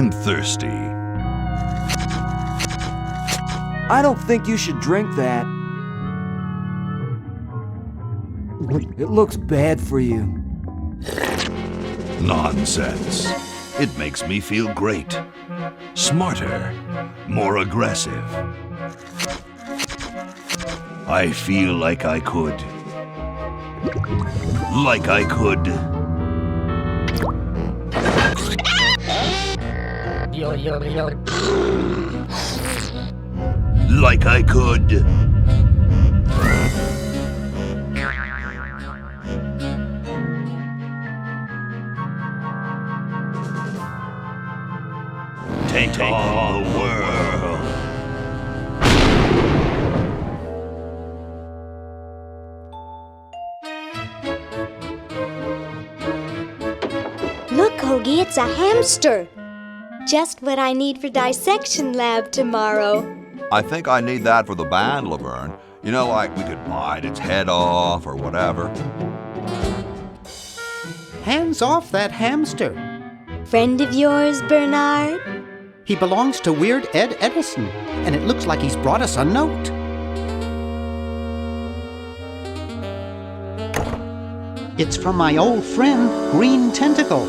I'm thirsty. I don't think you should drink that. It looks bad for you. Nonsense. It makes me feel great. Smarter. More aggressive. I feel like I could. Like I could. Like I could. Take on the world. Look, Hoagie, it's a hamster. Just what I need for dissection lab tomorrow. I think I need that for the band, Laverne. You know, like we could bite its head off or whatever. Hands off that hamster. Friend of yours, Bernard? He belongs to Weird Ed Edison, and it looks like he's brought us a note. It's from my old friend, Green Tentacle.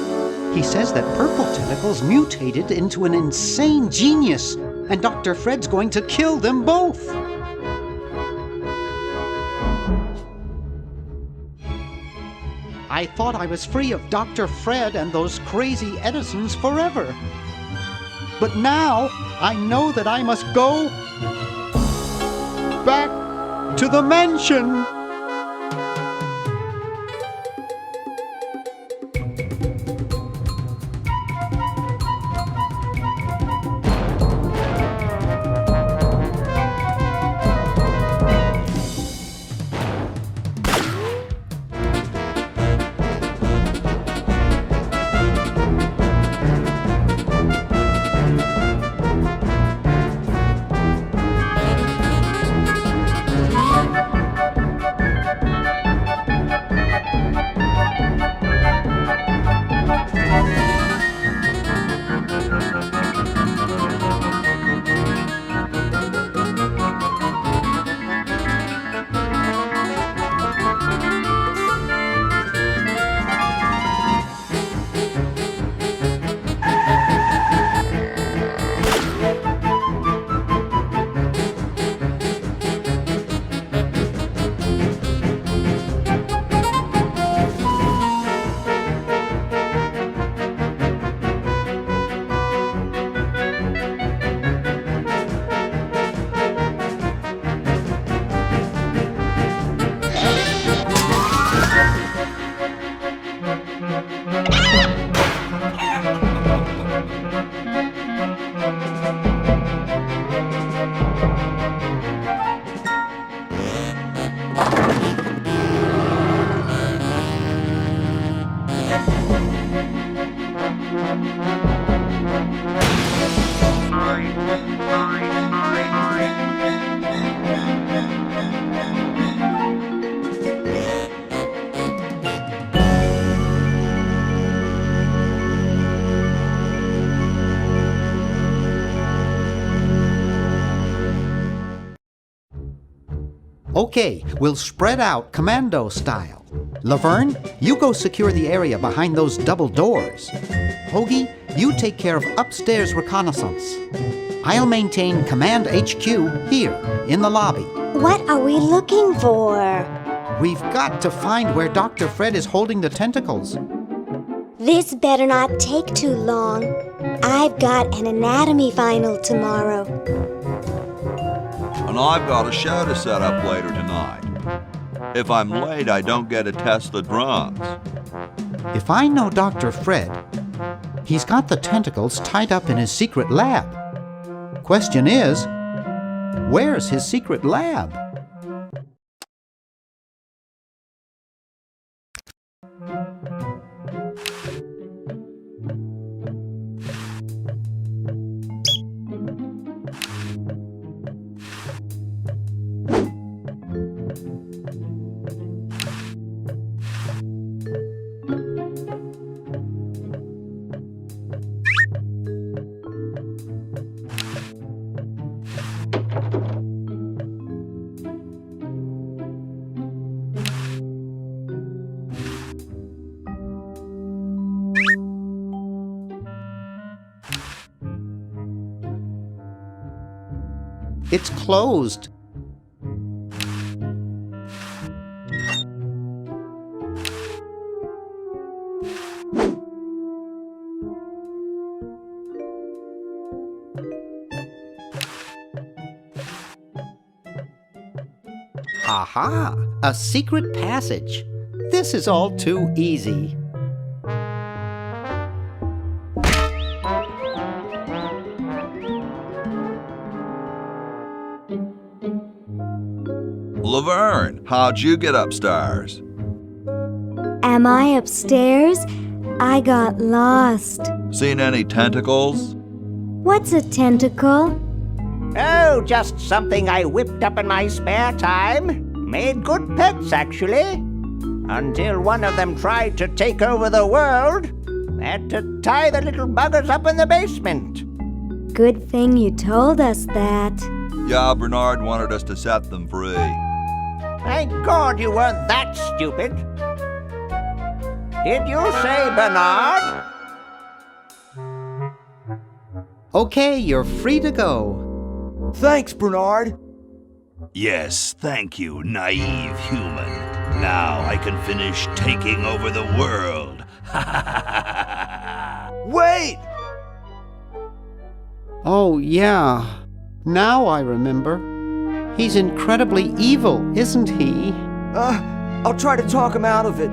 He says that Purple Tentacle's mutated into an insane genius, and Dr. Fred's going to kill them both. I thought I was free of Dr. Fred and those crazy Edisons forever. But now I know that I must go back to the mansion. Okay, we'll spread out commando style. Laverne, you go secure the area behind those double doors. Hoagie, you take care of upstairs reconnaissance. I'll maintain Command HQ here, in the lobby. What are we looking for? We've got to find where Dr. Fred is holding the tentacles. This better not take too long. I've got an anatomy final tomorrow. And I've got a show to set up later tonight. If I'm late, I don't get to test the drums. If I know Dr. Fred, he's got the tentacles tied up in his secret lab. Question is, where's his secret lab? It's closed. Aha! A secret passage. This is all too easy. Laverne, how'd you get upstairs? Am I upstairs? I got lost. Seen any tentacles? What's a tentacle? Oh, just something I whipped up in my spare time. Made good pets, actually. Until one of them tried to take over the world. Had to tie the little buggers up in the basement. Good thing you told us that. Yeah, Bernard wanted us to set them free. Thank God you weren't that stupid. Did you say Bernard? Okay, you're free to go. Thanks, Bernard. Yes, thank you, naive human. Now I can finish taking over the world. Wait! Oh, yeah. Now I remember. He's incredibly evil, isn't he? I'll try to talk him out of it.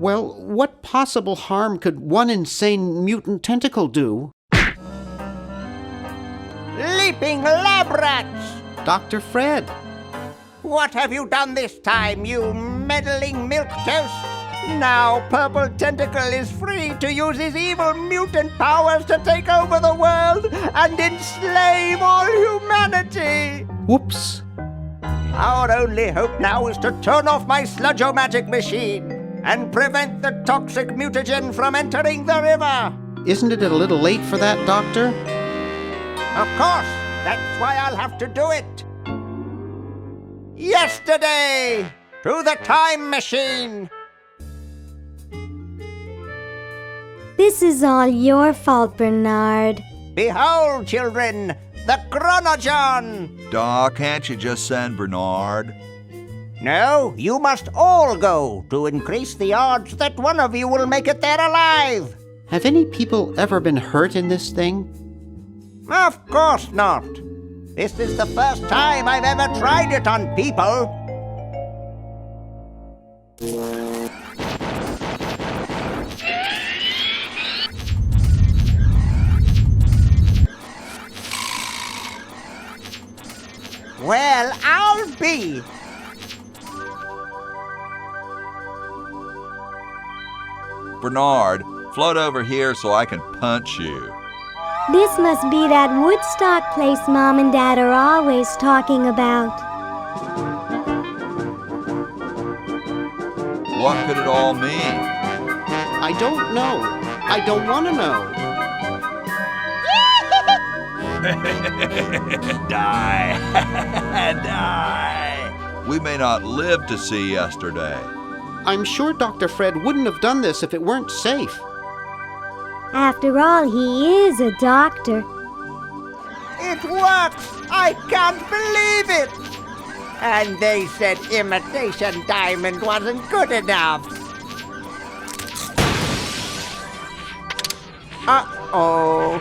Well, what possible harm could one insane mutant tentacle do? Leaping lab rats! Dr. Fred. What have you done this time, you meddling milquetoast? Now Purple Tentacle is free to use his evil mutant powers to take over the world and enslave all humanity! Whoops. Our only hope now is to turn off my sludge-o-magic machine and prevent the toxic mutagen from entering the river. Isn't it a little late for that, Doctor? Of course, that's why I'll have to do it. Yesterday, through the time machine. This is all your fault, Bernard. Behold, children, the Chron-O-John. Doc, can't you just send Bernard? No, you must all go to increase the odds that one of you will make it there alive. Have any people ever been hurt in this thing? Of course not. This is the first time I've ever tried it on people. Well, I'll be. Bernard, float over here so I can punch you. This must be that Woodstock place Mom and Dad are always talking about. What could it all mean? I don't know. I don't want to know. Die! Die! We may not live to see yesterday. I'm sure Dr. Fred wouldn't have done this if it weren't safe. After all, he is a doctor. It works! I can't believe it! And they said imitation diamond wasn't good enough. Uh-oh.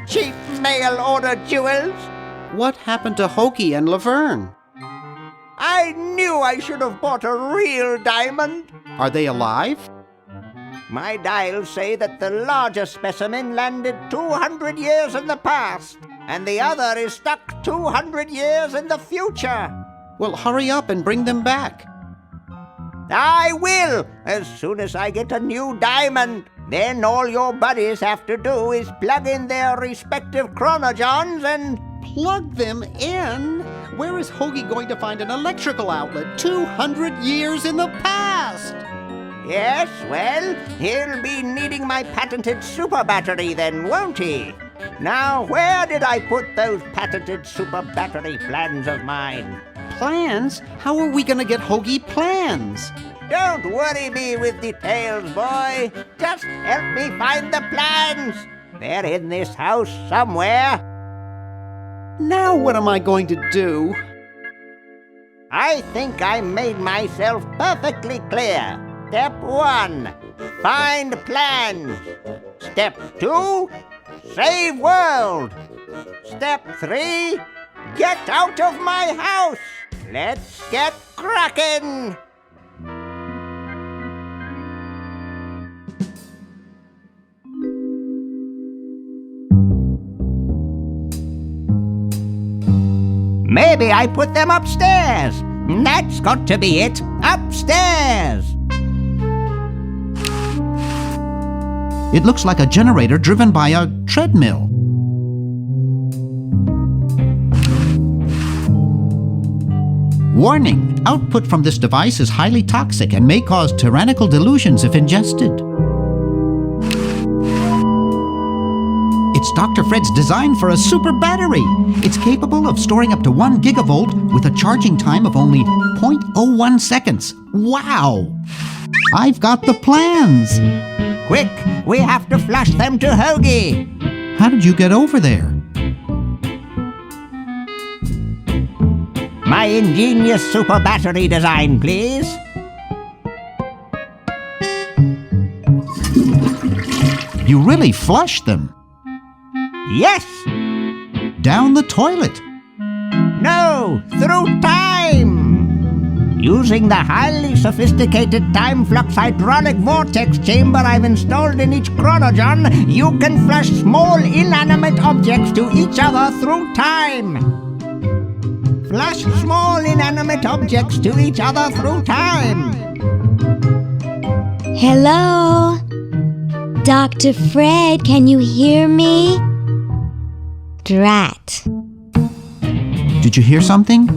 Cheap mail-order jewels. What happened to Hoagie and Laverne? I knew I should have bought a real diamond. Are they alive? My dials say that the larger specimen landed 200 years in the past, and the other is stuck 200 years in the future. Well, hurry up and bring them back. I will, as soon as I get a new diamond. Then all your buddies have to do is plug in their respective Chron-O-Johns and... Plug them in? Where is Hoagie going to find an electrical outlet 200 years in the past? Yes, well, he'll be needing my patented super battery then, won't he? Now, where did I put those patented super battery plans of mine? Plans? How are we gonna get Hoagie plans? Don't worry me with details, boy. Just help me find the plans. They're in this house somewhere. Now what am I going to do? I think I made myself perfectly clear. Step 1, find plans. Step 2, save world. Step 3, get out of my house. Let's get cracking. Maybe I put them upstairs. That's got to be it. Upstairs. It looks like a generator driven by a treadmill. Warning! Output from this device is highly toxic and may cause tyrannical delusions if ingested. It's Dr. Fred's design for a super battery. It's capable of storing up to 1 gigavolt with a charging time of only 0.01 seconds. Wow! I've got the plans! Quick, we have to flush them to Hoagie. How did you get over there? My ingenious super battery design, please. You really flushed them. Yes. Down the toilet. No, through time. Using the highly sophisticated time flux hydraulic vortex chamber I've installed in each Chron-O-John, you can flush small inanimate objects to each other through time. Flush small inanimate objects to each other through time. Hello? Dr. Fred, can you hear me? Drat. Did you hear something?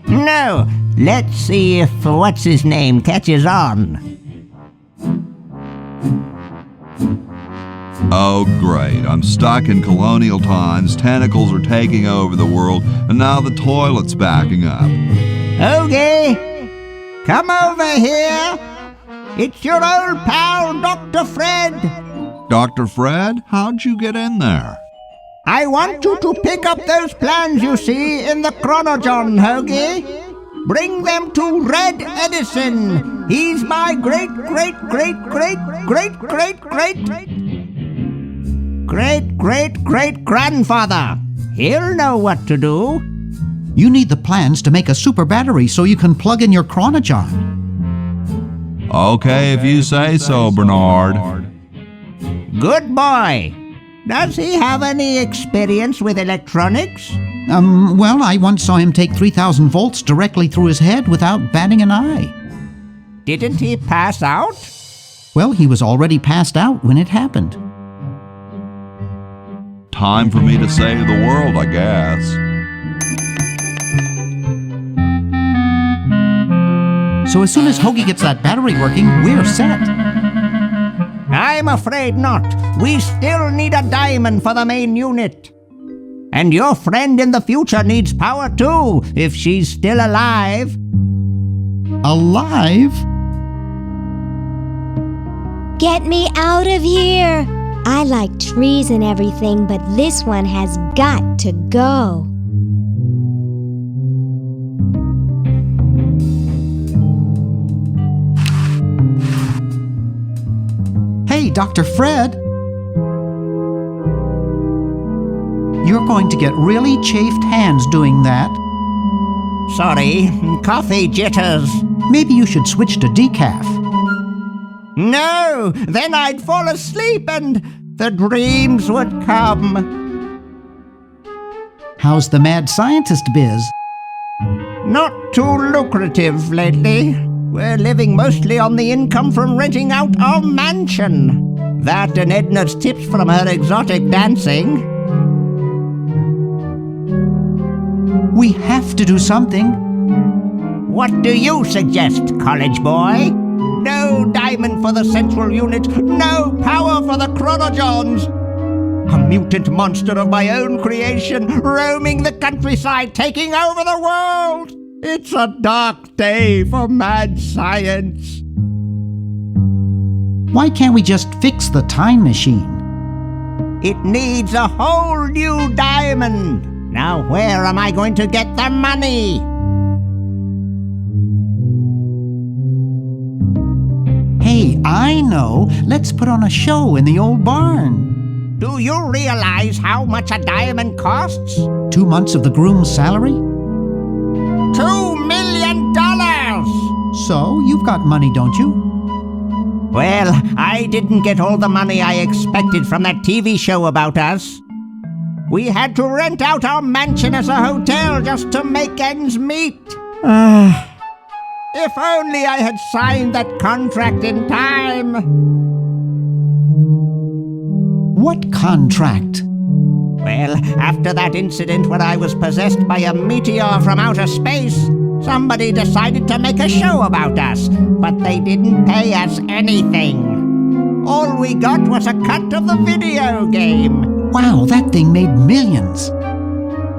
No. Let's see if what's-his-name catches on. Oh, great. I'm stuck in colonial times, tentacles are taking over the world, and now the toilet's backing up. Hoagie, come over here. It's your old pal, Dr. Fred. Dr. Fred, how'd you get in there? I want you to pick up those plans you see in the Chron-O-John, Hoagie. Bring them to Red Edison. He's my great-great-great-great-great-great-great-great-grandfather. He'll know what to do. You need the plans to make a super battery so you can plug in your Chron-O-John. Okay, if you say so, Bernard. Good boy. Does he have any experience with electronics? Well, I once saw him take 3,000 volts directly through his head without batting an eye. Didn't he pass out? Well, he was already passed out when it happened. Time for me to save the world, I guess. So as soon as Hoagie gets that battery working, we're set. I'm afraid not. We still need a diamond for the main unit. And your friend in the future needs power too, if she's still alive. Alive? Get me out of here! I like trees and everything, but this one has got to go. Hey, Dr. Fred! You're going to get really chafed hands doing that. Sorry, coffee jitters. Maybe you should switch to decaf. No, then I'd fall asleep and the dreams would come. How's the mad scientist biz? Not too lucrative lately. We're living mostly on the income from renting out our mansion. That and Edna's tips from her exotic dancing. We have to do something. What do you suggest, college boy? No diamond for the central unit, no power for the Chron-O-Johns. A mutant monster of my own creation, roaming the countryside, taking over the world. It's a dark day for mad science. Why can't we just fix the time machine? It needs a whole new diamond. Now where am I going to get the money? Hey, I know. Let's put on a show in the old barn. Do you realize how much a diamond costs? 2 months of the groom's salary? $2 million! So, you've got money, don't you? Well, I didn't get all the money I expected from that TV show about us. We had to rent out our mansion as a hotel just to make ends meet. If only I had signed that contract in time. What contract? Well, after that incident when I was possessed by a meteor from outer space, somebody decided to make a show about us, but they didn't pay us anything. All we got was a cut of the video game. Wow, that thing made millions.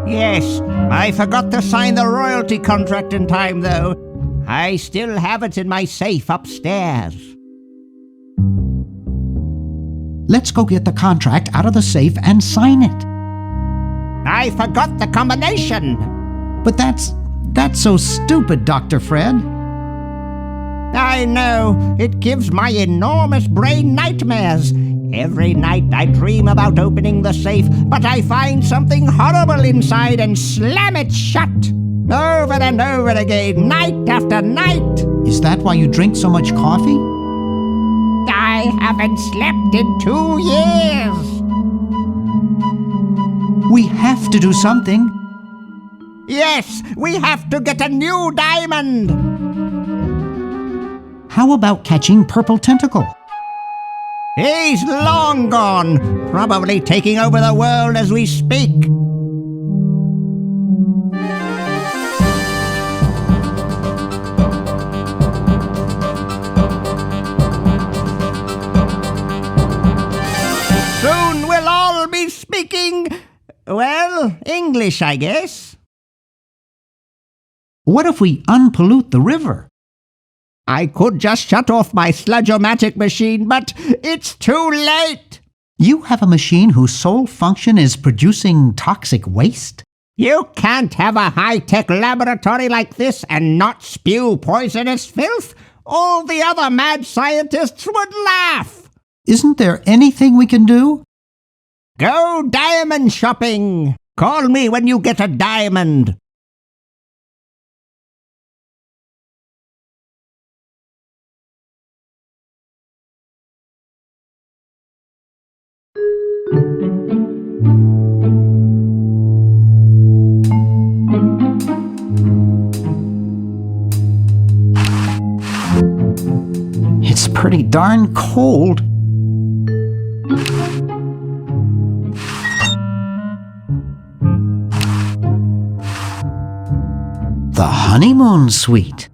Yes, I forgot to sign the royalty contract in time, though. I still have it in my safe upstairs. Let's go get the contract out of the safe and sign it. I forgot the combination. But that's so stupid, Dr. Fred. I know. It gives my enormous brain nightmares. Every night I dream about opening the safe, but I find something horrible inside and slam it shut. Over and over again, night after night. Is that why you drink so much coffee? I haven't slept in 2 years. We have to do something. Yes, we have to get a new diamond. How about catching Purple Tentacle? He's long gone, probably taking over the world as we speak. Soon we'll all be speaking, well, English, I guess. What if we unpollute the river? I could just shut off my sludge-o-matic machine, but it's too late. You have a machine whose sole function is producing toxic waste? You can't have a high-tech laboratory like this and not spew poisonous filth. All the other mad scientists would laugh. Isn't there anything we can do? Go diamond shopping. Call me when you get a diamond. It's pretty darn cold. The honeymoon suite.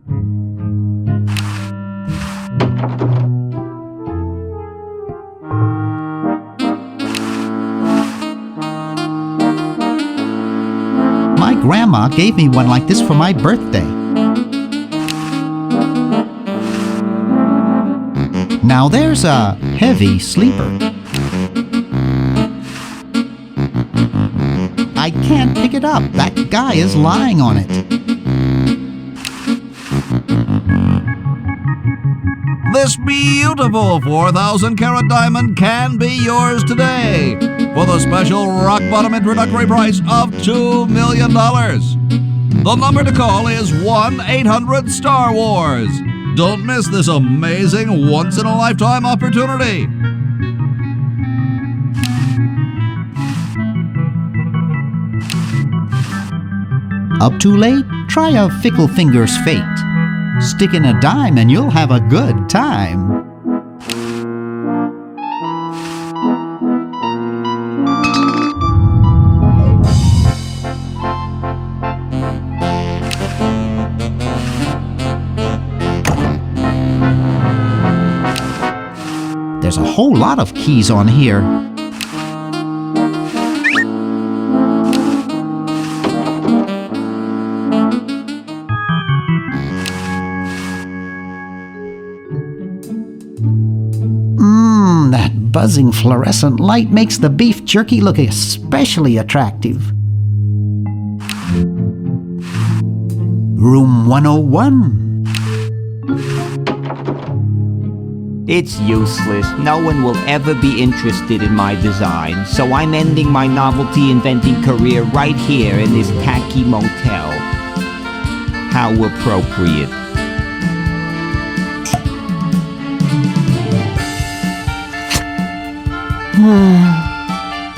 My grandma gave me one like this for my birthday. Now there's a heavy sleeper. I can't pick it up. That guy is lying on it. This beautiful 4,000-carat diamond can be yours today for the special rock-bottom introductory price of $2 million. The number to call is 1-800-STAR-WARS. Don't miss this amazing once-in-a-lifetime opportunity. Up too late? Try a fickle finger's fate. Stick in a dime and you'll have a good time. There's a whole lot of keys on here. That buzzing fluorescent light makes the beef jerky look especially attractive. Room 101. It's useless. No one will ever be interested in my design, so I'm ending my novelty inventing career right here in this tacky motel. How appropriate.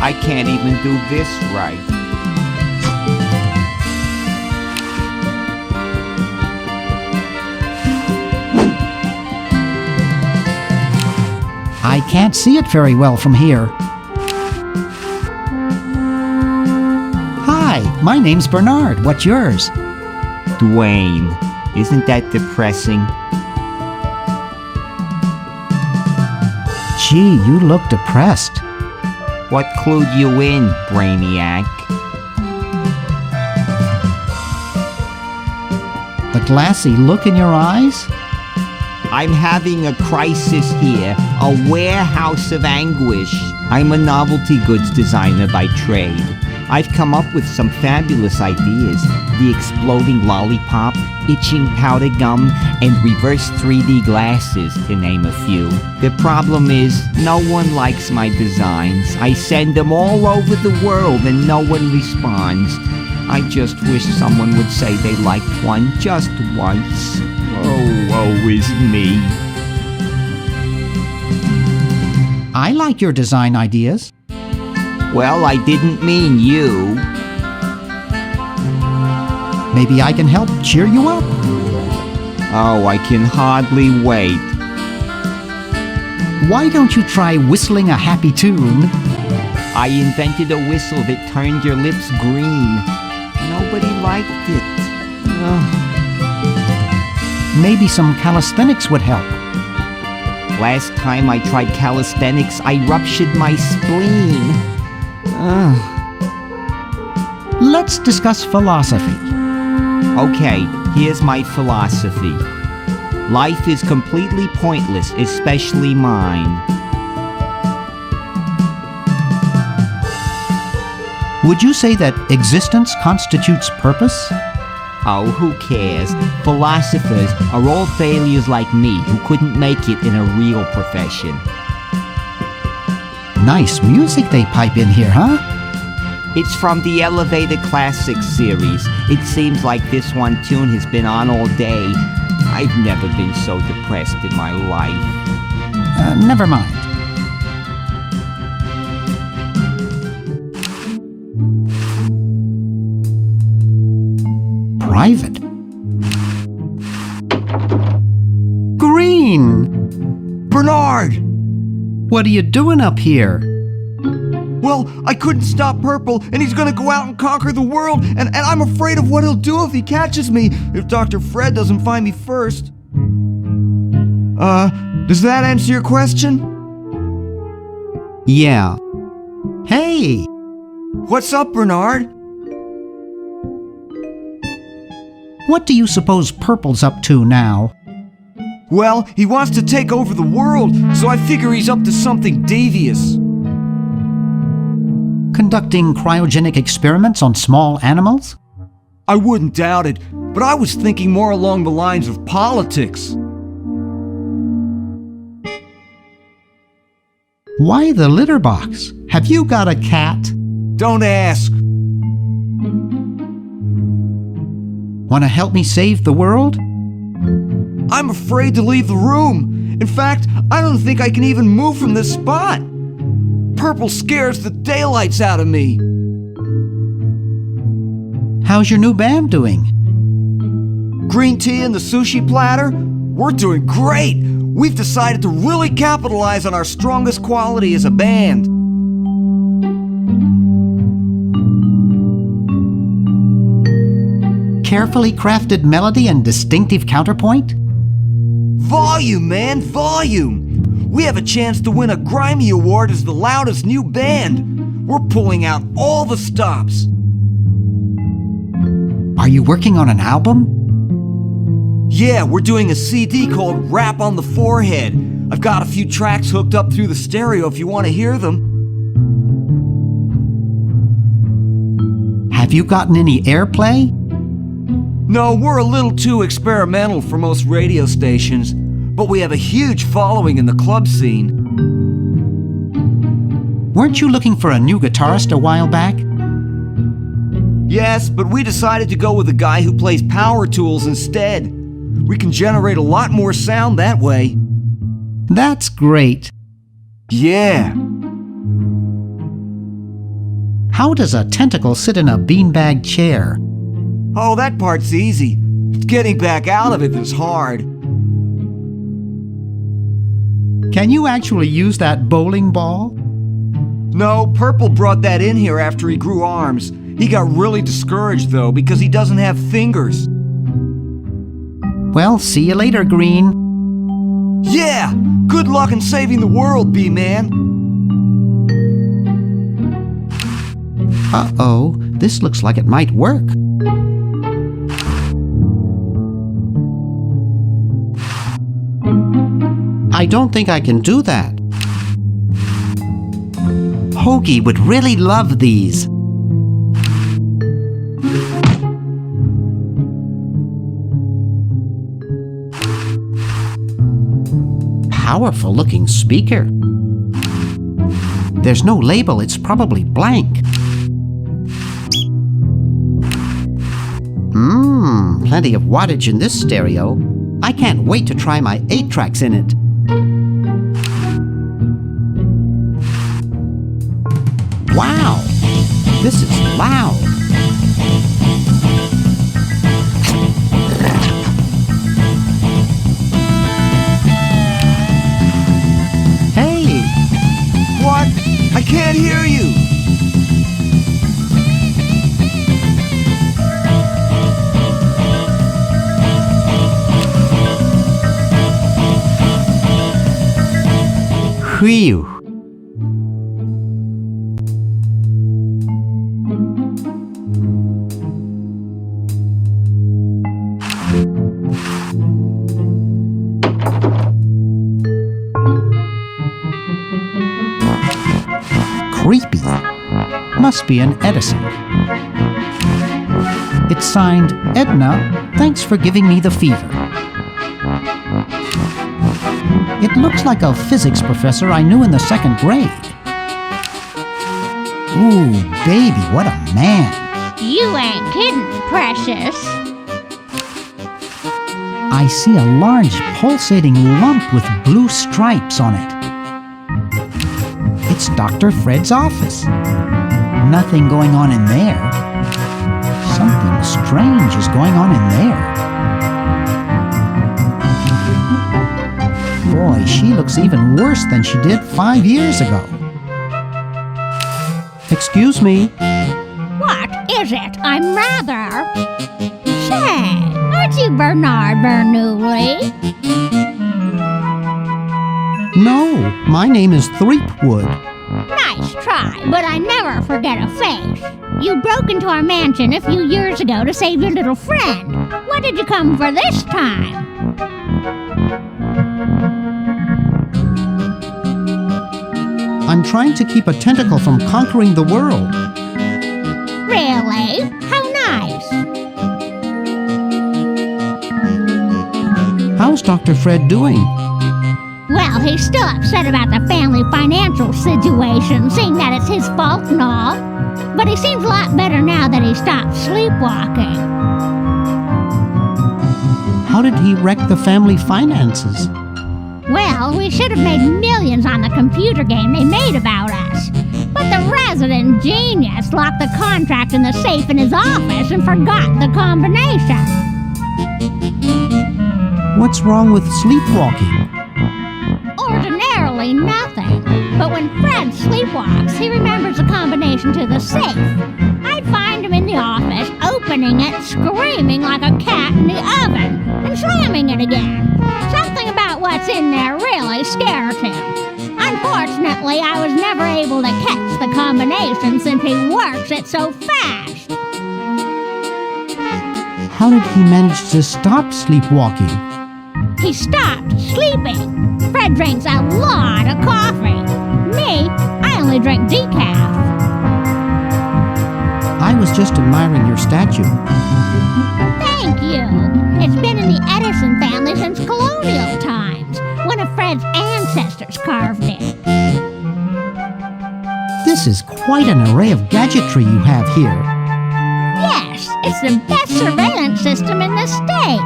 I can't even do this right. I can't see it very well from here. Hi, my name's Bernard. What's yours? Dwayne, isn't that depressing? Gee, you look depressed. What clued you in, Brainiac? The glassy look in your eyes? I'm having a crisis here, a warehouse of anguish. I'm a novelty goods designer by trade. I've come up with some fabulous ideas. The exploding lollipop, itching powder gum, and reverse 3D glasses, to name a few. The problem is, no one likes my designs. I send them all over the world and no one responds. I just wish someone would say they liked one just once. Oh, woe is me. I like your design ideas. Well, I didn't mean you. Maybe I can help cheer you up. Oh, I can hardly wait. Why don't you try whistling a happy tune? I invented a whistle that turned your lips green. Nobody liked it. Ugh. Maybe some calisthenics would help. Last time I tried calisthenics, I ruptured my spleen. Ugh. Let's discuss philosophy. Okay, here's my philosophy. Life is completely pointless, especially mine. Would you say that existence constitutes purpose? Oh, who cares? Philosophers are all failures like me who couldn't make it in a real profession. Nice music they pipe in here, huh? It's from the Elevator Classics series. It seems like this one tune has been on all day. I've never been so depressed in my life. Never mind. Private. Green! Bernard! What are you doing up here? Well, I couldn't stop Purple, and he's gonna go out and conquer the world, and I'm afraid of what he'll do if he catches me, if Dr. Fred doesn't find me first. Does that answer your question? Yeah. Hey! What's up, Bernard? What do you suppose Purple's up to now? Well, he wants to take over the world, so I figure he's up to something devious. Conducting cryogenic experiments on small animals? I wouldn't doubt it, but I was thinking more along the lines of politics. Why the litter box? Have you got a cat? Don't ask. Want to help me save the world? I'm afraid to leave the room. In fact, I don't think I can even move from this spot. Purple scares the daylights out of me. How's your new band doing? Green tea and the sushi platter? We're doing great! We've decided to really capitalize on our strongest quality as a band. Carefully crafted melody and distinctive counterpoint? Volume, man, volume! We have a chance to win a Grimy Award as the loudest new band. We're pulling out all the stops. Are you working on an album? Yeah, we're doing a CD called Rap on the Forehead. I've got a few tracks hooked up through the stereo if you want to hear them. Have you gotten any airplay? No, we're a little too experimental for most radio stations, but we have a huge following in the club scene. Weren't you looking for a new guitarist a while back? Yes, but we decided to go with a guy who plays power tools instead. We can generate a lot more sound that way. That's great. Yeah. How does a tentacle sit in a beanbag chair? Oh, that part's easy. It's getting back out of it that's hard. Can you actually use that bowling ball? No, Purple brought that in here after he grew arms. He got really discouraged, though, because he doesn't have fingers. Well, see you later, Green. Yeah! Good luck in saving the world, B-Man. Uh-oh, this looks like it might work. I don't think I can do that. Hoagie would really love these. Powerful looking speaker. There's no label, it's probably blank. Plenty of wattage in this stereo. I can't wait to try my 8 tracks in it. Wow, this is loud. Hey! What? I can't hear you! Phew. Creepy. Must be an Edison. It's signed, Edna, thanks for giving me the fever. It looks like a physics professor I knew in the 2nd grade. Ooh, baby, what a man. You ain't kidding, precious. I see a large pulsating lump with blue stripes on it. It's Dr. Fred's office. Nothing going on in there. Something strange is going on in there. Boy, she looks even worse than she did 5 years ago. Excuse me. What is it? I'm rather... Say, aren't you Bernard Bernoulli? No, my name is Threepwood. Nice try, but I never forget a face. You broke into our mansion a few years ago to save your little friend. What did you come for this time? I'm trying to keep a tentacle from conquering the world. Really? How nice. How's Dr. Fred doing? Well, he's still upset about the family financial situation, seeing that it's his fault and all. But he seems a lot better now that he stopped sleepwalking. How did he wreck the family finances? Well, we should have made millions on the computer game they made about us. But the resident genius locked the contract in the safe in his office and forgot the combination. What's wrong with sleepwalking? Ordinarily nothing. But when Fred sleepwalks, he remembers a combination to the safe. I'd find him in the office, opening it, screaming like a cat in the oven, and slamming it again. Something about what's in there really scares him. Unfortunately, I was never able to catch the combination since he works it so fast. How did he manage to stop sleepwalking? He stopped sleeping. Fred drinks a lot of coffee. Me, I only drink decaf. I was just admiring your statue. Thank you. It's been in the Edison family since colonial times. One of Fred's ancestors carved it. This is quite an array of gadgetry you have here. Yes, it's the best surveillance system in the state.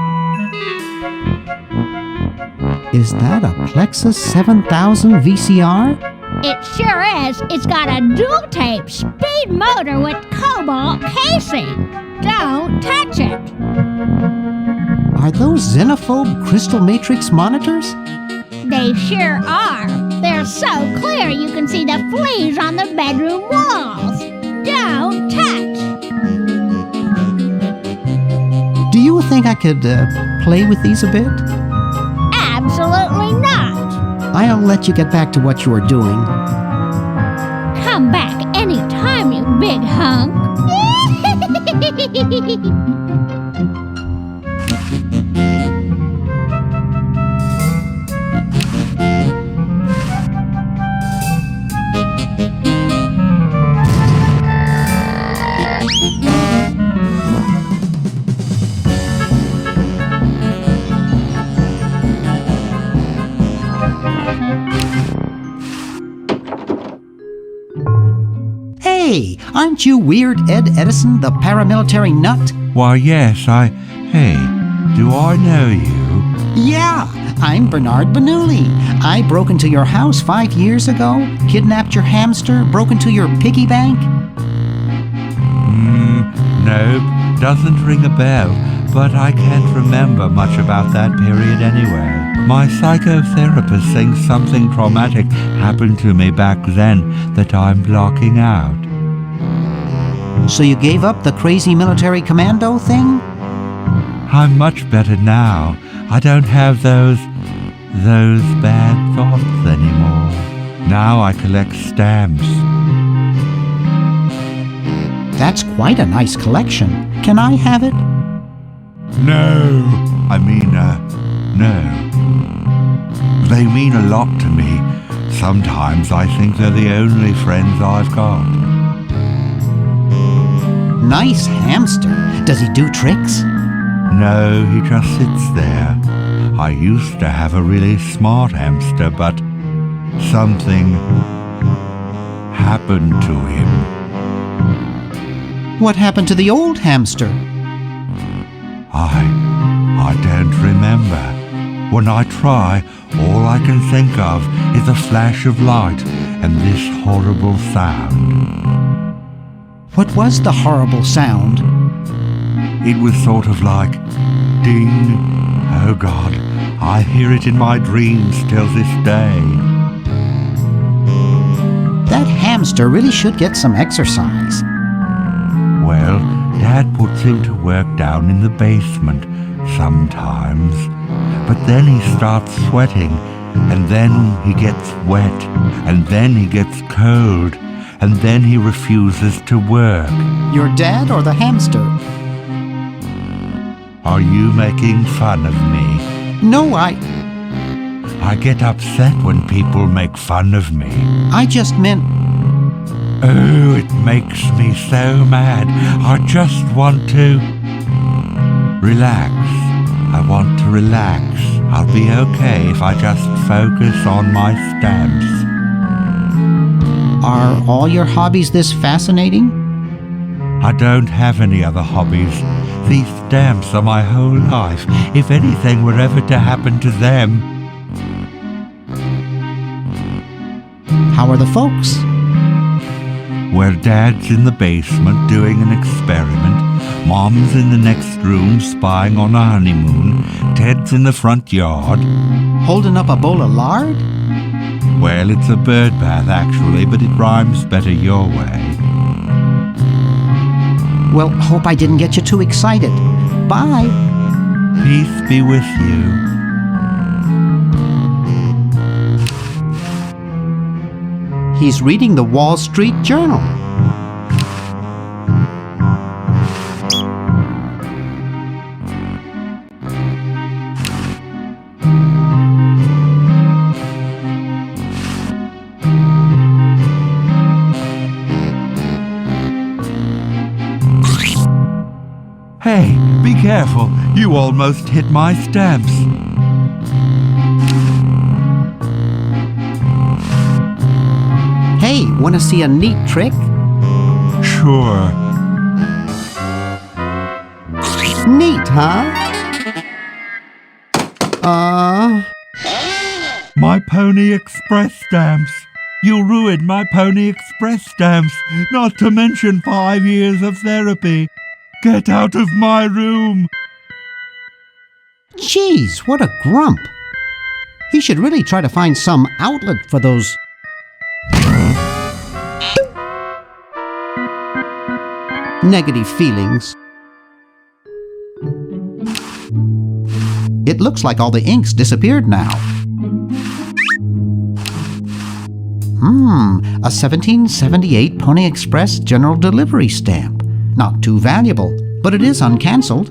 Is that a Plexus 7000 VCR? It sure is. It's got a dual-tape speed motor with cobalt casing. Don't touch it. Are those xenophobe crystal matrix monitors? They sure are. They're so clear you can see the fleas on the bedroom walls. Don't touch. Do you think I could play with these a bit? Absolutely not. I'll let you get back to what you were doing. Come back anytime, you big hunk. Hey, aren't you Weird Ed Edison, the paramilitary nut? Why, yes, Hey, do I know you? Yeah, I'm Bernard Bernoulli. I broke into your house 5 years ago, kidnapped your hamster, broke into your piggy bank. Nope, doesn't ring a bell, but I can't remember much about that period anyway. My psychotherapist thinks something traumatic happened to me back then that I'm blocking out. So you gave up the crazy military commando thing? I'm much better now. I don't have those bad thoughts anymore. Now I collect stamps. That's quite a nice collection. Can I have it? No. No. They mean a lot to me. Sometimes I think they're the only friends I've got. Nice hamster. Does he do tricks? No, he just sits there. I used to have a really smart hamster, but something happened to him. What happened to the old hamster? I don't remember. When I try, all I can think of is a flash of light and this horrible sound. What was the horrible sound? It was sort of like ding. Oh God, I hear it in my dreams till this day. That hamster really should get some exercise. Well, Dad puts him to work down in the basement sometimes. But then he starts sweating, and then he gets wet, and then he gets cold, and then he refuses to work. Your dad or the hamster? Are you making fun of me? No, I get upset when people make fun of me. I just meant... Oh, it makes me so mad. I just want to relax. I want to relax. I'll be okay if I just focus on my stamps. Are all your hobbies this fascinating? I don't have any other hobbies. These stamps are my whole life. If anything were ever to happen to them... How are the folks? Well, Dad's in the basement doing an experiment. Mom's in the next room spying on our honeymoon. Ted's in the front yard. Holding up a bowl of lard? Well, it's a bird bath, actually, but it rhymes better your way. Well, hope I didn't get you too excited. Bye. Peace be with you. He's reading the Wall Street Journal. Hey, be careful. You almost hit my stamps. Hey, wanna see a neat trick? Sure. Neat, huh? My Pony Express stamps. You ruined my Pony Express stamps, not to mention 5 years of therapy. Get out of my room. Jeez, what a grump. He should really try to find some outlet for those negative feelings. It looks like all the ink's disappeared now. A 1778 Pony Express General Delivery stamp. Not too valuable, but it is uncancelled.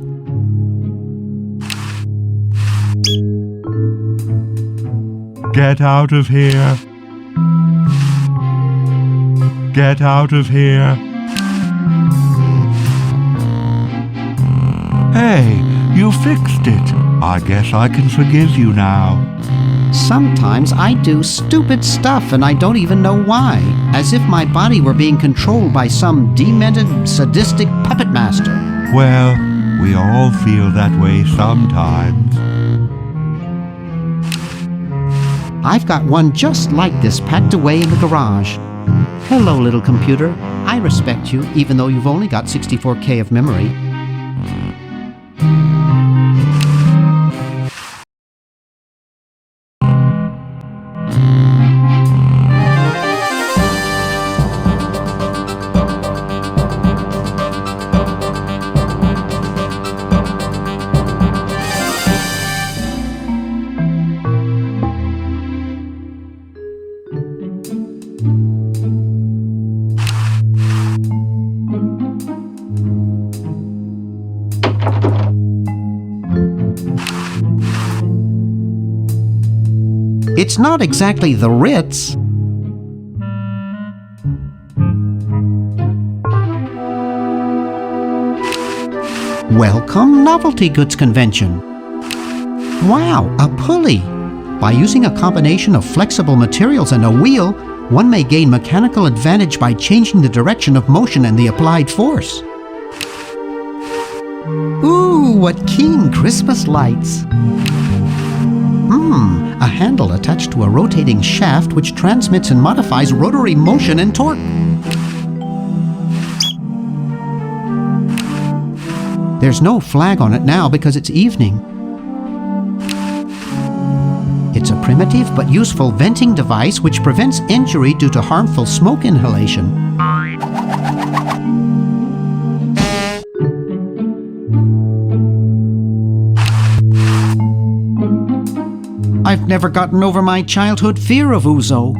Get out of here. Get out of here. Hey, you fixed it. I guess I can forgive you now. Sometimes I do stupid stuff and I don't even know why, as if my body were being controlled by some demented, sadistic puppet master. Well, we all feel that way sometimes. I've got one just like this packed away in the garage. Hello, little computer. I respect you, even though you've only got 64K of memory. It's not exactly the Ritz. Welcome Novelty Goods Convention. Wow, a pulley! By using a combination of flexible materials and a wheel, one may gain mechanical advantage by changing the direction of motion and the applied force. Ooh, what keen Christmas lights! A handle attached to a rotating shaft which transmits and modifies rotary motion and torque. There's no flag on it now because it's evening. It's a primitive but useful venting device which prevents injury due to harmful smoke inhalation. I've never gotten over my childhood fear of ouzo.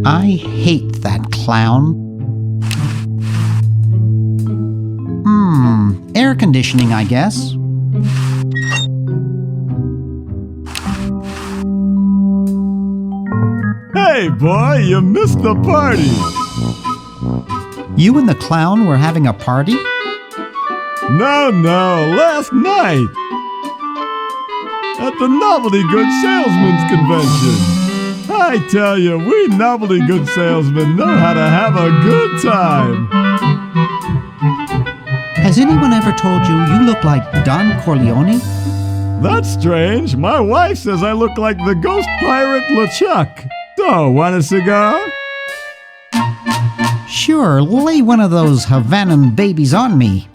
I hate that clown. Air conditioning, I guess. Hey, boy, you missed the party. You and the clown were having a party? No, last night. At the Novelty Goods Salesmen's Convention. I tell you, we novelty goods salesmen know how to have a good time. Has anyone ever told you you look like Don Corleone? That's strange. My wife says I look like the ghost pirate LeChuck. So, want a cigar? Sure, lay one of those Havanan babies on me.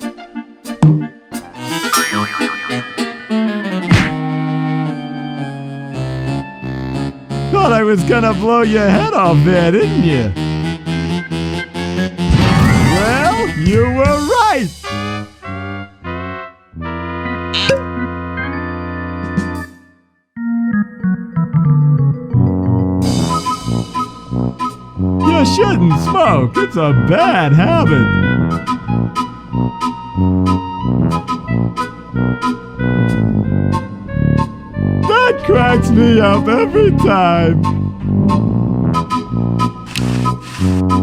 Thought I was gonna blow your head off there, didn't you? Well, you were right! You shouldn't smoke. It's a bad habit. That cracks me up every time.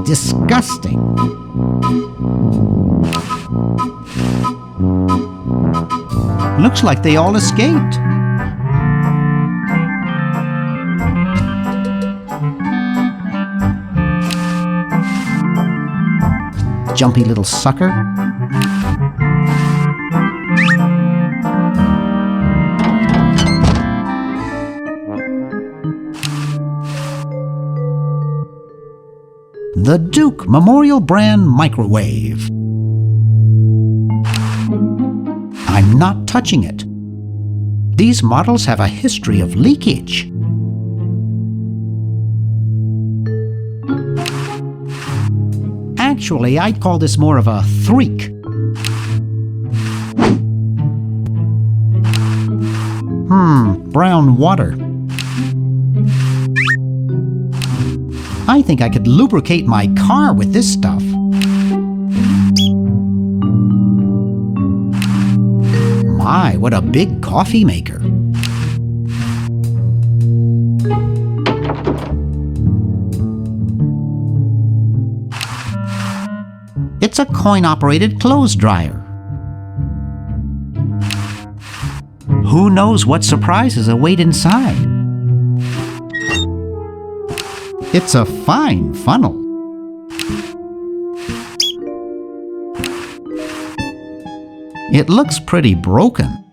Disgusting. Looks like they all escaped. Jumpy little sucker. The Duke Memorial Brand Microwave. I'm not touching it. These models have a history of leakage. Actually, I'd call this more of a threak. Brown water. I think I could lubricate my car with this stuff. My, what a big coffee maker. It's a coin-operated clothes dryer. Who knows what surprises await inside? It's a fine funnel. It looks pretty broken.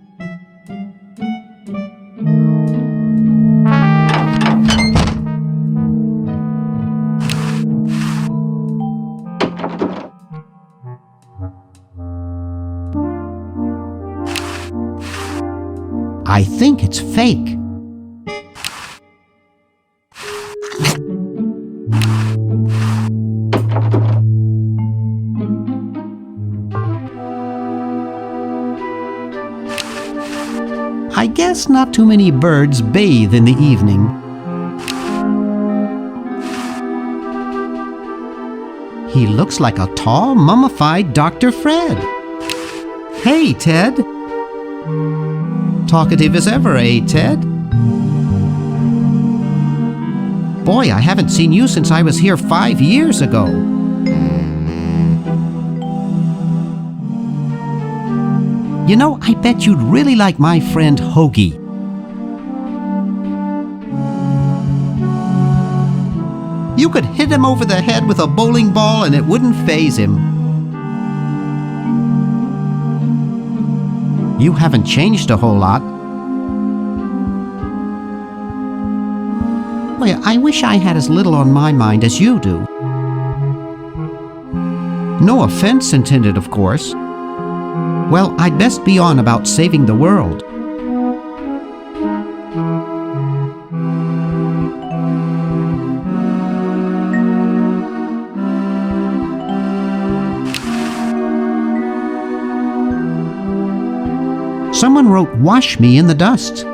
I think it's fake. I guess not too many birds bathe in the evening. He looks like a tall, mummified Dr. Fred. Hey, Ted. Talkative as ever, eh, Ted? Boy, I haven't seen you since I was here 5 years ago. You know, I bet you'd really like my friend Hoagie. You could hit him over the head with a bowling ball and it wouldn't faze him. You haven't changed a whole lot. Boy, I wish I had as little on my mind as you do. No offense intended, of course. Well, I'd best be on about saving the world. Someone wrote, "Wash me in the dust."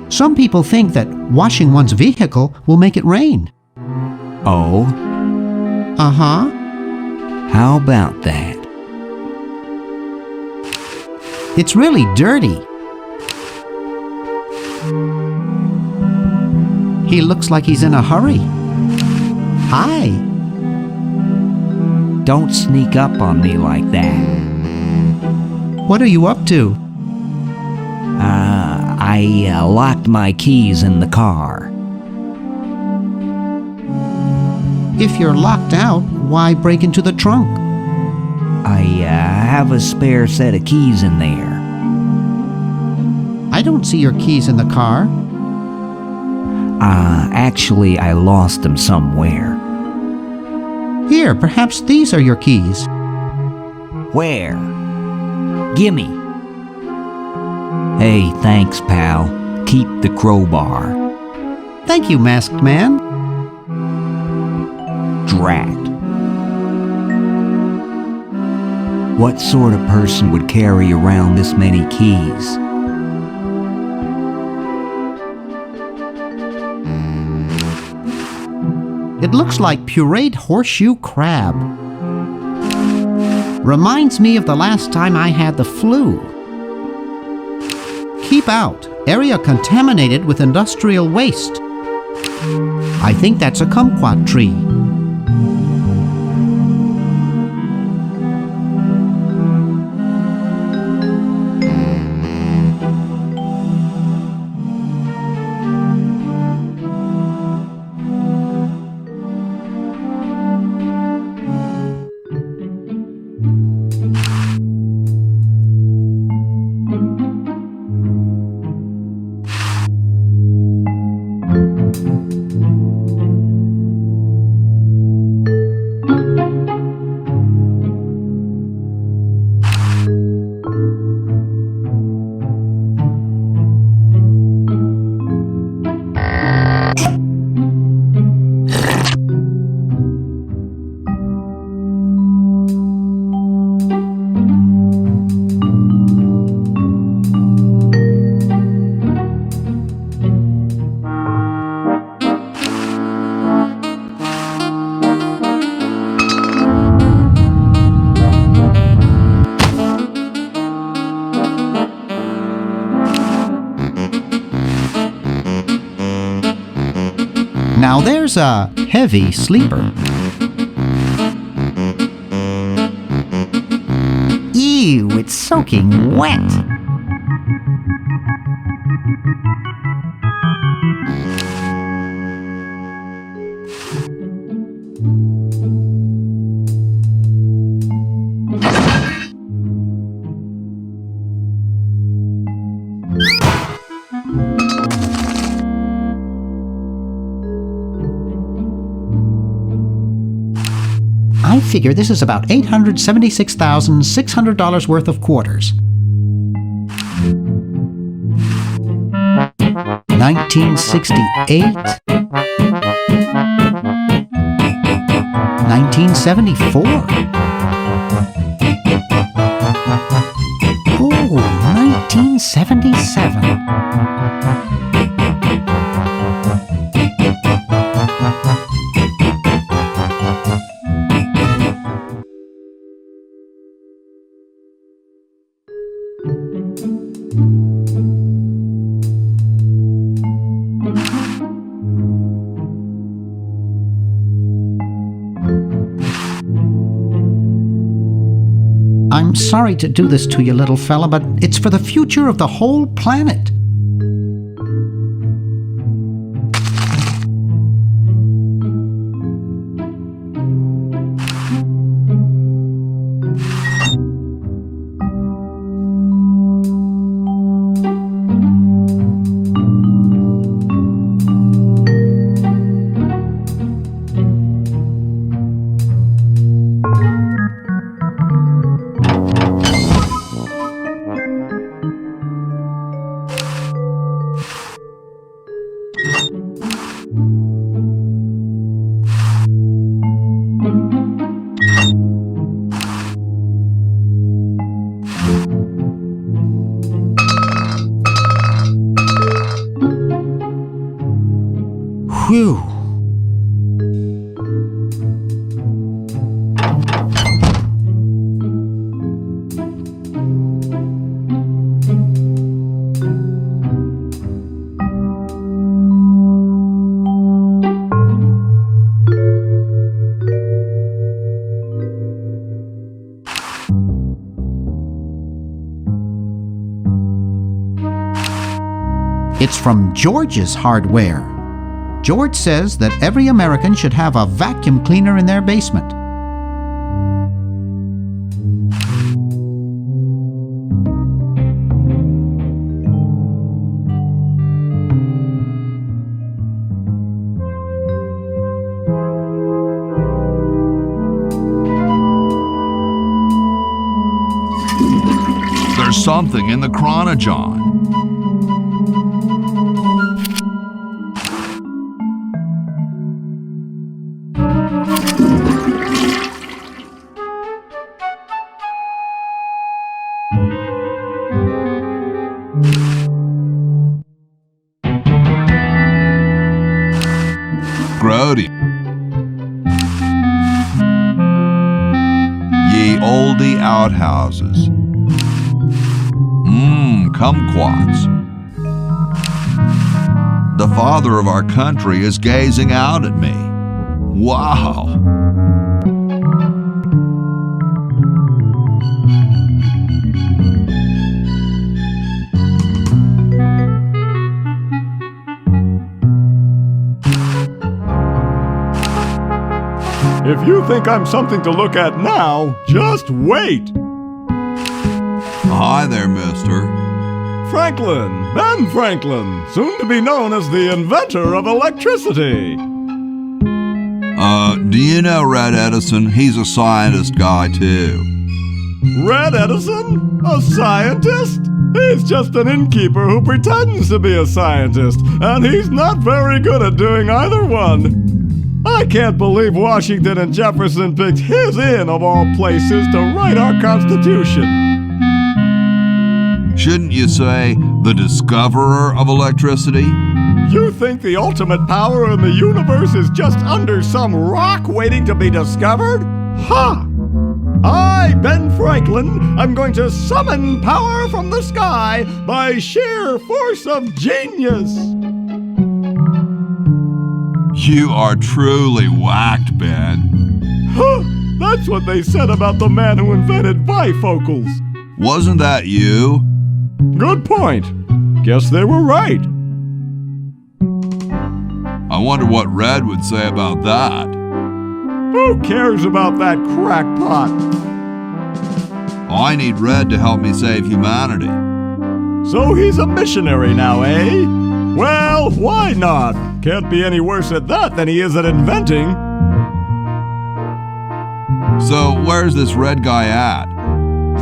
Some people think that washing one's vehicle will make it rain. Oh? Uh-huh. How about that? It's really dirty. He looks like he's in a hurry. Hi. Don't sneak up on me like that. What are you up to? I locked my keys in the car. If you're locked out, why break into the trunk? I have a spare set of keys in there. I don't see your keys in the car. Actually, I lost them somewhere. Here, perhaps these are your keys. Where? Gimme. Hey, thanks, pal. Keep the crowbar. Thank you, Masked Man. Drat. What sort of person would carry around this many keys? It looks like pureed horseshoe crab. Reminds me of the last time I had the flu. Keep out. Area contaminated with industrial waste. I think that's a kumquat tree. Now there's a heavy sleeper. Ew, it's soaking wet. I figure this is about $876,600 worth of quarters. 1968? 1974? Ooh, 1977. I'm sorry to do this to you, little fella, but it's for the future of the whole planet. Whew. It's from George's Hardware. George says that every American should have a vacuum cleaner in their basement. There's something in the Chron-O-John. Grody. Ye olde outhouses. Kumquats. The father of our country is gazing out at me. Wow. If you think I'm something to look at now, just wait! Hi there, mister. Franklin, Ben Franklin, soon to be known as the inventor of electricity. Do you know Red Edison? He's a scientist guy, too. Red Edison? A scientist? He's just an innkeeper who pretends to be a scientist, and he's not very good at doing either one. I can't believe Washington and Jefferson picked his inn, of all places, to write our Constitution. Shouldn't you say the discoverer of electricity? You think the ultimate power in the universe is just under some rock waiting to be discovered? Ha! I, Ben Franklin, am going to summon power from the sky by sheer force of genius. You are truly whacked, Ben. Huh! That's what they said about the man who invented bifocals. Wasn't that you? Good point. Guess they were right. I wonder what Red would say about that. Who cares about that crackpot? I need Red to help me save humanity. So he's a missionary now, eh? Well, why not? Can't be any worse at that than he is at inventing. So where's this Red guy at?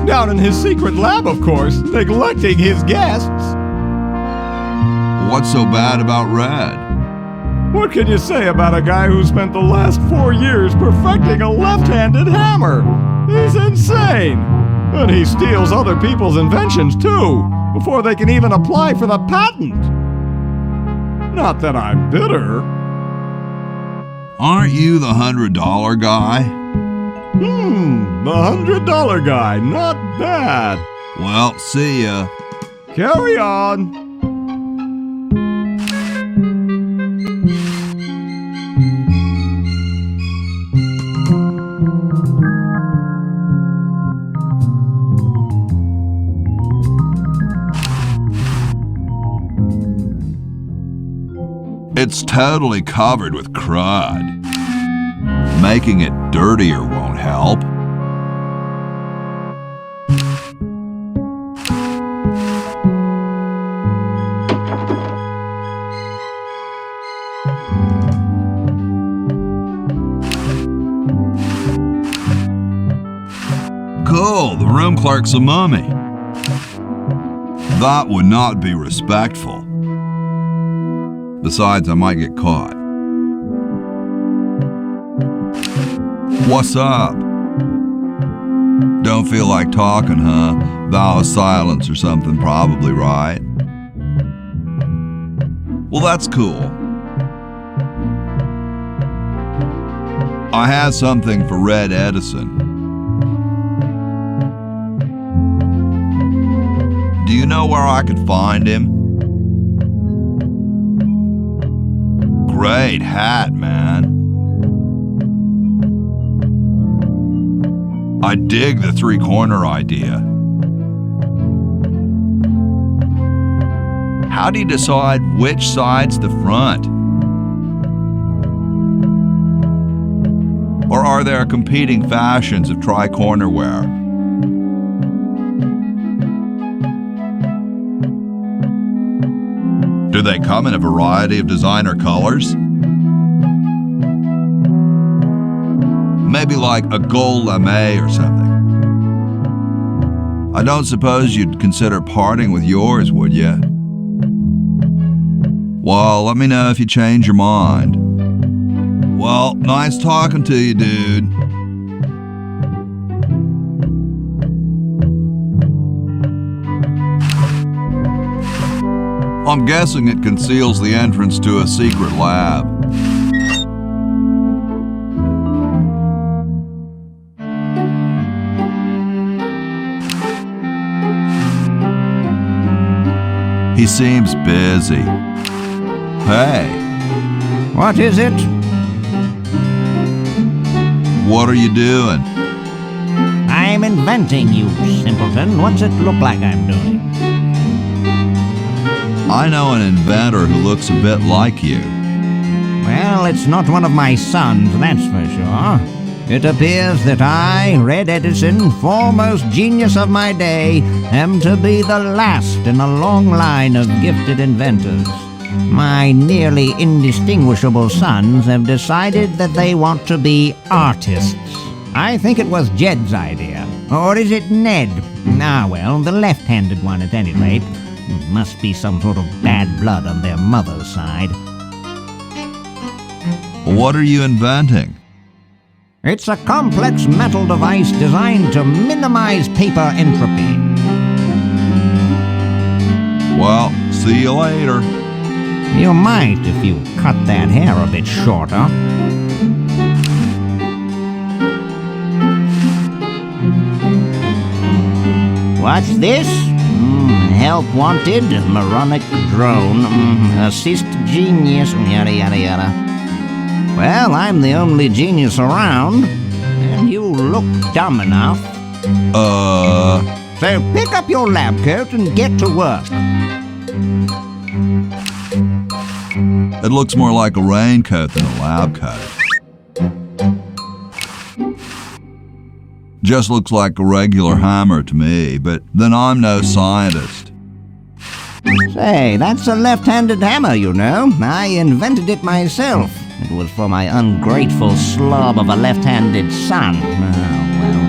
Down in his secret lab, of course, neglecting his guests. What's so bad about Red? What can you say about a guy who spent the last 4 years perfecting a left-handed hammer? He's insane! And he steals other people's inventions, too, before they can even apply for the patent. Not that I'm bitter. Aren't you the $100 guy? The $100 guy, not bad. Well, see ya. Carry on. It's totally covered with crud. Making it dirtier won't help. Cool, the room clerk's a mummy. That would not be respectful. Besides, I might get caught. What's up? Don't feel like talking, huh? Vow of silence or something, probably, right? Well, that's cool. I have something for Red Edison. Do you know where I could find him? Great hat, man. I dig the three-corner idea. How do you decide which side's the front? Or are there competing fashions of tri-corner wear? Do they come in a variety of designer colors? Maybe like a gold lame or something. I don't suppose you'd consider parting with yours, would you? Well, let me know if you change your mind. Well, nice talking to you, dude. I'm guessing it conceals the entrance to a secret lab. He seems busy. Hey. What is it? What are you doing? I'm inventing, you simpleton. What's it look like I'm doing? I know an inventor who looks a bit like you. Well, it's not one of my sons, that's for sure. It appears that I, Red Edison, foremost genius of my day, am to be the last in a long line of gifted inventors. My nearly indistinguishable sons have decided that they want to be artists. I think it was Jed's idea. Or is it Ned? Ah, well, the left-handed one at any rate. Must be some sort of bad blood on their mother's side. What are you inventing? It's a complex metal device designed to minimize paper entropy. Well, see you later. You might if you cut that hair a bit shorter. What's this? Help wanted, moronic drone, assist genius, yada yada yada. Well, I'm the only genius around, and you look dumb enough. So pick up your lab coat and get to work. It looks more like a raincoat than a lab coat. Just looks like a regular hammer to me, but then I'm no scientist. Say, that's a left-handed hammer, you know. I invented it myself. It was for my ungrateful slob of a left-handed son. Oh, well.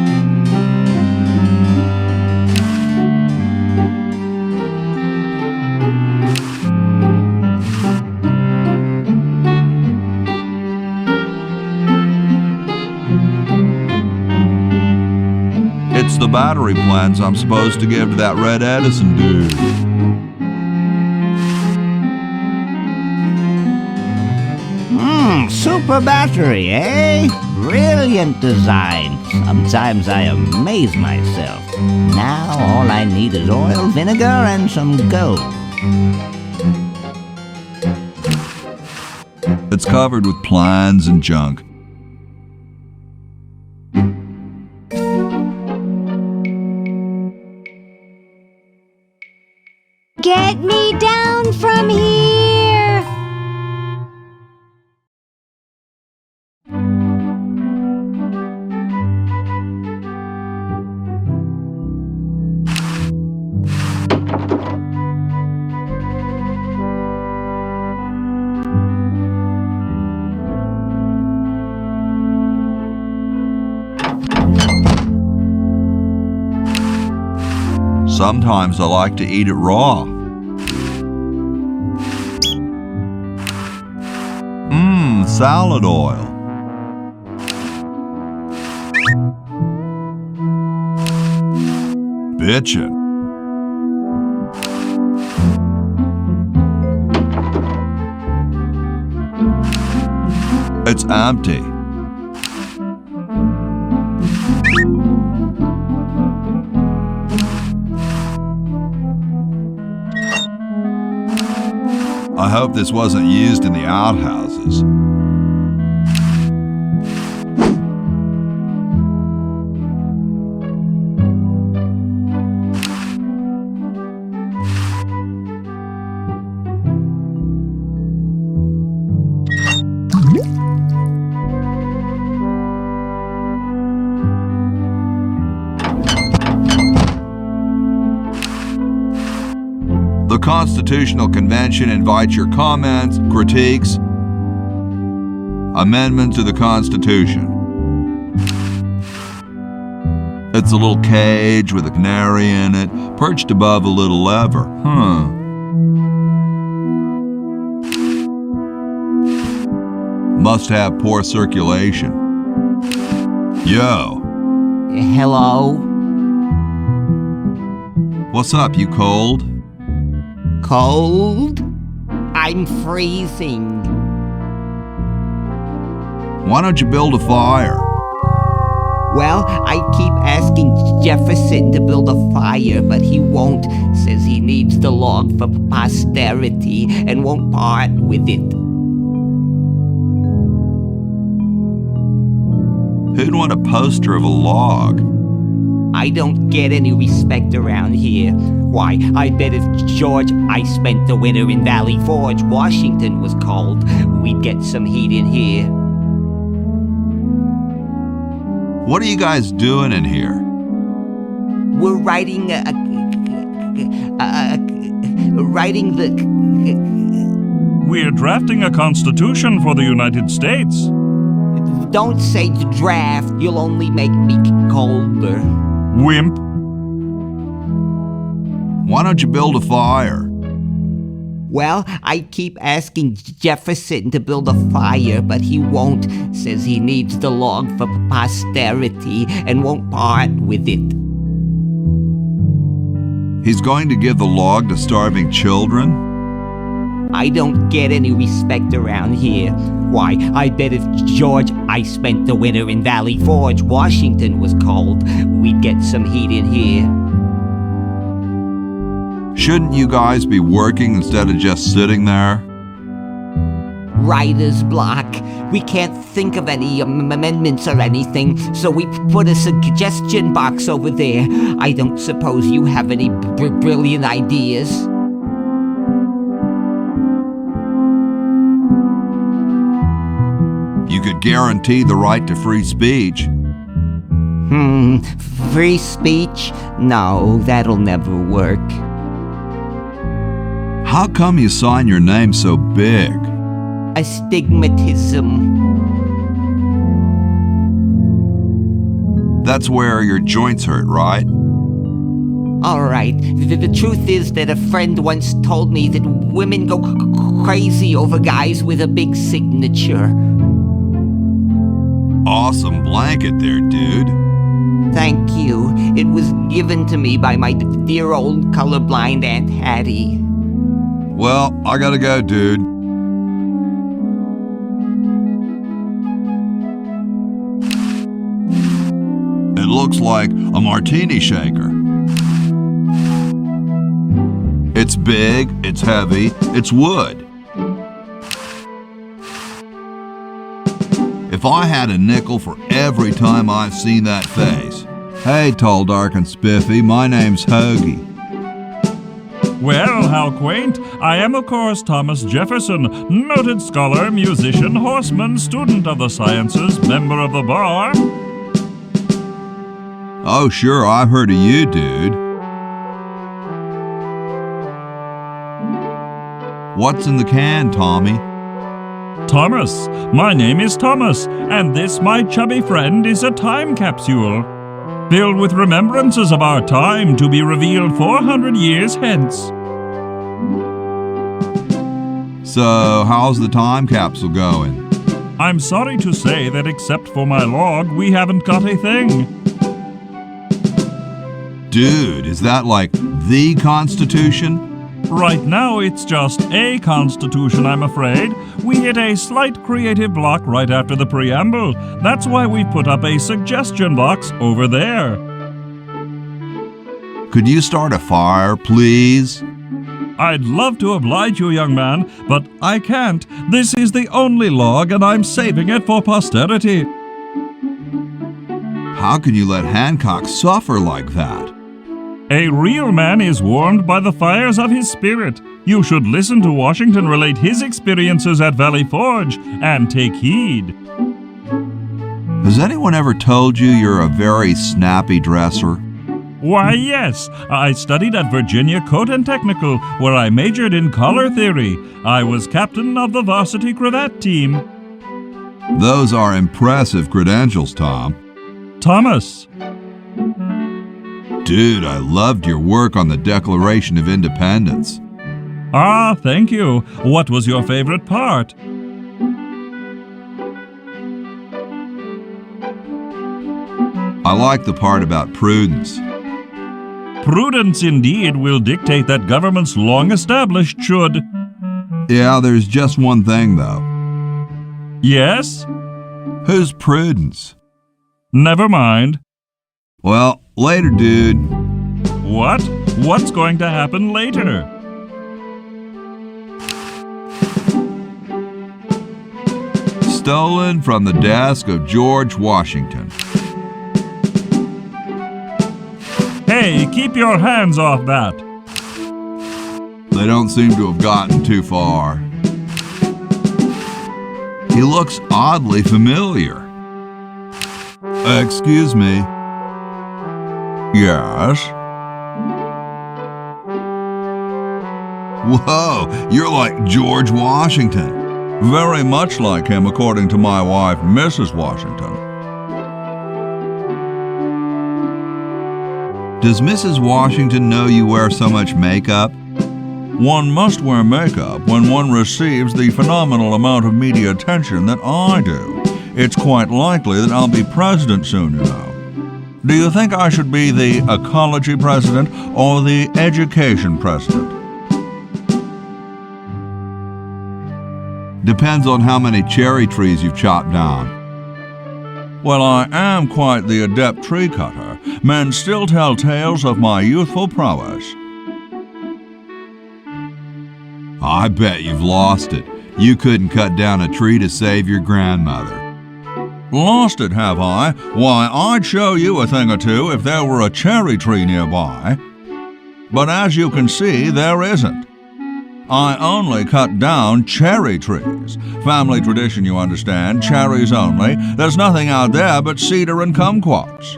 It's the battery plans I'm supposed to give to that Red Edison dude. Super battery, eh? Brilliant design. Sometimes I amaze myself. Now all I need is oil, vinegar, and some gold. It's covered with plans and junk. Get me down from here! Sometimes I like to eat it raw. Salad oil. Bitchin'. It's empty. I hope this wasn't used in the outhouses. The Constitutional Convention invites your comments, critiques, amendments to the Constitution. It's a little cage with a canary in it, perched above a little lever. Must have poor circulation. Yo. Hello? What's up, you cold? Cold? I'm freezing. Why don't you build a fire? Well, I keep asking Jefferson to build a fire, but he won't. Says he needs the log for posterity and won't part with it. Who'd want a poster of a log? I don't get any respect around here. Why, I bet if George I spent the winter in Valley Forge, Washington was cold, we'd get some heat in here. What are you guys doing in here? We're writing We're drafting a constitution for the United States. Don't say draft, you'll only make me colder. Wimp. Why don't you build a fire? Well, I keep asking Jefferson to build a fire, but he won't. Says he needs the log for posterity and won't part with it. He's going to give the log to starving children? I don't get any respect around here. Why, I bet if George I spent the winter in Valley Forge, Washington was cold, we'd get some heat in here. Shouldn't you guys be working instead of just sitting there? Writer's block. We can't think of any amendments or anything, so we put a suggestion box over there. I don't suppose you have any brilliant ideas? You could guarantee the right to free speech. Free speech? No, that'll never work. How come you sign your name so big? Astigmatism. That's where your joints hurt, right? All right. The truth is that a friend once told me that women go crazy over guys with a big signature. Awesome blanket there, dude. Thank you. It was given to me by my dear old colorblind Aunt Hattie. Well, I gotta go, dude. It looks like a martini shaker. It's big, it's heavy, it's wood. If I had a nickel for every time I've seen that face. Hey, tall, dark, and spiffy, my name's Hoagie. Well, how quaint. I am, of course, Thomas Jefferson, noted scholar, musician, horseman, student of the sciences, member of the bar. Oh, sure, I've heard of you, dude. What's in the can, Tommy? Thomas. My name is Thomas, and this, my chubby friend, is a time capsule, filled with remembrances of our time to be revealed 400 years hence. So, how's the time capsule going? I'm sorry to say that except for my log, we haven't got a thing. Dude, is that like the Constitution? Right now, it's just a constitution, I'm afraid. We hit a slight creative block right after the preamble. That's why we put up a suggestion box over there. Could you start a fire, please? I'd love to oblige you, young man, but I can't. This is the only log, and I'm saving it for posterity. How can you let Hancock suffer like that? A real man is warmed by the fires of his spirit. You should listen to Washington relate his experiences at Valley Forge and take heed. Has anyone ever told you you're a very snappy dresser? Why, yes. I studied at Virginia Coat and Technical, where I majored in color theory. I was captain of the varsity cravat team. Those are impressive credentials, Tom. Thomas. Dude, I loved your work on the Declaration of Independence. Ah, thank you. What was your favorite part? I like the part about prudence. Prudence indeed will dictate that governments long established should. Yeah, there's just one thing, though. Yes? Who's Prudence? Never mind. Well, later, dude. What? What's going to happen later? Stolen from the desk of George Washington. Hey, keep your hands off that. They don't seem to have gotten too far. He looks oddly familiar. Excuse me. Yes? Whoa, you're like George Washington. Very much like him, according to my wife, Mrs. Washington. Does Mrs. Washington know you wear so much makeup? One must wear makeup when one receives the phenomenal amount of media attention that I do. It's quite likely that I'll be president soon, you know. Do you think I should be the ecology president or the education president? Depends on how many cherry trees you've chopped down. Well, I am quite the adept tree cutter. Men still tell tales of my youthful prowess. I bet you've lost it. You couldn't cut down a tree to save your grandmother. Lost it, have I? Why, I'd show you a thing or two if there were a cherry tree nearby. But as you can see, there isn't. I only cut down cherry trees. Family tradition, you understand, cherries only. There's nothing out there but cedar and kumquats.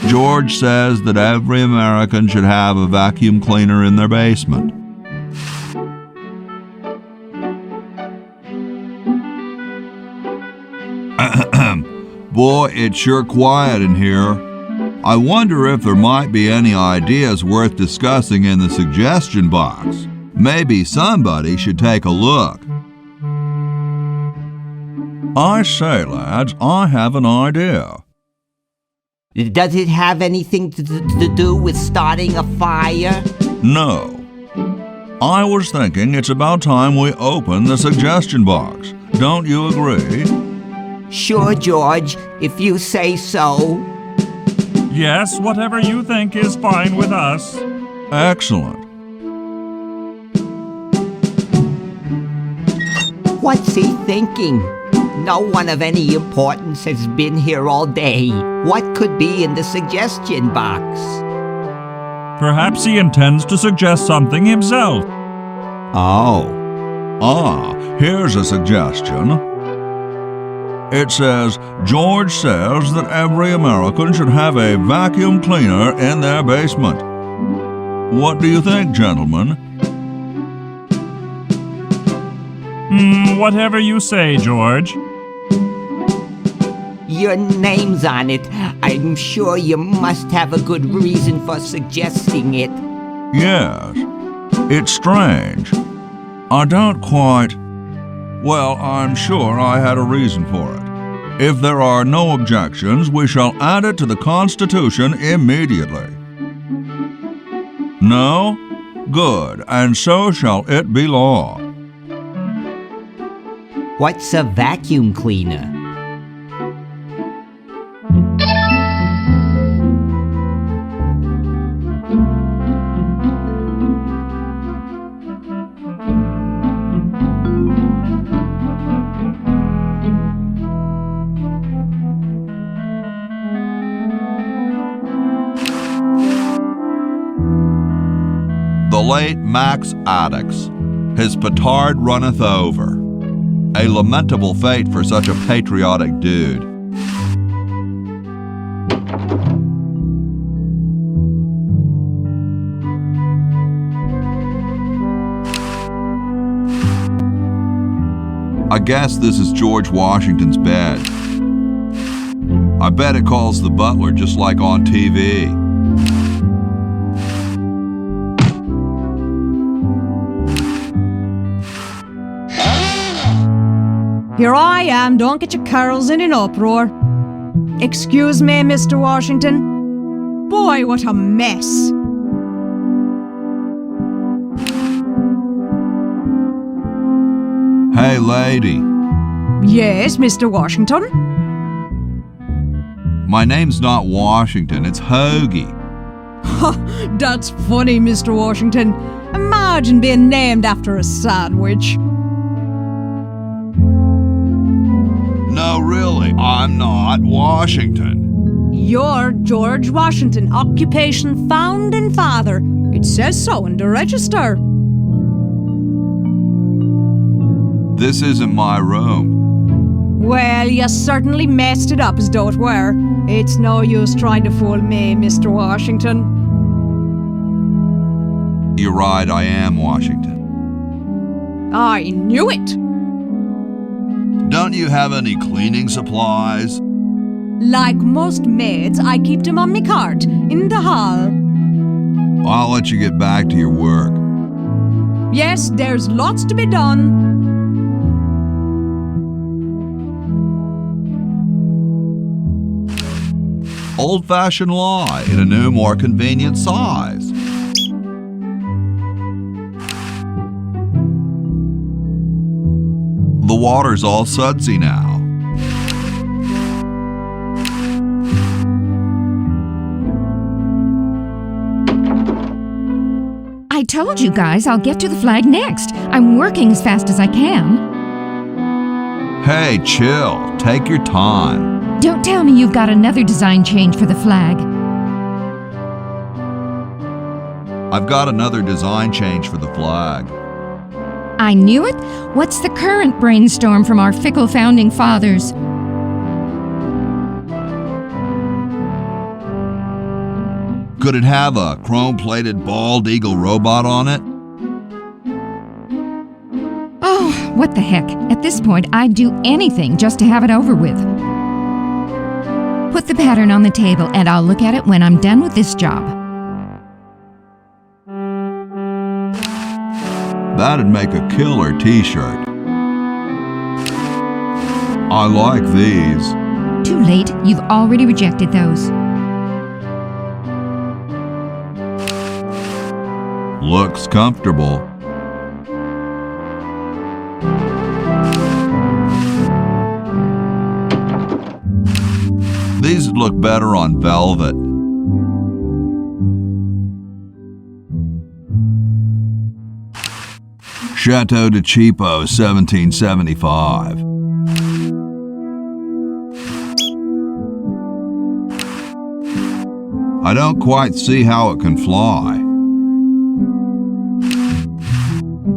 George says that every American should have a vacuum cleaner in their basement. Boy, it's sure quiet in here. I wonder if there might be any ideas worth discussing in the suggestion box. Maybe somebody should take a look. I say, lads, I have an idea. Does it have anything to do with starting a fire? No. I was thinking it's about time we open the suggestion box. Don't you agree? Sure, George, if you say so. Yes, whatever you think is fine with us. Excellent. What's he thinking? No one of any importance has been here all day. What could be in the suggestion box? Perhaps he intends to suggest something himself. Oh. Here's a suggestion. It says, George says that every American should have a vacuum cleaner in their basement. What do you think, gentlemen? Whatever you say, George. Your name's on it. I'm sure you must have a good reason for suggesting it. Yes. It's strange. I don't quite... Well, I'm sure I had a reason for it. If there are no objections, we shall add it to the Constitution immediately. No? Good, and so shall it be law. What's a vacuum cleaner? The late Max Addix, his petard runneth over. A lamentable fate for such a patriotic dude. I guess this is George Washington's bed. I bet it calls the butler just like on TV. Here I am, don't get your carols in an uproar. Excuse me, Mr. Washington. Boy, what a mess. Hey, lady. Yes, Mr. Washington? My name's not Washington, it's Hoagie. That's funny, Mr. Washington. Imagine being named after a sandwich. No, really, I'm not Washington. You're George Washington, occupation founding father. It says so in the register. This isn't my room. Well, you certainly messed it up as though it were. It's no use trying to fool me, Mr. Washington. You're right, I am Washington. I knew it. Don't you have any cleaning supplies? Like most maids, I keep them on me cart, in the hall. I'll let you get back to your work. Yes, there's lots to be done. Old-fashioned lie in a new, more convenient size. The water's all sudsy now. I told you guys I'll get to the flag next. I'm working as fast as I can. Hey, chill. Take your time. Don't tell me you've got another design change for the flag. I've got another design change for the flag. I knew it. What's the current brainstorm from our fickle founding fathers? Could it have a chrome-plated bald eagle robot on it? Oh, what the heck. At this point, I'd do anything just to have it over with. Put the pattern on the table and I'll look at it when I'm done with this job. That'd make a killer t-shirt. I like these. Too late. You've already rejected those. Looks comfortable. These would look better on velvet. Chateau de Cheapo, 1775. I don't quite see how it can fly.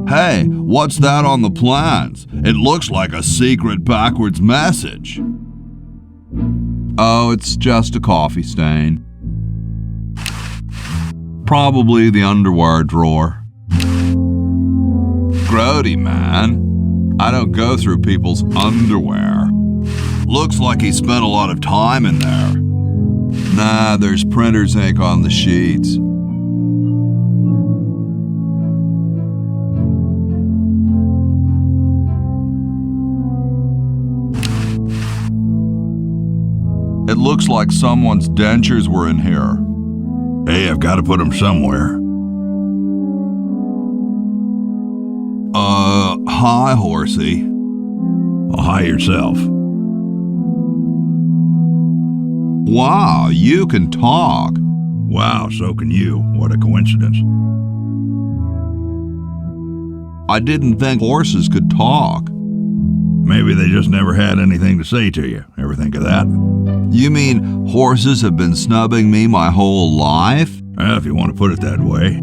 Hey, what's that on the plans? It looks like a secret backwards message. Oh, it's just a coffee stain. Probably the underwear drawer. Grody, man. I don't go through people's underwear. Looks like he spent a lot of time in there. Nah, there's printer's ink on the sheets. It looks like someone's dentures were in here. Hey, I've got to put them somewhere. Hi, horsey. Well, hi yourself. Wow, you can talk. Wow, so can you. What a coincidence. I didn't think horses could talk. Maybe they just never had anything to say to you. Ever think of that? You mean horses have been snubbing me my whole life? Well, if you want to put it that way.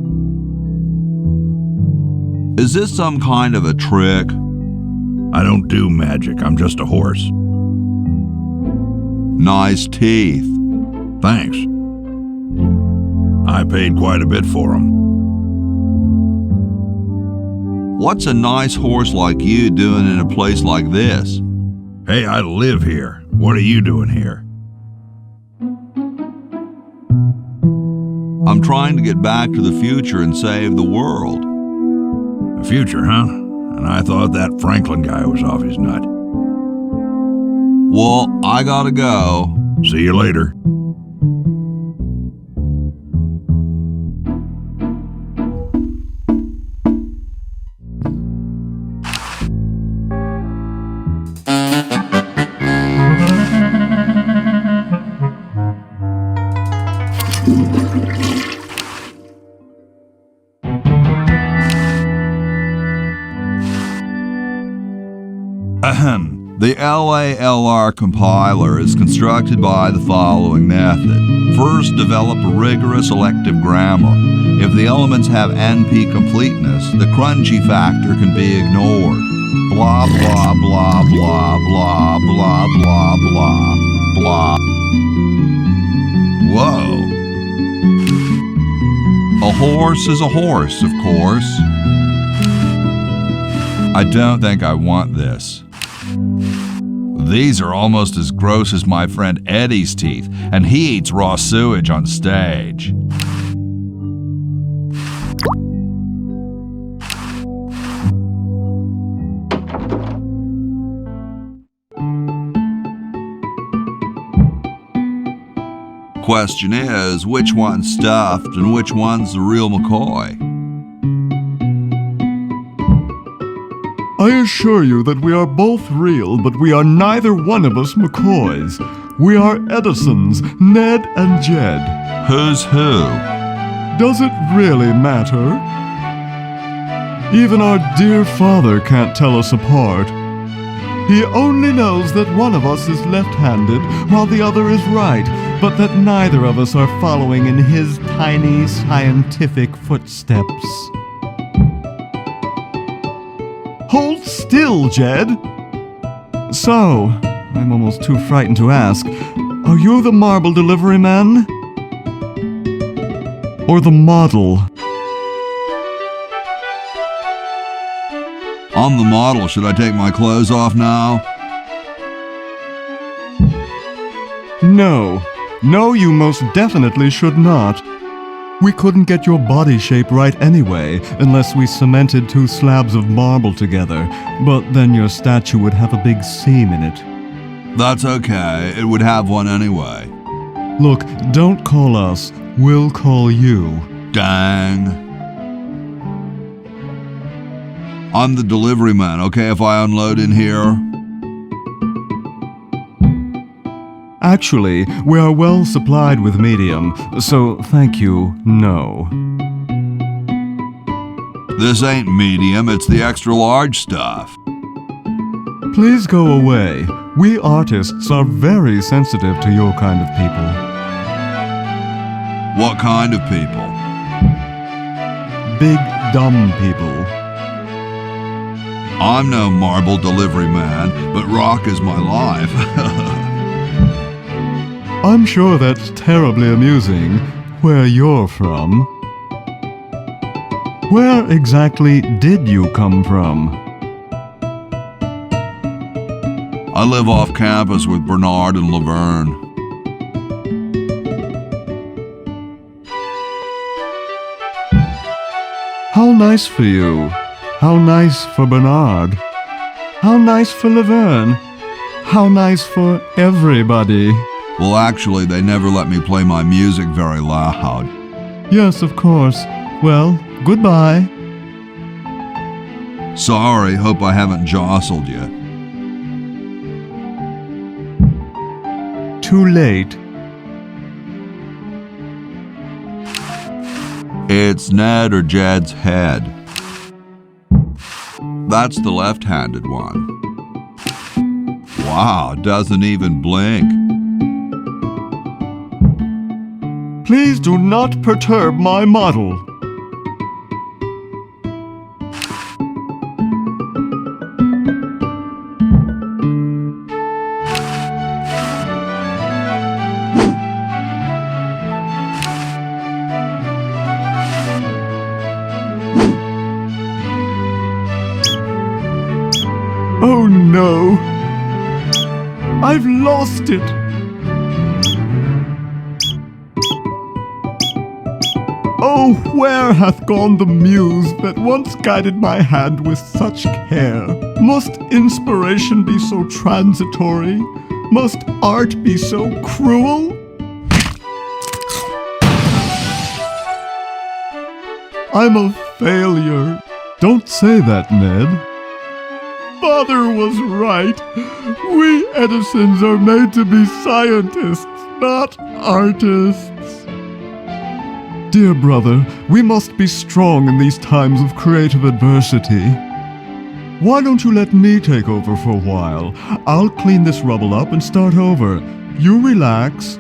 Is this some kind of a trick? I don't do magic. I'm just a horse. Nice teeth. Thanks. I paid quite a bit for them. What's a nice horse like you doing in a place like this? Hey, I live here. What are you doing here? I'm trying to get back to the future and save the world. The future, huh? And I thought that Franklin guy was off his nut. Well, I gotta go. See you later. The LALR compiler is constructed by the following method. First, develop a rigorous elective grammar. If the elements have NP completeness, the crunchy factor can be ignored. Blah, blah, blah, blah, blah, blah, blah, blah, blah. Whoa. A horse is a horse, of course. I don't think I want this. These are almost as gross as my friend Eddie's teeth, and he eats raw sewage on stage. Question is, which one's stuffed and which one's the real McCoy? I assure you that we are both real, but we are neither one of us McCoys. We are Edisons, Ned and Jed. Who's who? Does it really matter? Even our dear father can't tell us apart. He only knows that one of us is left-handed while the other is right, but that neither of us are following in his tiny scientific footsteps. Hold still, Jed! So, I'm almost too frightened to ask, are you the marble delivery man? Or the model? I'm the model. Should I take my clothes off now? No. No, you most definitely should not. We couldn't get your body shape right anyway, unless we cemented 2 slabs of marble together, but then your statue would have a big seam in it. That's okay. It would have one anyway. Look, don't call us. We'll call you. Dang. I'm the delivery man, okay if I unload in here? Actually, we are well supplied with medium, so thank you, no. This ain't medium, it's the extra large stuff. Please go away. We artists are very sensitive to your kind of people. What kind of people? Big, dumb people. I'm no marble delivery man, but rock is my life. I'm sure that's terribly amusing, where you're from. Where exactly did you come from? I live off campus with Bernard and Laverne. How nice for you. How nice for Bernard. How nice for Laverne. How nice for everybody. Well, actually, they never let me play my music very loud. Yes, of course. Well, goodbye. Sorry, hope I haven't jostled you. Too late. It's Ned or Jed's head. That's the left-handed one. Wow, doesn't even blink. Please do not perturb my model. Oh no! I've lost it! Oh, where hath gone the muse that once guided my hand with such care? Must inspiration be so transitory? Must art be so cruel? I'm a failure. Don't say that, Ned. Father was right. We Edisons are made to be scientists, not artists. Dear brother, we must be strong in these times of creative adversity. Why don't you let me take over for a while? I'll clean this rubble up and start over. You relax.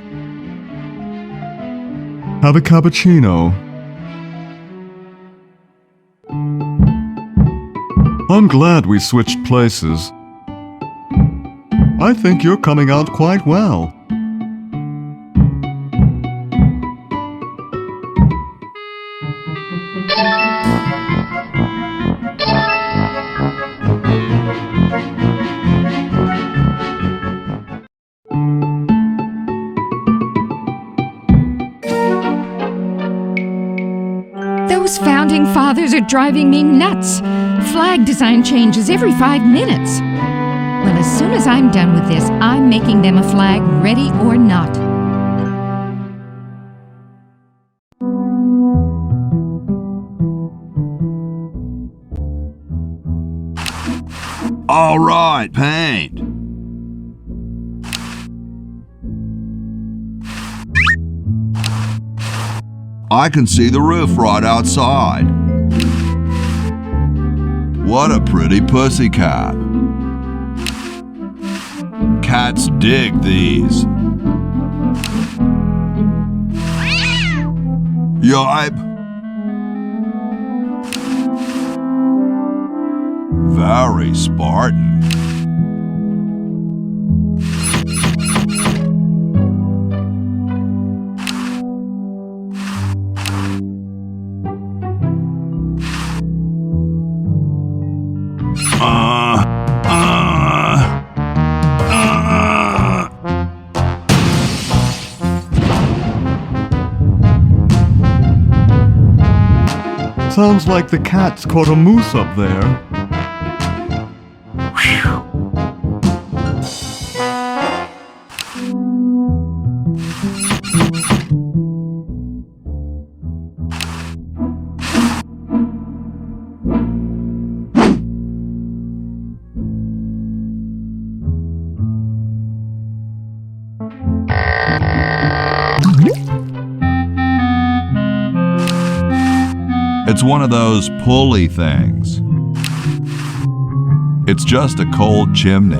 Have a cappuccino. I'm glad we switched places. I think you're coming out quite well. Those founding fathers are driving me nuts. Flag design changes every 5 minutes. Well, as soon as I'm done with this, I'm making them a flag, ready or not. All right, paint. I can see the roof right outside. What a pretty pussycat. Cats dig these. Yipe. Very Spartan. Sounds like the cat's caught a moose up there. It's one of those pulley things. It's just a cold chimney.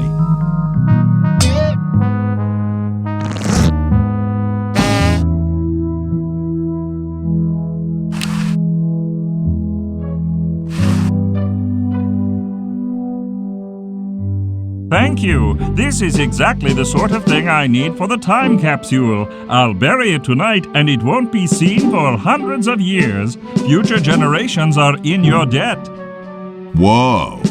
Thank you. This is exactly the sort of thing I need for the time capsule. I'll bury it tonight, and it won't be seen for hundreds of years. Future generations are in your debt. Whoa.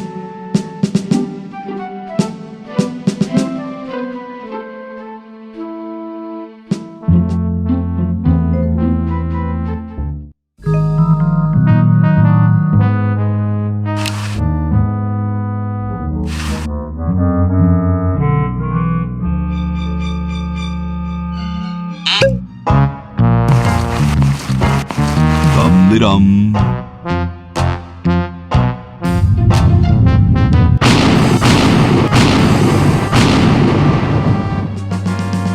Dum.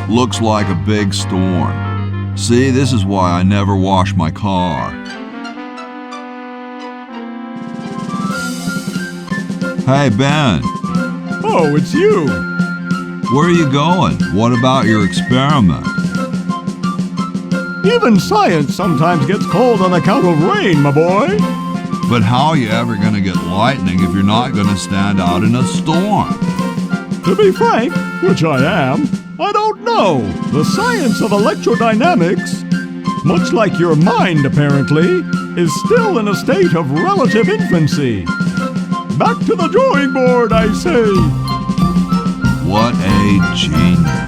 Looks like a big storm. See, this is why I never wash my car. Hey, Ben. Oh, it's you. Where are you going? What about your experiment? Even science sometimes gets cold on account of rain, my boy. But how are you ever going to get lightning if you're not going to stand out in a storm? To be frank, which I am, I don't know. The science of electrodynamics, much like your mind apparently, is still in a state of relative infancy. Back to the drawing board, I say. What a genius.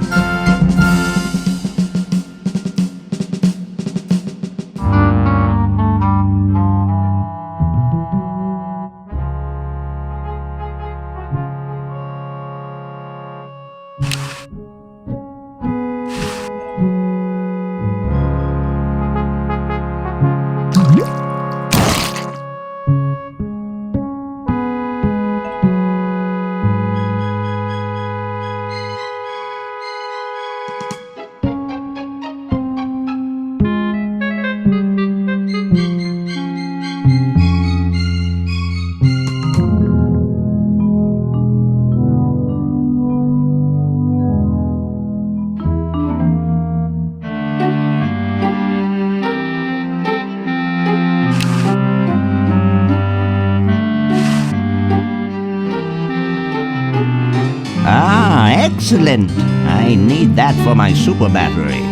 Excellent. I need that for my super battery.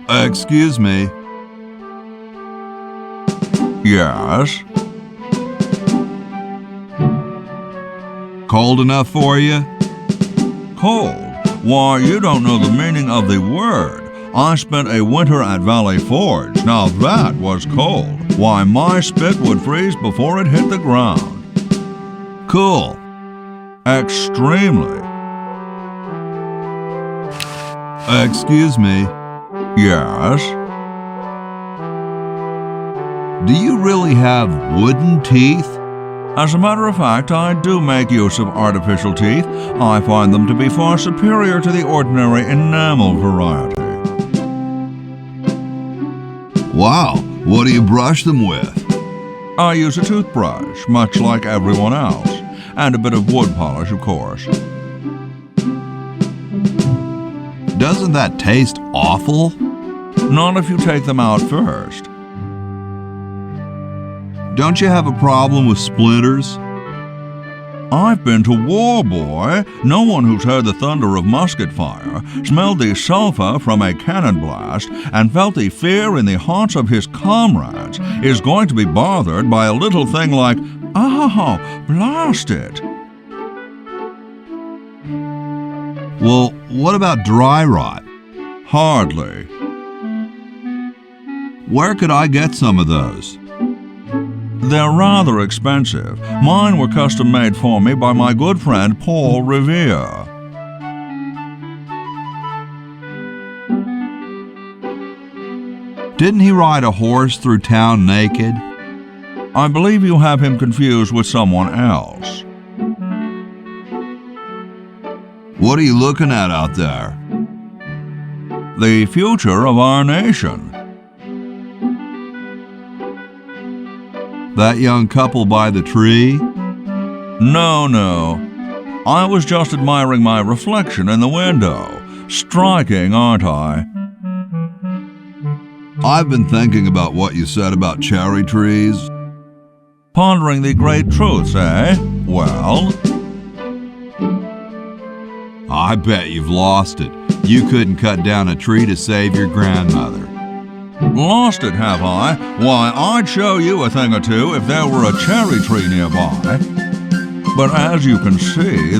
Excuse me. Yes? Cold enough for you? Cold? Why, you don't know the meaning of the word. I spent a winter at Valley Forge. Now that was cold. Why, my spit would freeze before it hit the ground. Cool. Extremely. Excuse me. Yes? Do you really have wooden teeth? As a matter of fact, I do make use of artificial teeth. I find them to be far superior to the ordinary enamel variety. Wow, what do you brush them with? I use a toothbrush, much like everyone else, and a bit of wood polish, of course. Doesn't that taste awful? Not if you take them out first. Don't you have a problem with splinters? I've been to war, boy. No one who's heard the thunder of musket fire, smelled the sulphur from a cannon blast, and felt the fear in the hearts of his comrades is going to be bothered by a little thing like, oh, blast it. Well, what about dry rot? Hardly. Where could I get some of those? They're rather expensive. Mine were custom made for me by my good friend Paul Revere. Didn't he ride a horse through town naked? I believe you have him confused with someone else. What are you looking at out there? The future of our nation. That young couple by the tree? No. I was just admiring my reflection in the window. Striking, aren't I? I've been thinking about what you said about cherry trees. Pondering the great truths, eh? Well? I bet you've lost it. You couldn't cut down a tree to save your grandmother. Lost it, have I? Why, I'd show you a thing or two if there were a cherry tree nearby. But as you can see,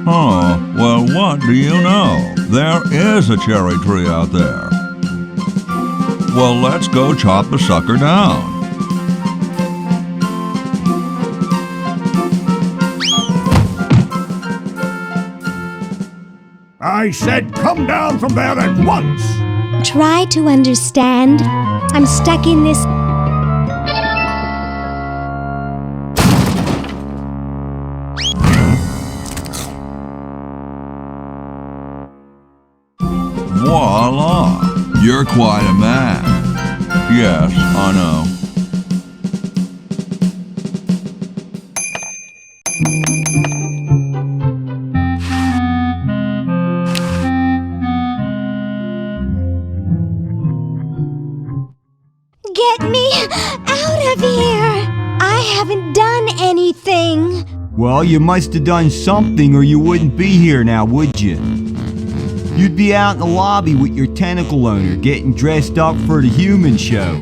oh, well, what do you know? There is a cherry tree out there. Well, let's go chop the sucker down. I said come down from there at once! Try to understand. I'm stuck in this. Voila! You're quite a man. Yes, I know. Get me out of here! Well, you must have done something or you wouldn't be here now, would you? You'd be out in the lobby with your tentacle owner getting dressed up for the human show.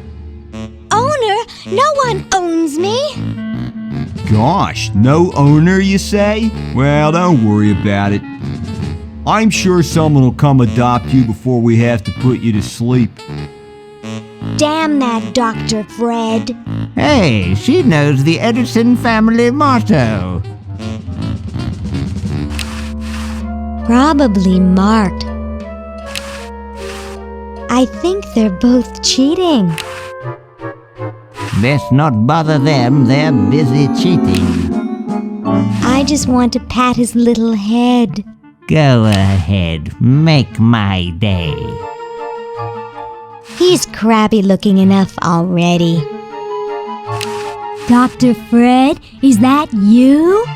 Owner? No one owns me. Gosh, no owner, you say? Well, don't worry about it. I'm sure someone will come adopt you before we have to put you to sleep. Damn that Dr. Fred. Hey, she knows the Edison family motto. Probably marked. I think they're both cheating. Best not bother them, they're busy cheating. I just want to pat his little head. Go ahead, make my day. He's crabby looking enough already. Dr. Fred, is that you?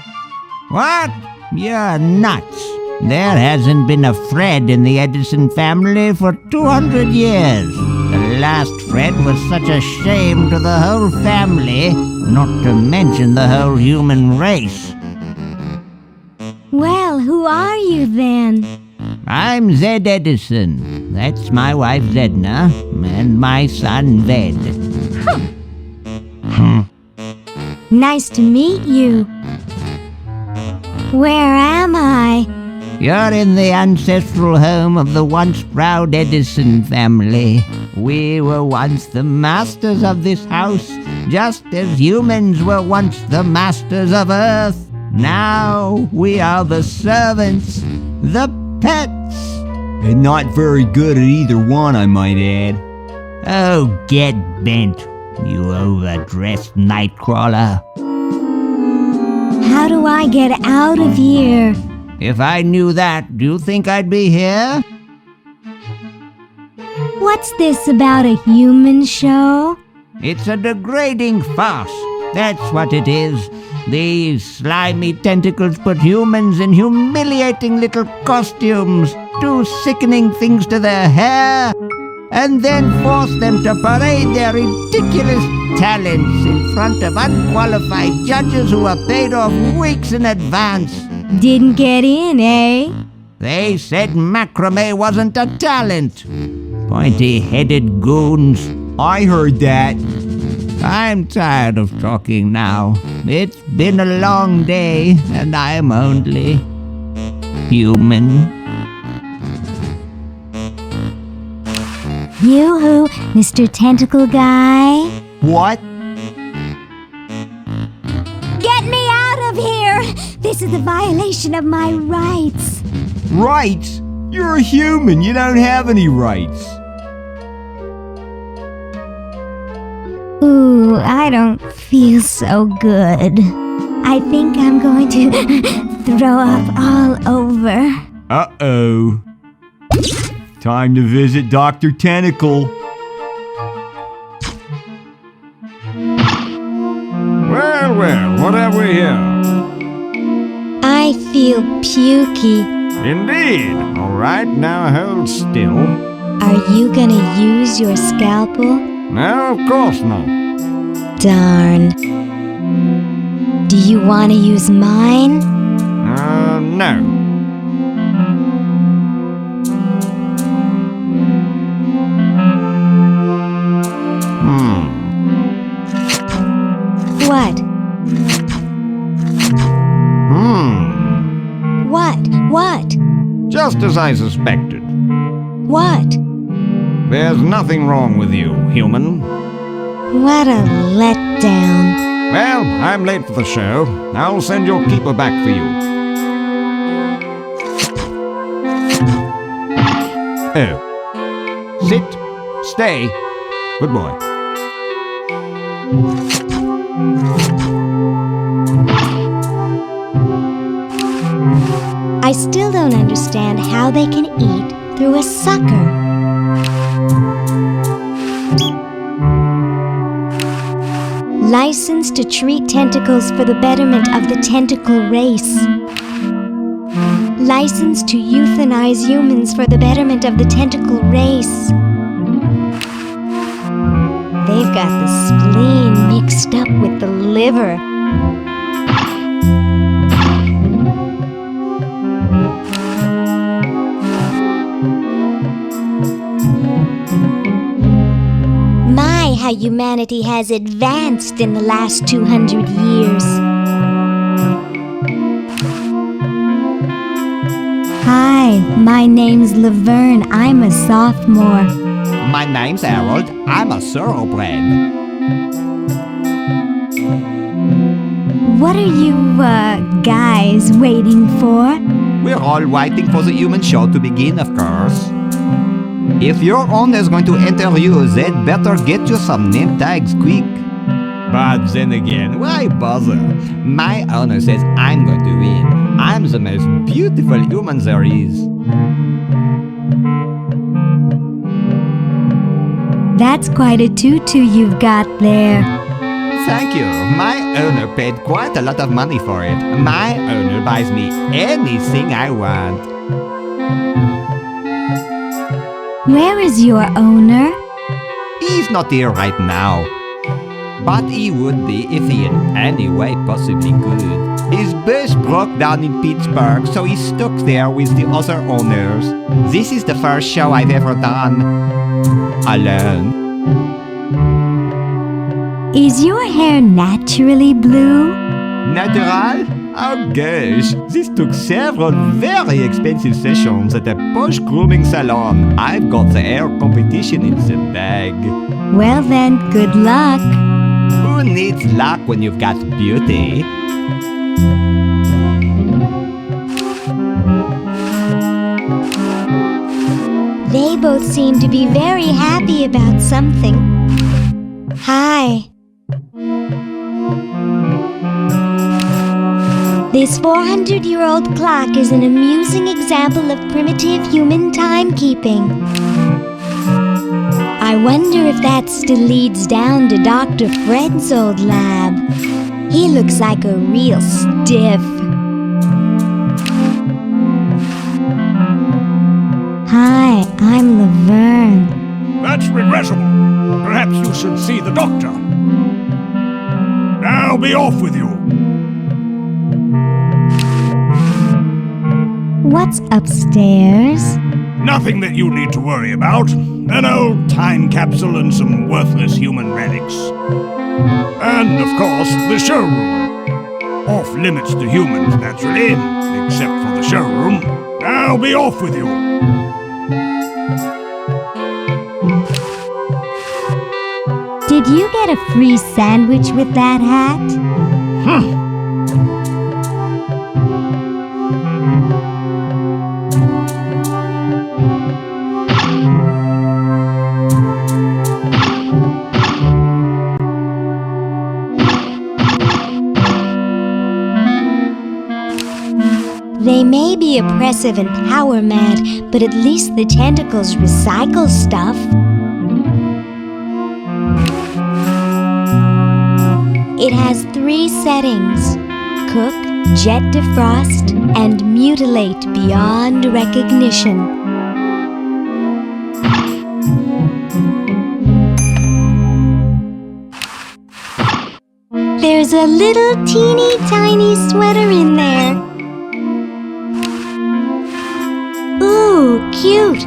What? You're nuts. There hasn't been a Fred in the Edison family for 200 years. The last Fred was such a shame to the whole family, not to mention the whole human race. Well, who are you then? I'm Zed Edison. That's my wife Zedna, and my son Ved. Nice to meet you. Where am I? You're in the ancestral home of the once proud Edison family. We were once the masters of this house, just as humans were once the masters of Earth. Now we are the servants, the pets. And not very good at either one, I might add. Oh, get bent, you overdressed nightcrawler. How do I get out of here? If I knew that, do you think I'd be here? What's this about a human show? It's a degrading farce. That's what it is. These slimy tentacles put humans in humiliating little costumes, do sickening things to their hair, and then force them to parade their ridiculous talents in front of unqualified judges who are paid off weeks in advance. Didn't get in, eh? They said macrame wasn't a talent. Pointy-headed goons. I heard that. I'm tired of talking now. It's been a long day, and I'm only human. Yoo-hoo, Mr. Tentacle Guy. What? Get me out of here! This is a violation of my rights. Rights? You're a human. You don't have any rights. Ooh, I don't feel so good. I think I'm going to throw up all over. Uh-oh. Time to visit Dr. Tentacle. Well, well, what have we here? I feel pukey. Indeed. All right, now hold still. Are you gonna use your scalpel? No, of course not. Darn. Do you want to use mine? No. What? What? Just as I suspected. What? There's nothing wrong with you, human. What a letdown. Well, I'm late for the show. I'll send your keeper back for you. Oh. Sit. Stay. Good boy. I still don't understand how they can eat through a sucker. Licensed to treat tentacles for the betterment of the tentacle race. Licensed to euthanize humans for the betterment of the tentacle race. They've got the spleen mixed up with the liver. how humanity has advanced in the last 200 years. Hi, my name's Laverne. I'm a sophomore. My name's Harold. I'm a thoroughbred. What are you, guys waiting for? We're all waiting for the human show to begin, of course. If your owner's going to enter you, they'd better get you some name tags quick. But then again, why bother? My owner says I'm going to win. I'm the most beautiful human there is. That's quite a tutu you've got there. Thank you. My owner paid quite a lot of money for it. My owner buys me anything I want. Where is your owner? He's not here right now. But he would be if he in any way possibly could. His bus broke down in Pittsburgh, so he's stuck there with the other owners. This is the first show I've ever done alone. Is your hair naturally blue? Natural? Oh gosh, this took several very expensive sessions at a posh grooming salon. I've got the hair competition in the bag. Well then, good luck. Who needs luck when you've got beauty? They both seem to be very happy about something. Hi. This 400-year-old clock is an amusing example of primitive human timekeeping. I wonder if that still leads down to Dr. Fred's old lab. He looks like a real stiff. Hi, I'm Laverne. That's regrettable. Perhaps you should see the doctor. Now be off with you. What's upstairs? Nothing that you need to worry about. An old time capsule and some worthless human relics. And, of course, the showroom. Off limits to humans, naturally, except for the showroom. Now be off with you. Did you get a free sandwich with that hat? They may be oppressive and power mad, but at least the tentacles recycle stuff. It has 3 settings: cook, jet defrost, and mutilate beyond recognition. There's a little teeny tiny sweater in there. Ooh, cute!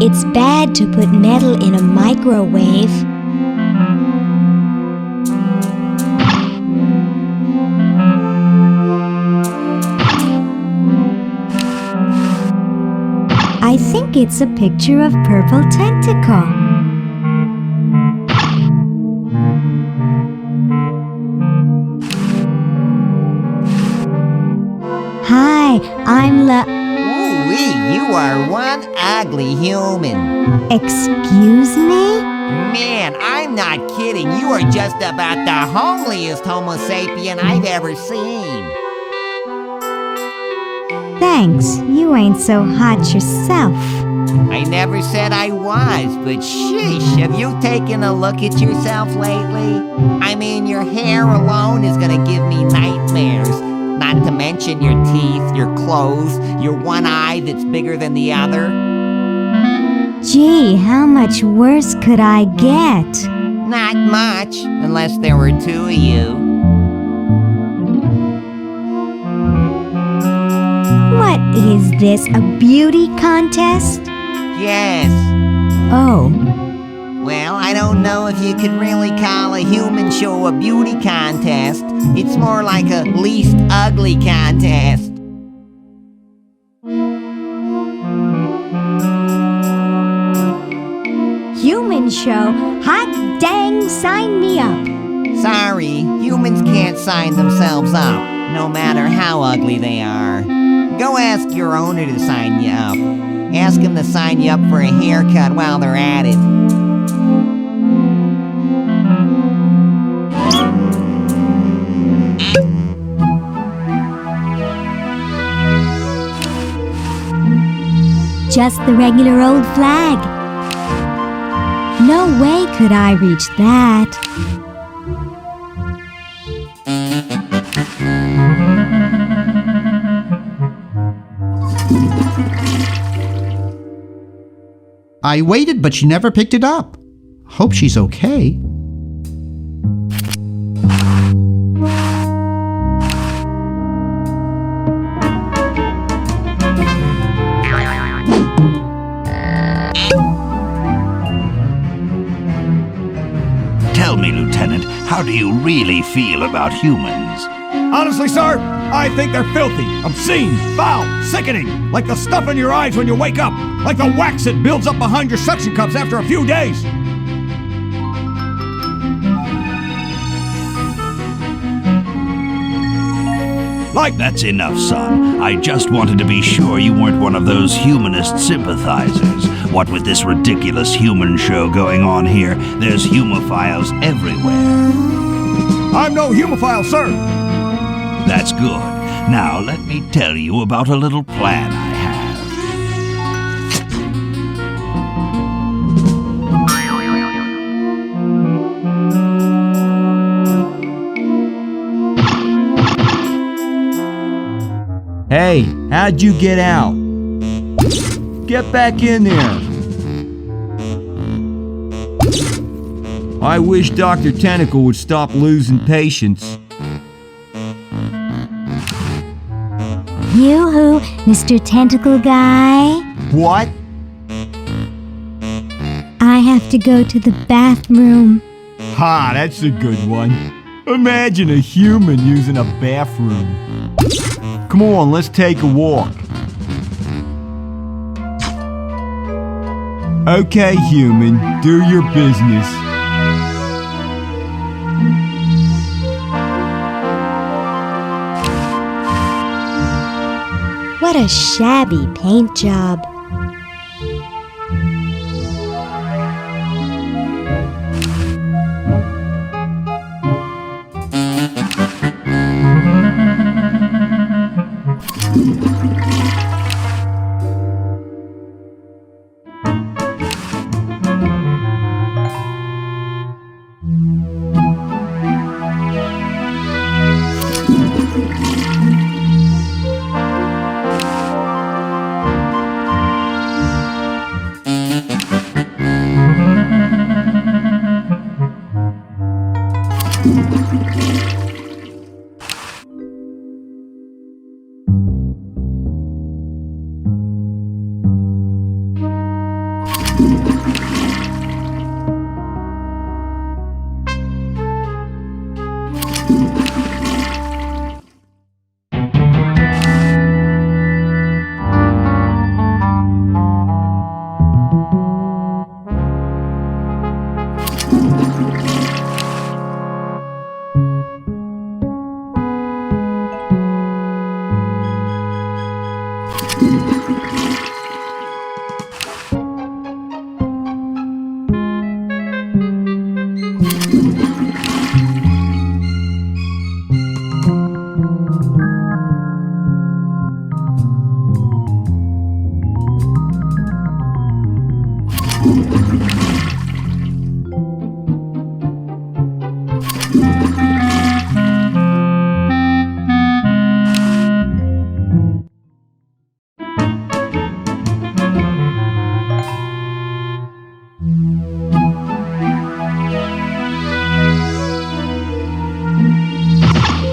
It's bad to put metal in a microwave. I think it's a picture of Purple Tentacle. Hi, I'm Ooh-wee, you are one ugly human. Excuse me? Man, I'm not kidding. You are just about the homeliest Homo sapien I've ever seen. Thanks, you ain't so hot yourself. I never said I was, but sheesh, have you taken a look at yourself lately? I mean, your hair alone is gonna give me nightmares. Not to mention your teeth, your clothes, your one eye that's bigger than the other. Gee, how much worse could I get? Not much, unless there were 2 of you. What is this, a beauty contest? Yes. Oh. Well, I don't know if you could really call a human show a beauty contest. It's more like a least ugly contest. Human show? Hot dang, sign me up. Sorry, humans can't sign themselves up, no matter how ugly they are. Go ask your owner to sign you up. Ask him to sign you up for a haircut while they're at it. Just the regular old flag. No way could I reach that. I waited, but she never picked it up. Hope she's okay. Tell me, Lieutenant, how do you really feel about humans? Honestly, sir, I think they're filthy, obscene, foul, sickening, like the stuff in your eyes when you wake up, like the wax that builds up behind your suction cups after a few days. That's enough, son. I just wanted to be sure you weren't one of those humanist sympathizers. What with this ridiculous human show going on here, there's humophiles everywhere. I'm no humophile, sir. That's good. Now let me tell you about a little plan I have. Hey, how'd you get out? Get back in there. I wish Dr. Tentacle would stop losing patience. Yoo-hoo, Mr. Tentacle Guy. What? I have to go to the bathroom. Ha, that's a good one. Imagine a human using a bathroom. Come on, let's take a walk. Okay, human, do your business. What a shabby paint job.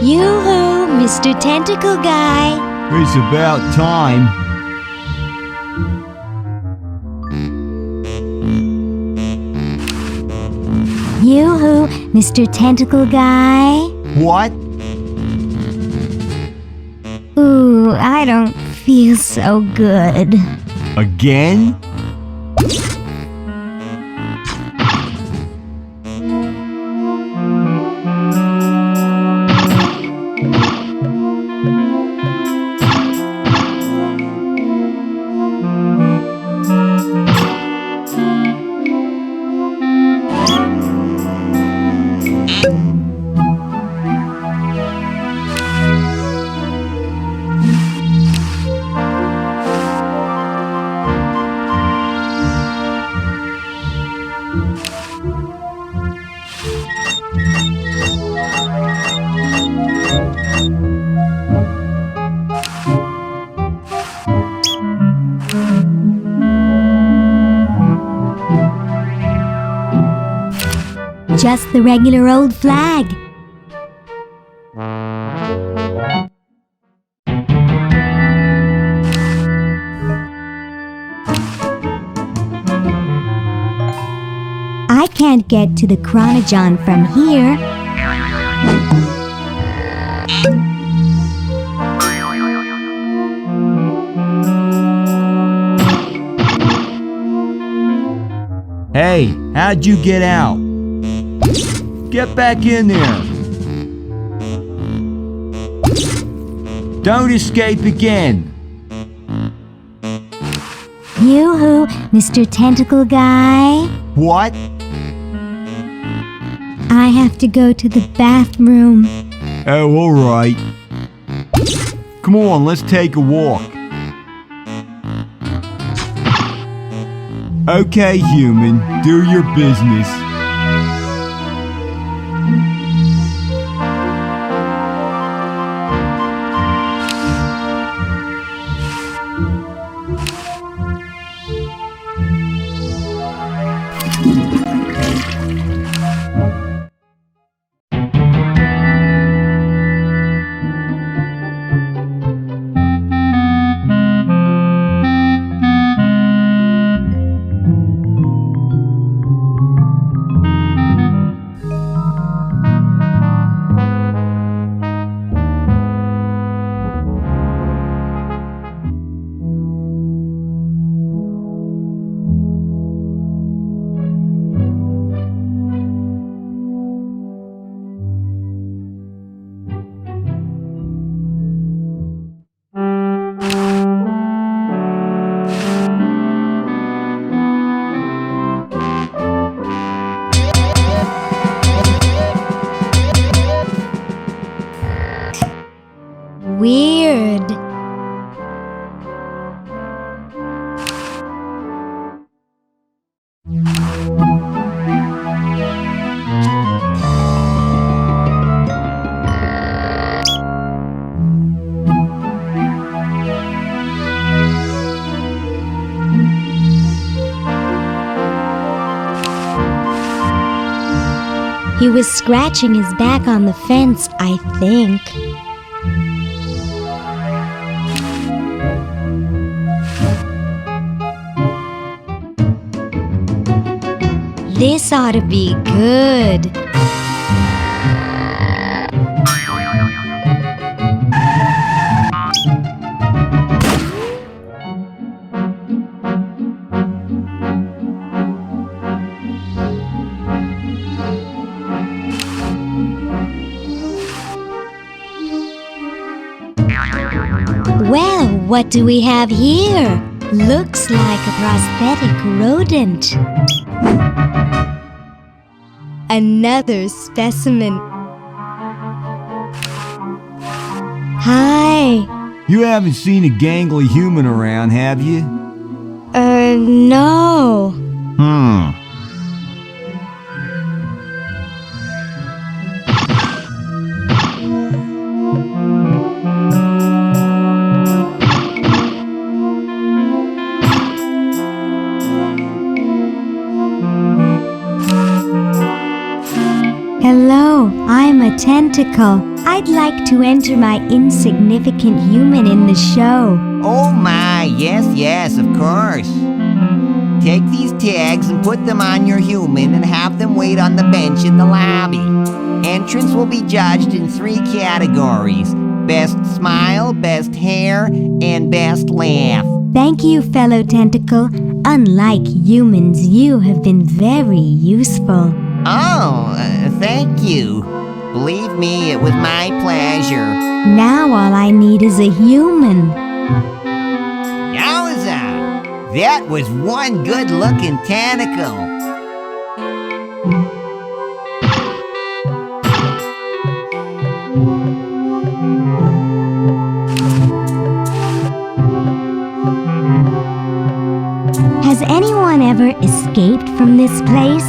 Yoo-hoo, Mr. Tentacle Guy. It's about time. Yoo-hoo, Mr. Tentacle Guy. What? Ooh, I don't feel so good. Again? Just the regular old flag. I can't get to the Chron-O-John from here. Hey, how'd you get out? Get back in there. Don't escape again. Yoo-hoo, Mr. Tentacle Guy. What? I have to go to the bathroom. Oh, all right. Come on, let's take a walk. Okay, human, do your business. Weird. He was scratching his back on the fence, I think. This ought to be good. Well, what do we have here? Looks like a prosthetic rodent. Another specimen. Hi. You haven't seen a gangly human around, have you? No. Hello, I'm a Tentacle. I'd like to enter my insignificant human in the show. Oh my, yes, of course. Take these tags and put them on your human and have them wait on the bench in the lobby. Entrance will be judged in 3 categories: best smile, best hair, and best laugh. Thank you, fellow Tentacle. Unlike humans, you have been very useful. Oh, thank you. Believe me, it was my pleasure. Now all I need is a human. Yowza! That was one good-looking tentacle. Has anyone ever escaped from this place?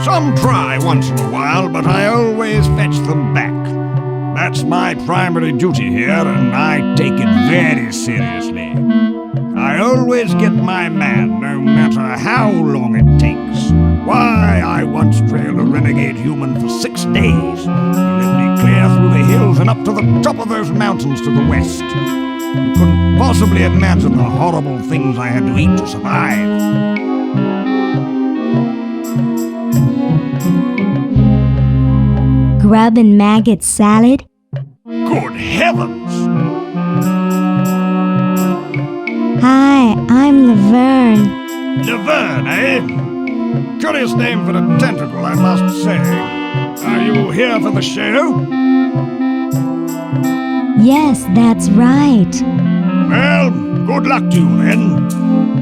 Some try once in a while, but I always fetch them back. That's my primary duty here, and I take it very seriously. I always get my man, no matter how long it takes. Why, I once trailed a renegade human for 6 days. He led me clear through the hills and up to the top of those mountains to the west. You couldn't possibly imagine the horrible things I had to eat to survive. Grub and maggot salad? Good heavens! Hi, I'm Laverne. Laverne, eh? Curious name for a tentacle, I must say. Are you here for the show? Yes, that's right. Well, good luck to you then.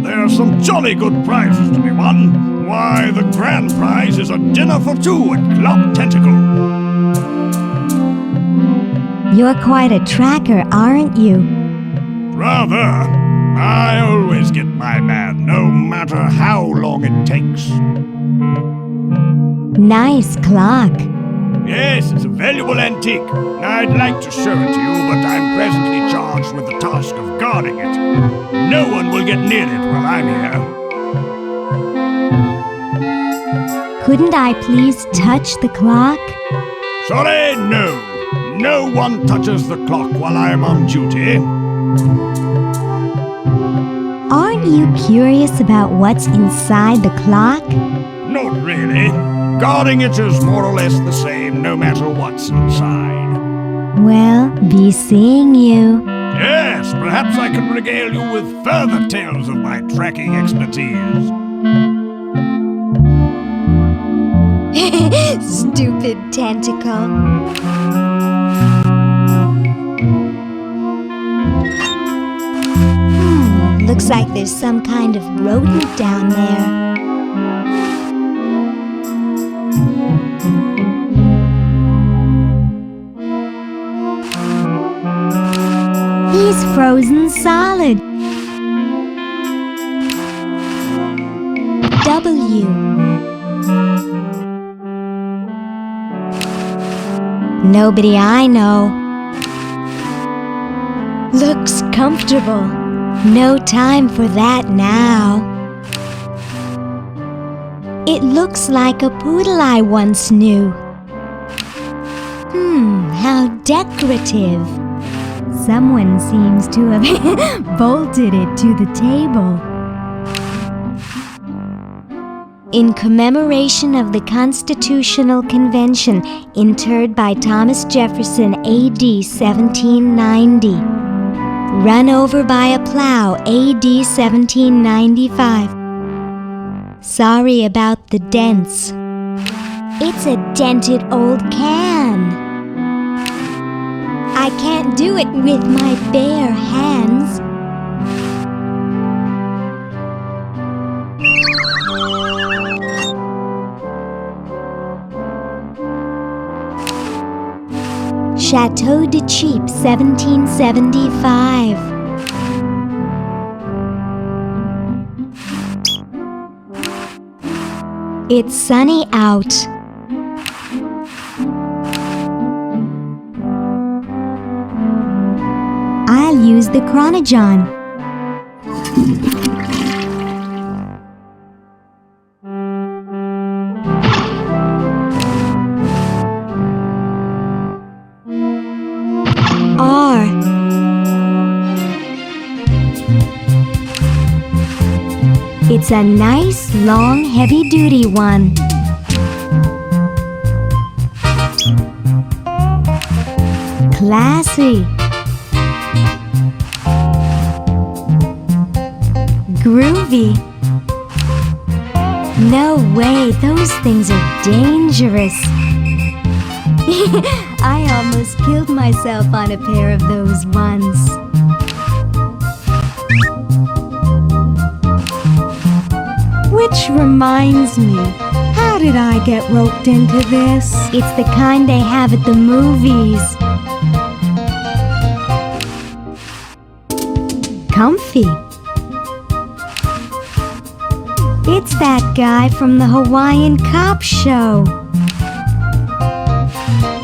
There are some jolly good prizes to be won. Why, the grand prize is a dinner for 2 at Club Tentacle. You're quite a tracker, aren't you? Rather. I always get my man, no matter how long it takes. Nice clock. Yes, it's a valuable antique. I'd like to show it to you, but I'm presently charged with the task of guarding it. No one will get near it while I'm here. Couldn't I please touch the clock? Sorry, no. No one touches the clock while I'm on duty. Aren't you curious about what's inside the clock? Not really. Guarding it is more or less the same, no matter what's inside. Well, be seeing you. Yes, perhaps I can regale you with further tales of my tracking expertise. Stupid tentacle. Looks like there's some kind of rodent down there. He's frozen solid. W. Nobody I know. Looks comfortable. No time for that now. It looks like a poodle I once knew. How decorative. Someone seems to have bolted it to the table. In commemoration of the Constitutional Convention interred by Thomas Jefferson A.D. 1790. Run over by a plow A.D. 1795. Sorry about the dents. It's a dented old can. I can't do it with my bare hands. Chateau de Cheap, 1775. It's sunny out. I'll use the Chron-O-John. It's a nice, long, heavy-duty one. Classy. Groovy. No way, those things are dangerous. I almost killed myself on a pair of those once. Which reminds me, how did I get roped into this? It's the kind they have at the movies. Comfy. It's that guy from the Hawaiian Cop Show.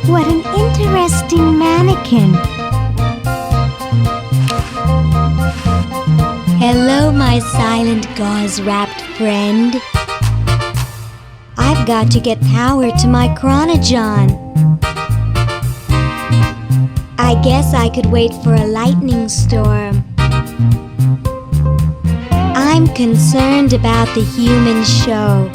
What an interesting mannequin. Hello, my silent gauze-wrapped friend. I've got to get power to my Chron-O-John. I guess I could wait for a lightning storm. I'm concerned about the human show.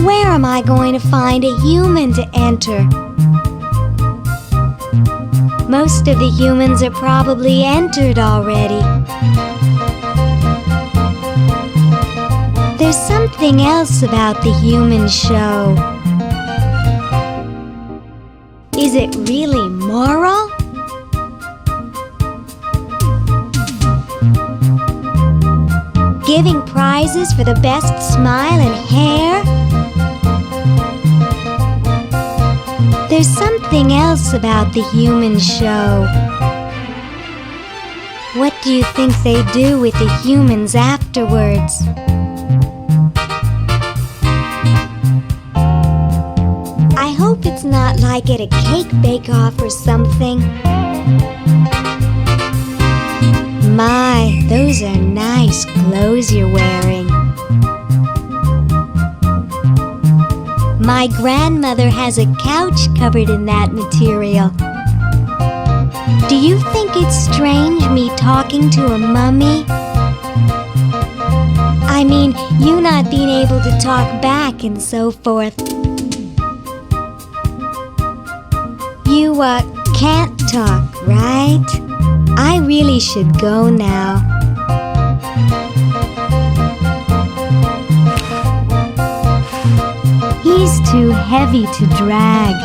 Where am I going to find a human to enter? Most of the humans are probably entered already. There's something else about the human show. Is it really moral? Giving prizes for the best smile and hair? There's something else about the human show. What do you think they do with the humans afterwards? I hope it's not like at a cake bake-off or something. My, those are nice clothes you're wearing. My grandmother has a couch covered in that material. Do you think it's strange me talking to a mummy? I mean, you not being able to talk back and so forth. You, can't talk, right? I really should go now. He's too heavy to drag.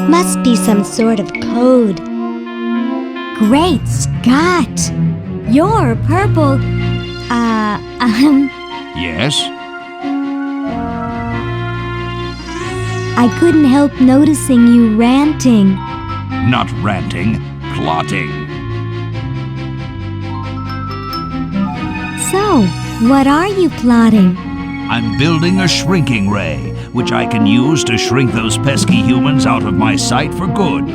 Must be some sort of code. Great Scott! You're purple. Yes? I couldn't help noticing you ranting. Not ranting, plotting. So, what are you plotting? I'm building a shrinking ray, which I can use to shrink those pesky humans out of my sight for good.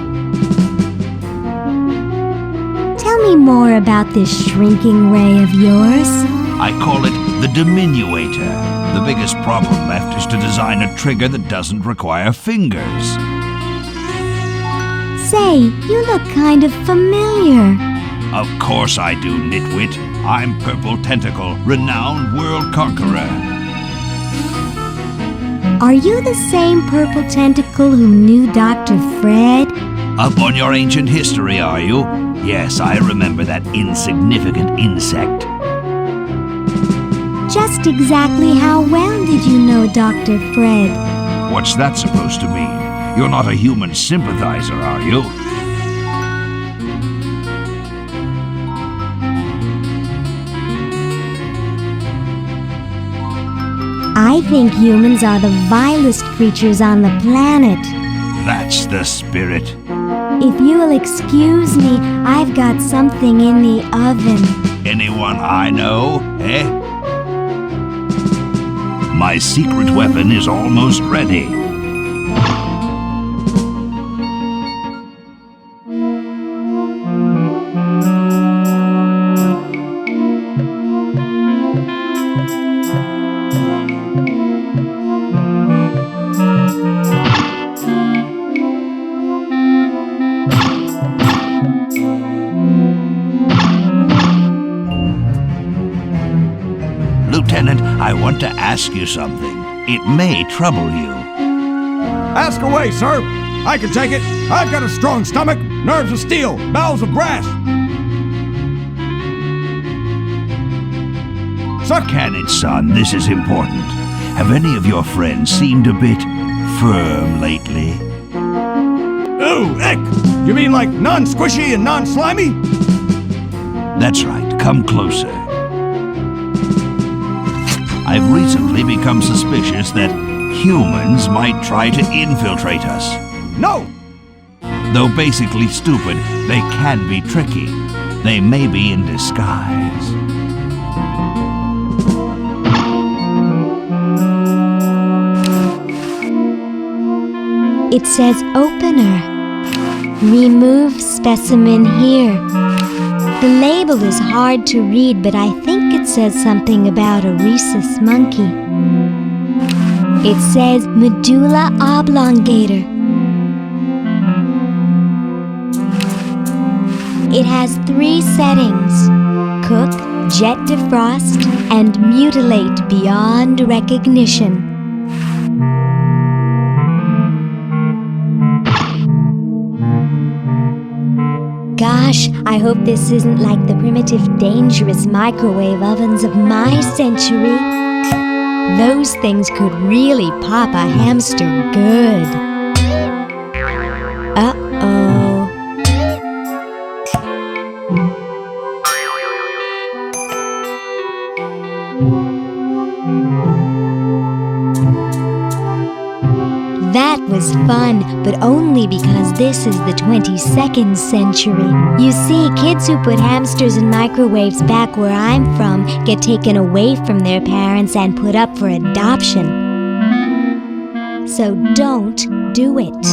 Tell me more about this shrinking ray of yours. I call it the diminuator. The biggest problem left is to design a trigger that doesn't require fingers. Say, you look kind of familiar. Of course I do, nitwit. I'm Purple Tentacle, renowned world conqueror. Are you the same Purple Tentacle who knew Dr. Fred? Up on your ancient history, are you? Yes, I remember that insignificant insect. Just exactly how well did you know Dr. Fred? What's that supposed to mean? You're not a human sympathizer, are you? I think humans are the vilest creatures on the planet. That's the spirit. If you'll excuse me, I've got something in the oven. Anyone I know, eh? My secret weapon is almost ready. Lieutenant, I want to ask you something. It may trouble you. Ask away, sir. I can take it. I've got a strong stomach, nerves of steel, bowels of brass. Can it, son? This is important. Have any of your friends seemed a bit firm lately? Ooh, eck! You mean like non-squishy and non-slimy? That's right. Come closer. I've recently become suspicious that humans might try to infiltrate us. No! Though basically stupid, they can be tricky. They may be in disguise. It says opener. Remove specimen here. The label is hard to read, but I think it says something about a rhesus monkey. It says medulla oblongata. It has 3 settings: cook, jet defrost, and mutilate beyond recognition. Gosh, I hope this isn't like the primitive, dangerous microwave ovens of my century. Those things could really pop a hamster good. Uh-oh. That was fun, but only because this is the 22nd century. You see, kids who put hamsters in microwaves back where I'm from get taken away from their parents and put up for adoption. So don't do it.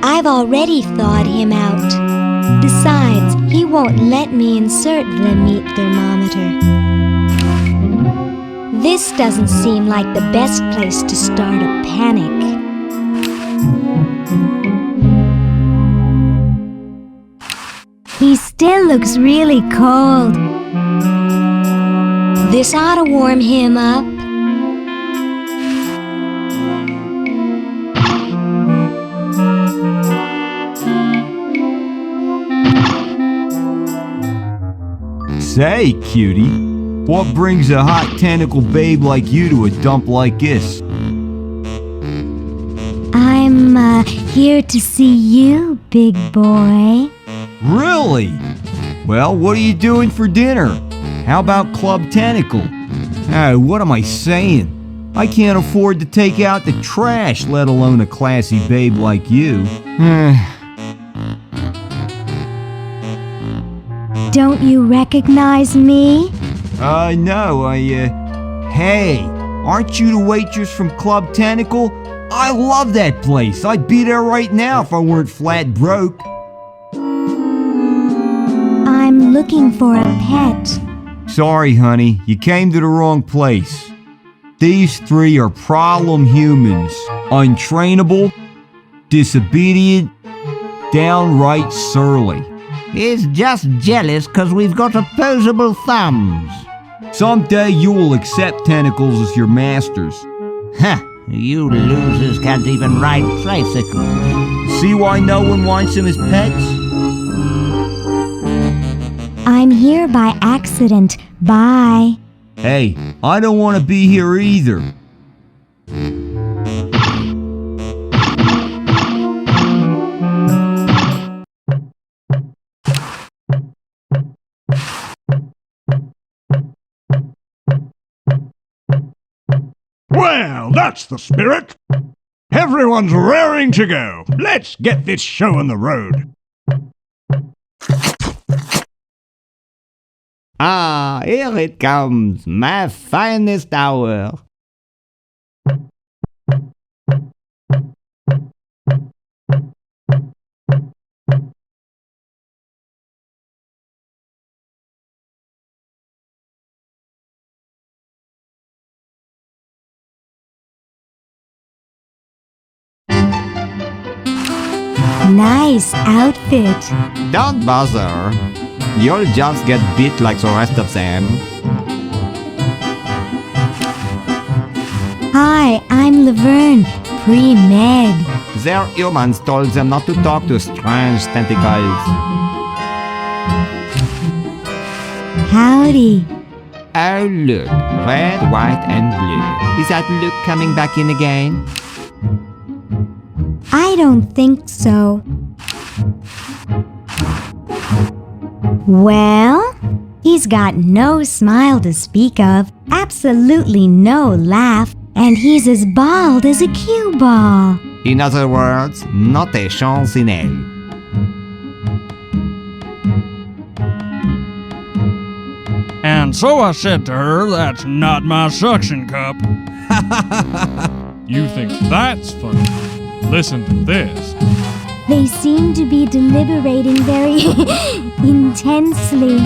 I've already thawed him out. Besides, he won't let me insert the meat thermometer. This doesn't seem like the best place to start a panic. He still looks really cold. This ought to warm him up. Say, cutie. What brings a hot tentacle babe like you to a dump like this? I'm here to see you, big boy. Really? Well, what are you doing for dinner? How about Club Tentacle? Oh, what am I saying? I can't afford to take out the trash, let alone a classy babe like you. Don't you recognize me? No, Hey, aren't you the waitress from Club Tentacle? I love that place. I'd be there right now if I weren't flat broke. I'm looking for a pet. Sorry, honey, you came to the wrong place. These 3 are problem humans. Untrainable, disobedient, downright surly. He's just jealous 'cause we've got opposable thumbs. Someday you will accept tentacles as your masters. Huh, you losers can't even ride tricycles. See why no one wants them as pets? I'm here by accident. Bye. Hey, I don't want to be here either. Well, that's the spirit. Everyone's raring to go. Let's get this show on the road. Ah, here it comes, my finest hour. Nice outfit. Don't bother. You'll just get beat like the rest of them. Hi, I'm Laverne, pre-med. Their humans told them not to talk to strange tentacles. Howdy. Oh look, red, white and blue. Is that Luke coming back in again? I don't think so. Well, he's got no smile to speak of, absolutely no laugh, and he's as bald as a cue ball. In other words, not a chance in hell. And so I said to her, that's not my suction cup. You think that's funny? Listen to this. They seem to be deliberating very intensely.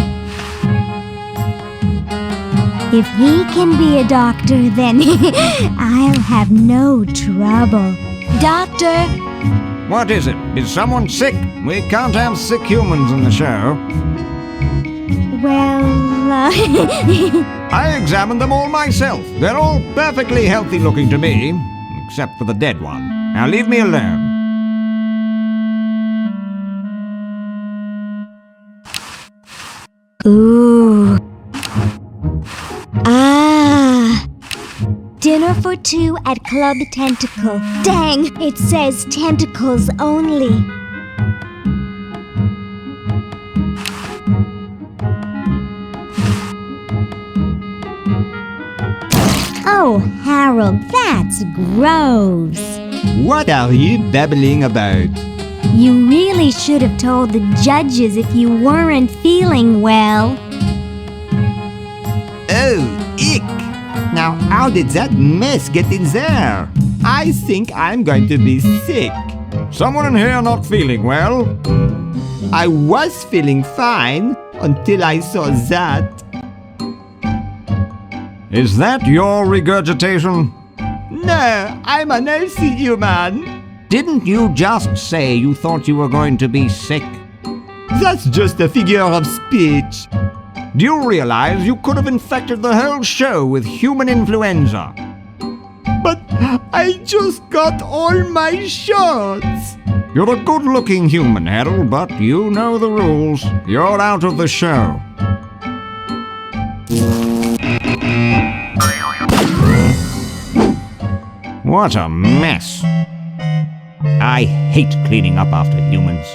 If he can be a doctor, then I'll have no trouble. Doctor! What is it? Is someone sick? We can't have sick humans in the show. Well, I examined them all myself. They're all perfectly healthy looking to me, except for the dead one. Now leave me alone. Ooh. Ah. Dinner for two at Club Tentacle. Dang, it says tentacles only. Oh, Harold, that's gross. What are you babbling about? You really should have told the judges if you weren't feeling well. Oh, ick! Now how did that mess get in there? I think I'm going to be sick. Someone in here not feeling well? I was feeling fine until I saw that. Is that your regurgitation? No, I'm an healthy human. Didn't you just say you thought you were going to be sick? That's just a figure of speech. Do you realize you could have infected the whole show with human influenza? But I just got all my shots. You're a good-looking human, Harold, but you know the rules. You're out of the show. What a mess. I hate cleaning up after humans.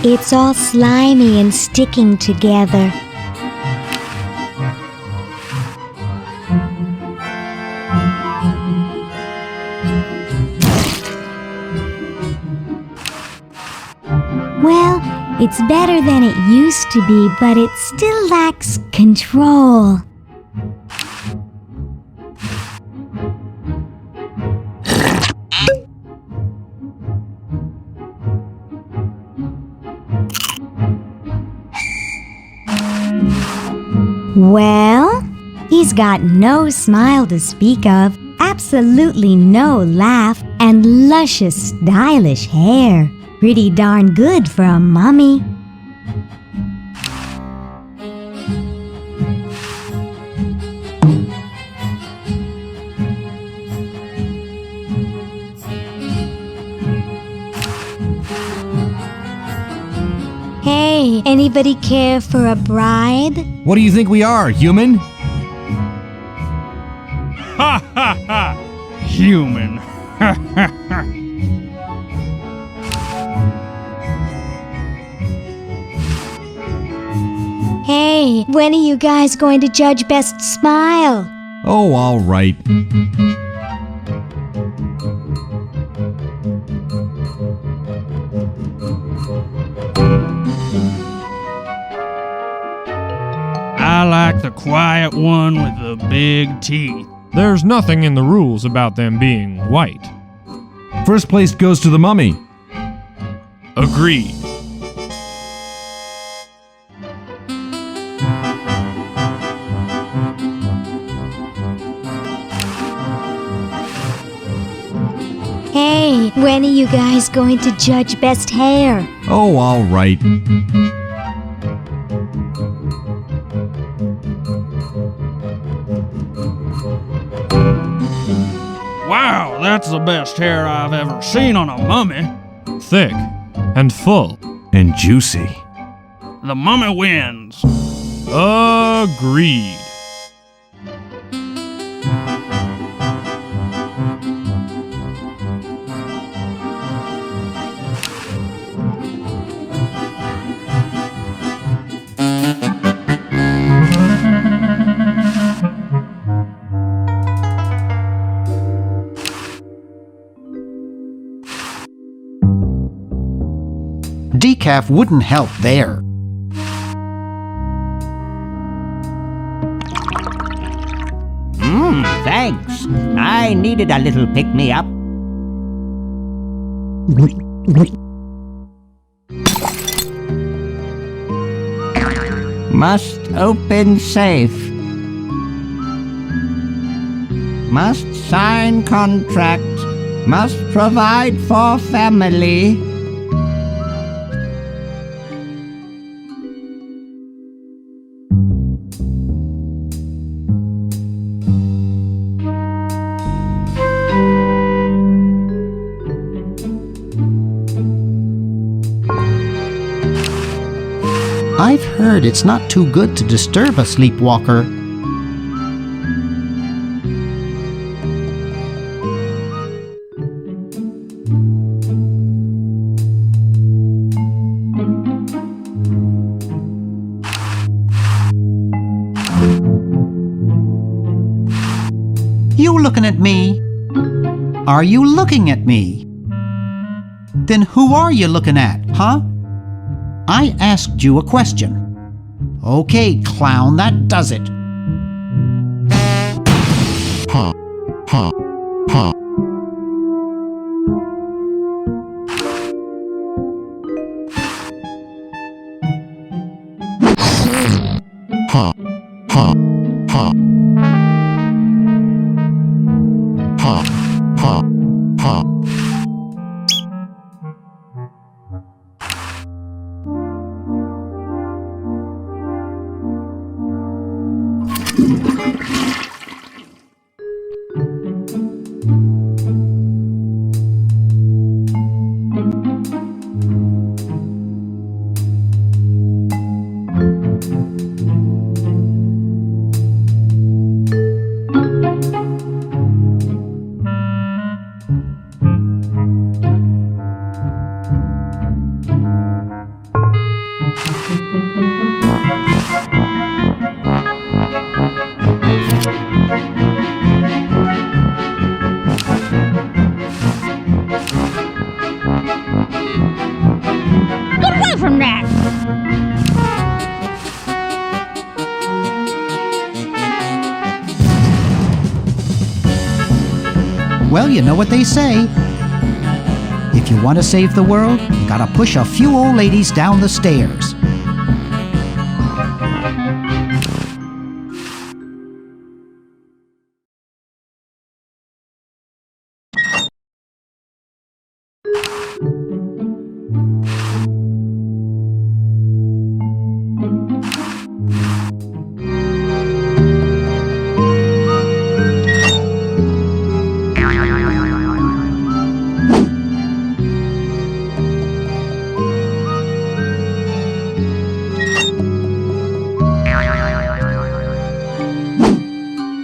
It's all slimy and sticking together. Well, it's better than it used to be, but it still lacks control. Well, he's got no smile to speak of, absolutely no laugh, and luscious, stylish hair. Pretty darn good for a mummy. Hey, anybody care for a bribe? What do you think we are, human? Ha ha ha! Human. Ha ha ha! Hey, when are you guys going to judge Best Smile? Oh, all right. I like the quiet one with the big teeth. There's nothing in the rules about them being white. First place goes to the mummy. Agreed. Hey, when are you guys going to judge Best Hair? Oh, all right. Wow, that's the best hair I've ever seen on a mummy. Thick and full. And juicy. The mummy wins. Agreed. Decaf wouldn't help there. Thanks. I needed a little pick-me-up. Must open safe. Must sign contract. Must provide for family. I've heard it's not too good to disturb a sleepwalker. You looking at me? Are you looking at me? Then who are you looking at, huh? I asked you a question. Okay, clown, that does it. Huh. Huh. Huh. Huh. Huh. Huh. Huh. Huh. Huh. Get away from that! Well, you know what they say. If you want to save the world, you gotta push a few old ladies down the stairs.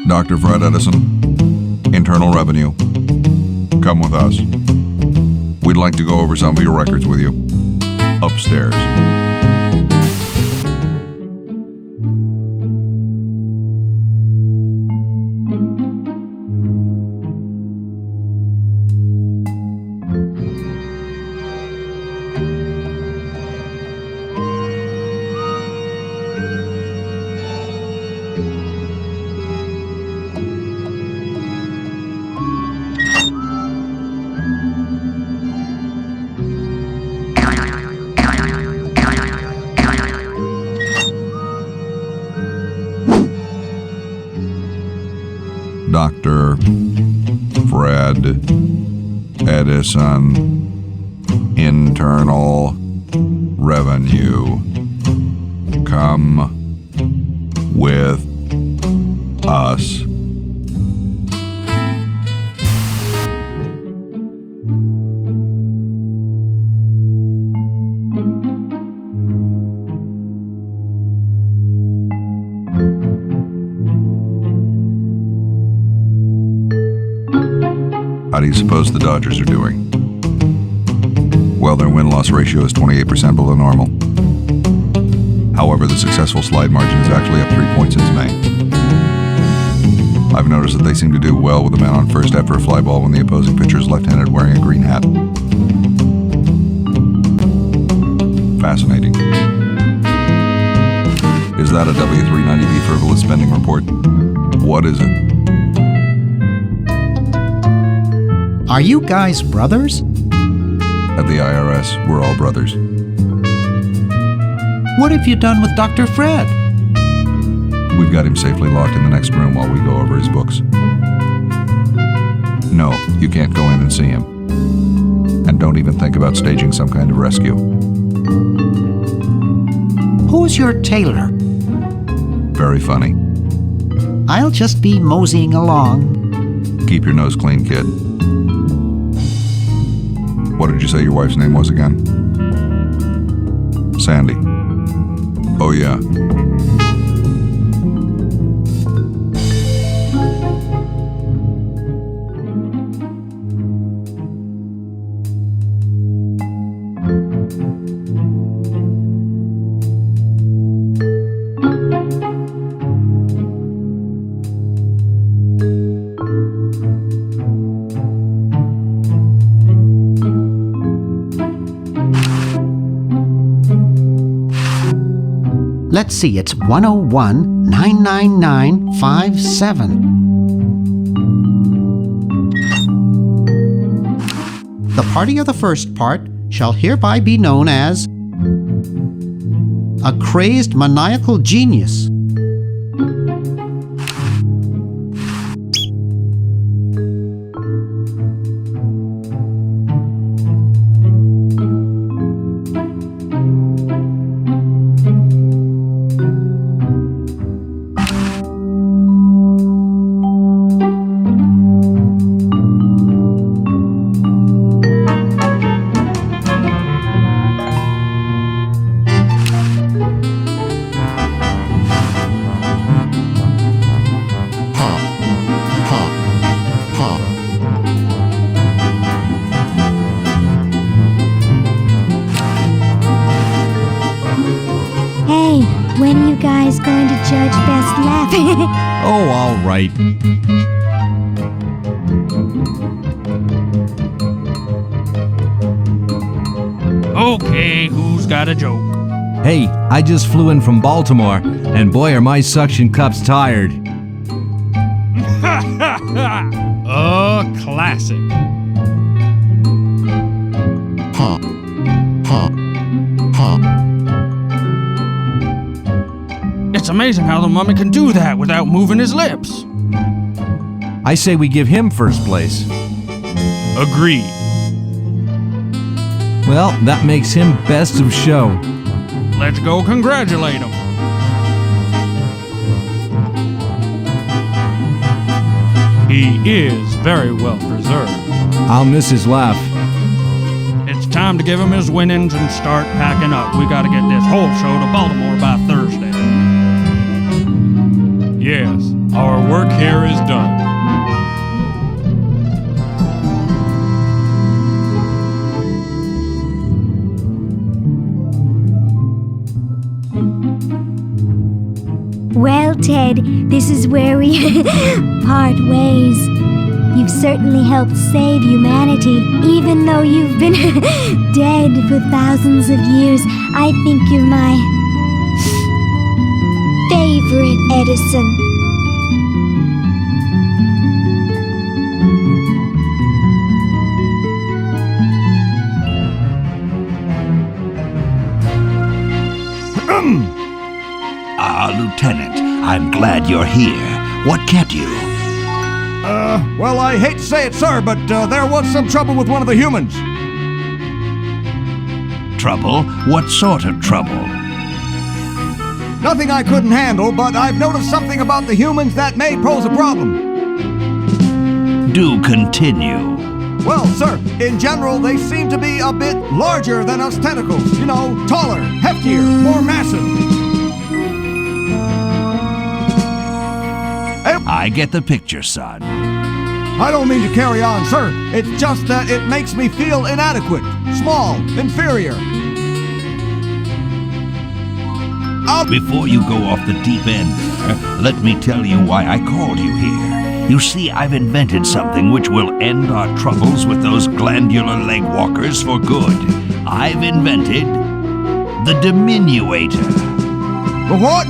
Dr. Fred Edison, Internal Revenue. Come with us. We'd like to go over some of your records with you. Upstairs. Dr. Fred Edison, Internal Revenue. Come with us. How do you suppose the Dodgers are doing? Well, their win-loss ratio is 28% below normal. However, the successful slide margin is actually up 3 points since May. I've noticed that they seem to do well with a man on first after a fly ball when the opposing pitcher is left-handed wearing a green hat. Fascinating. Is that a W390B frivolous spending report? What is it? Are you guys brothers? At the IRS, we're all brothers. What have you done with Dr. Fred? We've got him safely locked in the next room while we go over his books. No, you can't go in and see him. And don't even think about staging some kind of rescue. Who's your tailor? Very funny. I'll just be moseying along. Keep your nose clean, kid. What did you say your wife's name was again? Sandy. Oh, yeah. Let's see, it's 101-999-57. The party of the first part shall hereby be known as a crazed maniacal genius. When are you guys going to judge best laugh? Oh, all right. Okay, who's got a joke? Hey, I just flew in from Baltimore, and boy are my suction cups tired. Classic. It's amazing how the mummy can do that without moving his lips. I say we give him first place. Agreed. Well, that makes him best of show. Let's go congratulate him. He is very well preserved. I'll miss his laugh. It's time to give him his winnings and start packing up. We gotta get this whole show to Baltimore by Thursday. Yes, our work here is done. Well, Ted, this is where we part ways. You've certainly helped save humanity, even though you've been dead for thousands of years. I think you're my favorite Edison. Lieutenant, I'm glad you're here. What kept you? Well, I hate to say it, sir, but there was some trouble with one of the humans. Trouble? What sort of trouble? Nothing I couldn't handle, but I've noticed something about the humans that may pose a problem. Do continue. Well, sir, in general, they seem to be a bit larger than us tentacles. You know, taller, heftier, more massive. I get the picture, son. I don't mean to carry on, sir. It's just that it makes me feel inadequate, small, inferior. Before you go off the deep end there, let me tell you why I called you here. You see, I've invented something which will end our troubles with those glandular leg walkers for good. I've invented the diminuator. The what?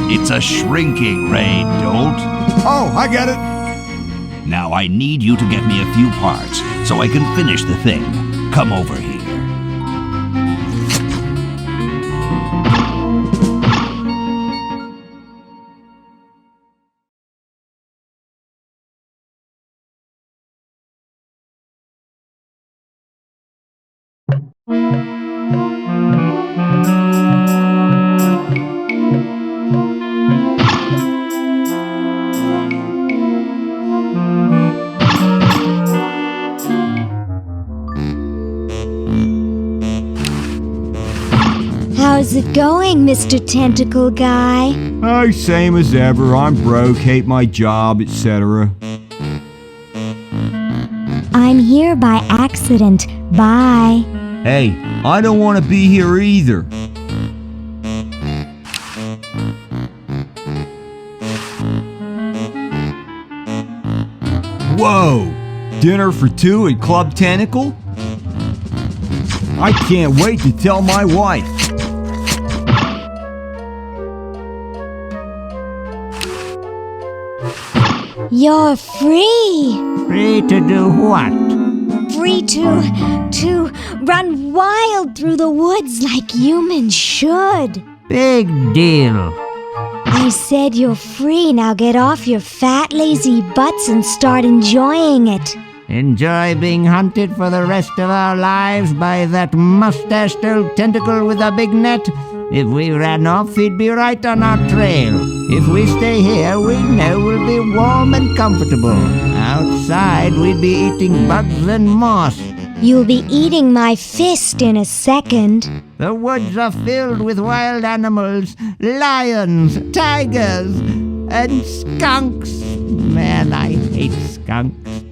It's a shrinking ray, Dolt. Oh, I get it. Now I need you to get me a few parts so I can finish the thing. Come over here. How's it going, Mr. Tentacle Guy? Oh, same as ever. I'm broke, hate my job, etc. I'm here by accident. Bye. Hey, I don't want to be here either. Whoa! Dinner for two at Club Tentacle? I can't wait to tell my wife. You're free. Free to do what? Free to run wild through the woods like humans should. Big deal. I said you're free. Now get off your fat, lazy butts and start enjoying it. Enjoy being hunted for the rest of our lives by that mustached old tentacle with a big net? If we ran off, he'd be right on our trail. If we stay here, we know we'll be warm and comfortable. Outside, we'd be eating bugs and moss. You'll be eating my fist in a second. The woods are filled with wild animals, lions, tigers, and skunks. Man, I hate skunks.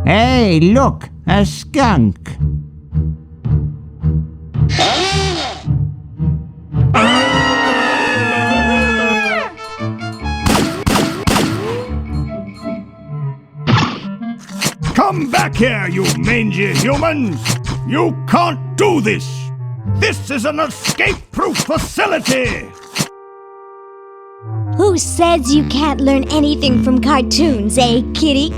Hey, look, a skunk. Come back here, you mangy humans! You can't do this! This is an escape-proof facility! Who says you can't learn anything from cartoons, eh, kitty?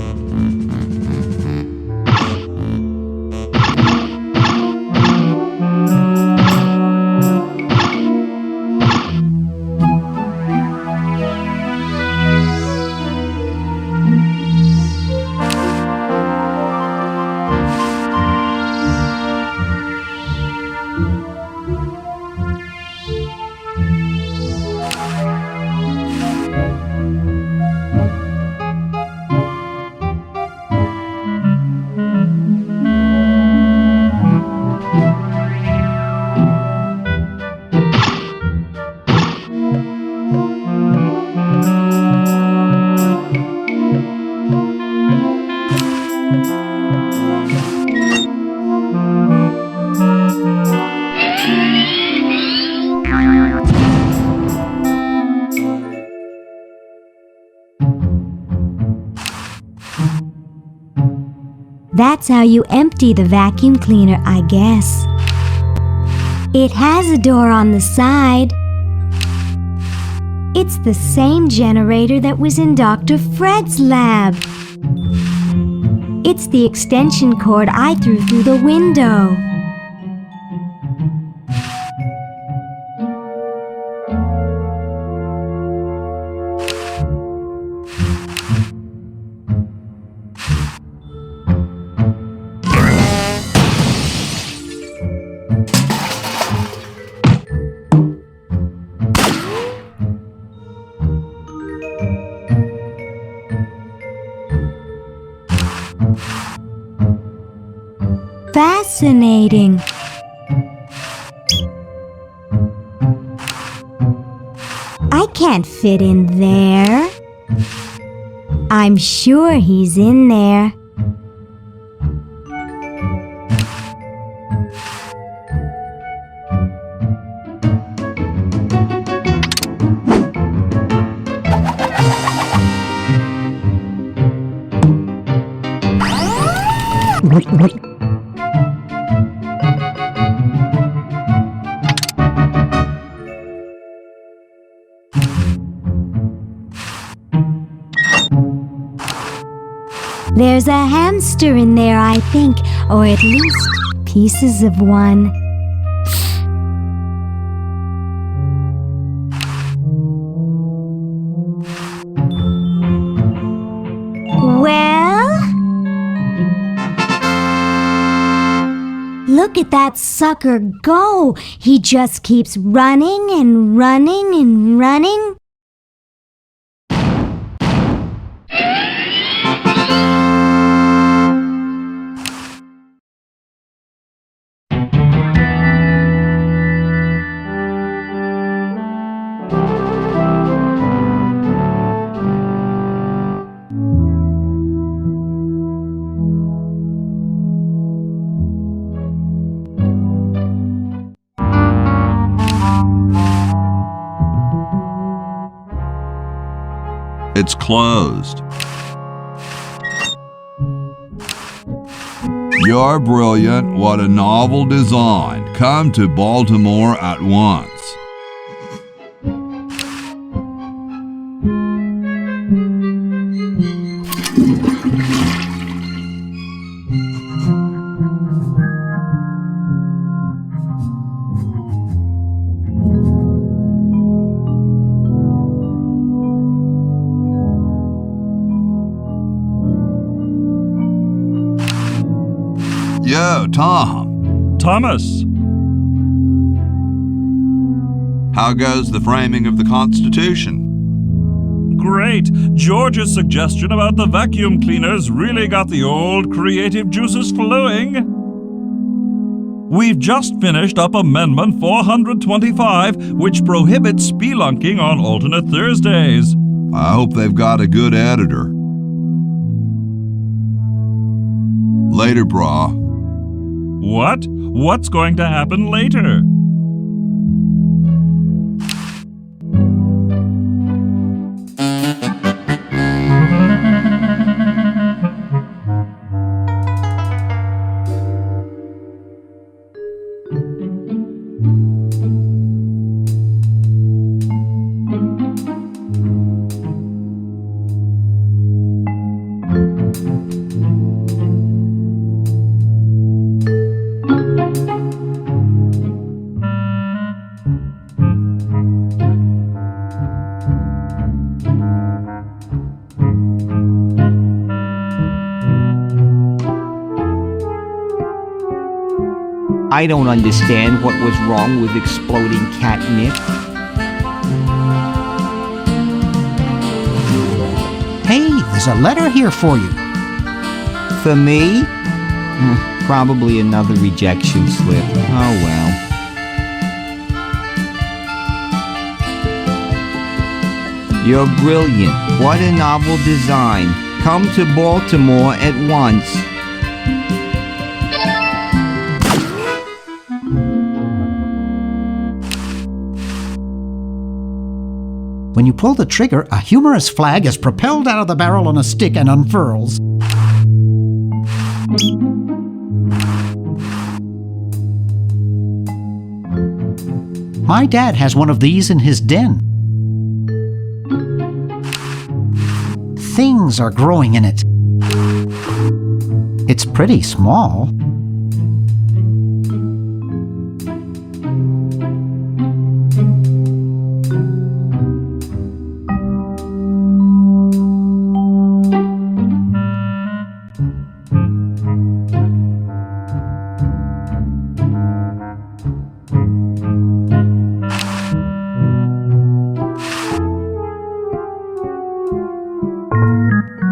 That's how you empty the vacuum cleaner, I guess. It has a door on the side. It's the same generator that was in Dr. Fred's lab. It's the extension cord I threw through the window. Fascinating. I can't fit in there. I'm sure he's in there. There's a hamster in there, I think, or at least pieces of one. Well? Look at that sucker go! He just keeps running and running and running. It's closed. You're brilliant. What a novel design. Come to Baltimore at once. Yo, Tom. Thomas. How goes the framing of the Constitution? Great. George's suggestion about the vacuum cleaners really got the old creative juices flowing. We've just finished up Amendment 425, which prohibits spelunking on alternate Thursdays. I hope they've got a good editor. Later, brah. What? What's going to happen later? I don't understand what was wrong with exploding catnip. Hey, there's a letter here for you. For me? Probably another rejection slip. Oh well. You're brilliant. What a novel design. Come to Baltimore at once. When you pull the trigger, a humorous flag is propelled out of the barrel on a stick and unfurls. My dad has one of these in his den. Things are growing in it. It's pretty small.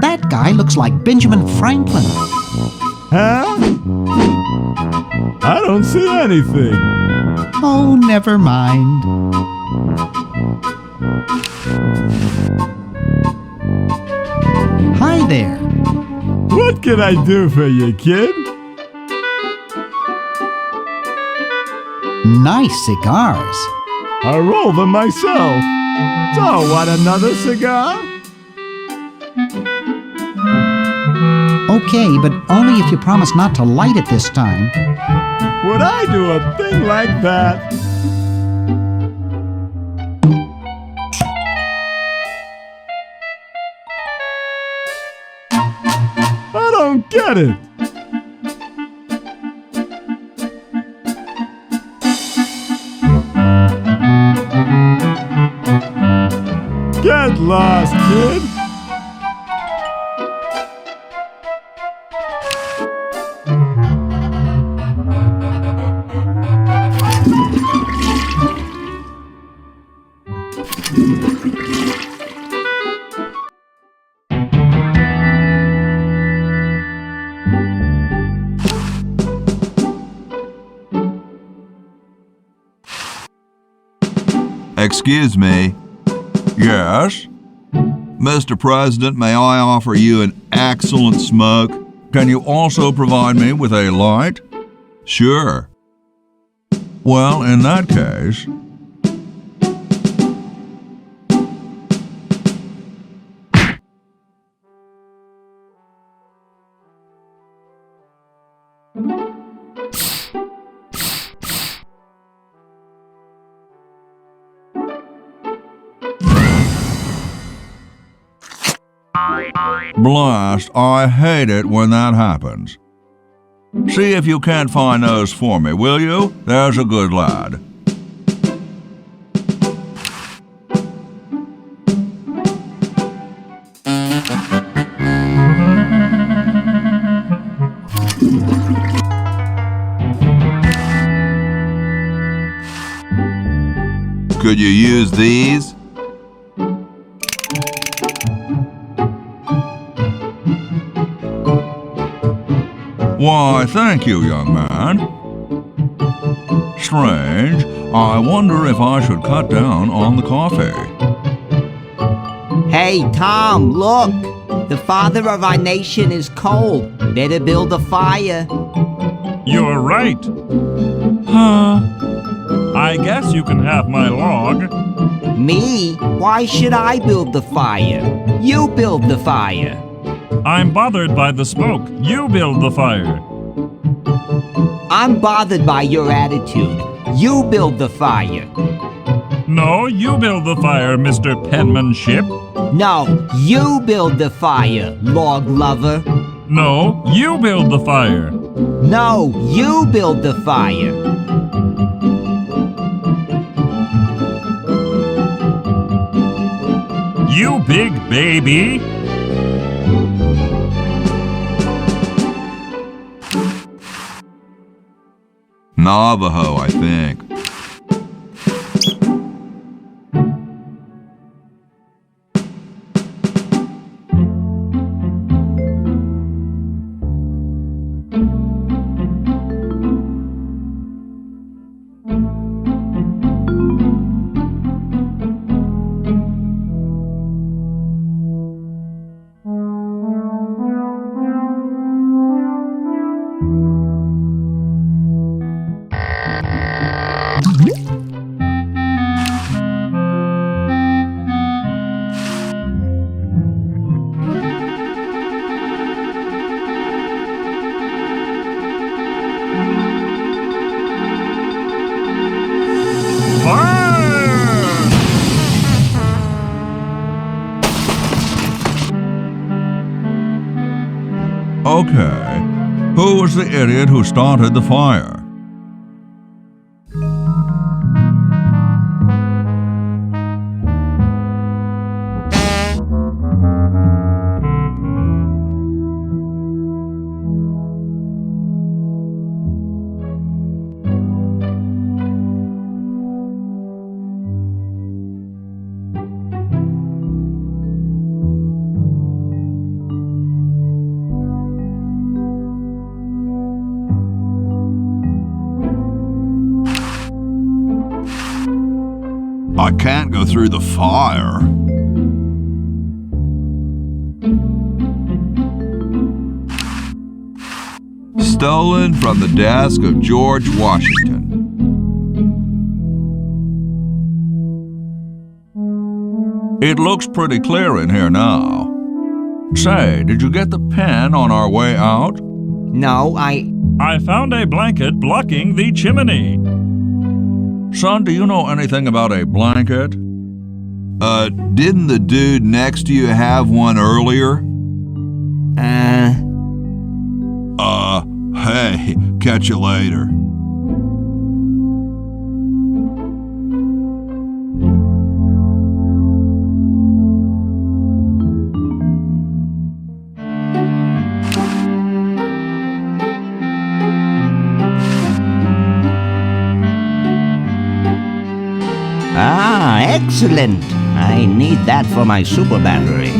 That guy looks like Benjamin Franklin. Huh? I don't see anything. Oh, never mind. Hi there. What can I do for you, kid? Nice cigars. I roll them myself. So, want another cigar? Okay, but only if you promise not to light it this time. Would I do a thing like that? I don't get it. Get lost, kid. Excuse me. Yes? Mr. President, may I offer you an excellent smoke? Can you also provide me with a light? Sure. Well, in that case... Blast, I hate it when that happens. See if you can't find those for me, will you? There's a good lad. Could you use these? Why, thank you, young man. Strange. I wonder if I should cut down on the coffee. Hey, Tom, look! The father of our nation is cold. Better build a fire. You're right. I guess you can have my log. Me? Why should I build the fire? You build the fire. I'm bothered by the smoke. You build the fire. I'm bothered by your attitude. You build the fire. No, you build the fire, Mr. Penmanship. No, you build the fire, log lover. No, you build the fire. No, you build the fire. You big baby. Navajo, I think. Okay. Who was the idiot who started the fire? I can't go through the fire. Stolen from the desk of George Washington. It looks pretty clear in here now. Say, did you get the pen on our way out? No, I found a blanket blocking the chimney. Son, do you know anything about a blanket? Didn't the dude next to you have one earlier? Hey, catch you later. Ah, excellent. I need that for my super battery.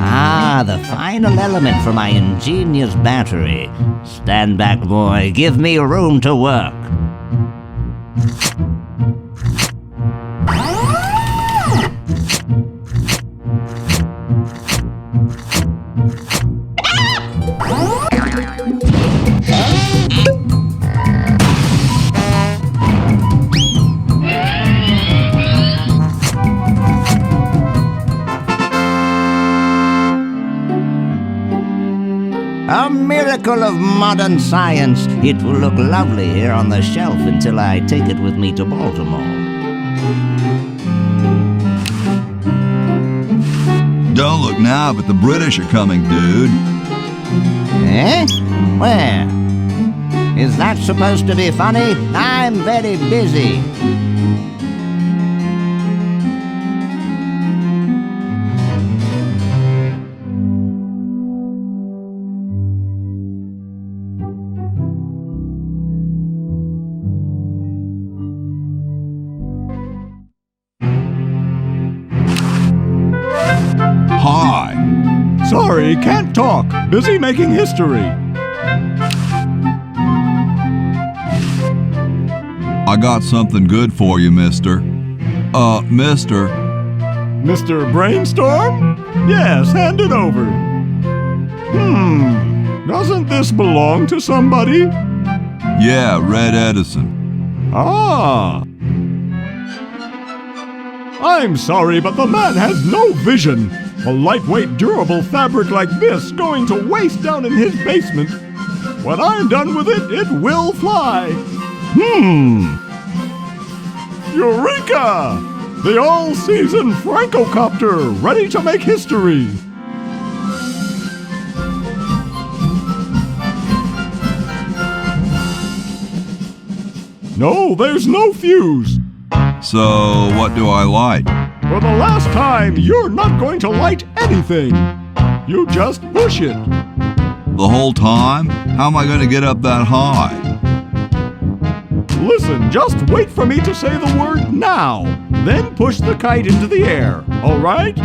Ah, the final element for my ingenious battery. Stand back, boy. Give me room to work. A miracle of modern science. It will look lovely here on the shelf until I take it with me to Baltimore. Don't look now, but the British are coming, dude. Eh? Where? Is that supposed to be funny? I'm very busy. Sorry, can't talk. Busy making history. I got something good for you, mister. Mister. Mr. Brainstorm? Yes, hand it over. Doesn't this belong to somebody? Yeah, Red Edison. Ah. I'm sorry, but the man has no vision. A lightweight, durable fabric like this going to waste down in his basement. When I'm done with it, it will fly. Eureka! The all-season Francocopter, ready to make history. No, there's no fuse. So, what do I light? For the last time, you're not going to light anything. You just push it. The whole time? How am I going to get up that high? Listen, just wait for me to say the word now. Then push the kite into the air, all right?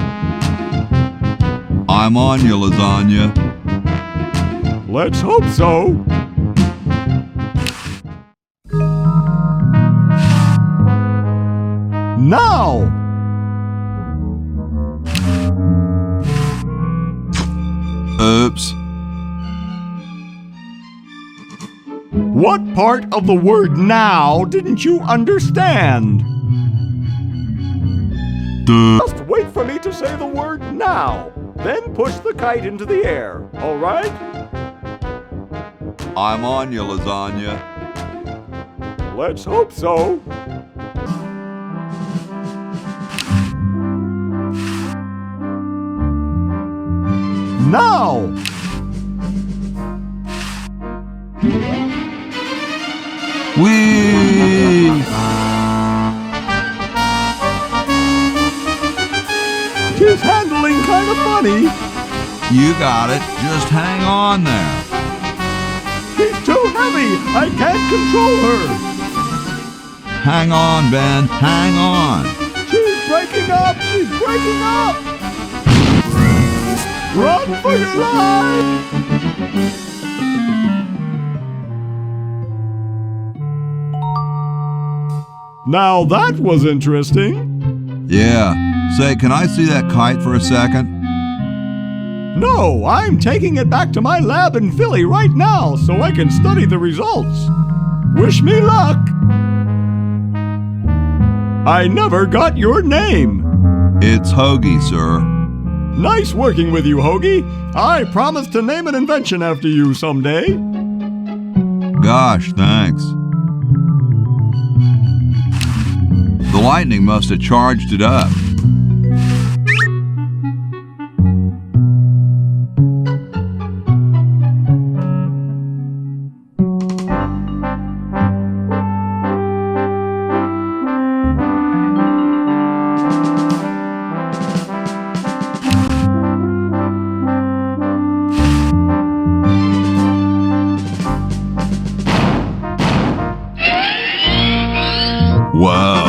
I'm on you, lasagna. Let's hope so. Now! Oops. What part of the word now didn't you understand? Just wait for me to say the word now. Then push the kite into the air, all right? I'm on you, lasagna. Let's hope so. Now! Whee! She's handling kind of funny. You got it. Just hang on there. She's too heavy. I can't control her. Hang on, Ben. Hang on. She's breaking up. She's breaking up. Run for your life! Now that was interesting. Yeah. Say, can I see that kite for a second? No, I'm taking it back to my lab in Philly right now so I can study the results. Wish me luck. I never got your name. It's Hoagie, sir. Nice working with you, Hoagie. I promise to name an invention after you someday. Gosh, thanks. The lightning must have charged it up. Whoa.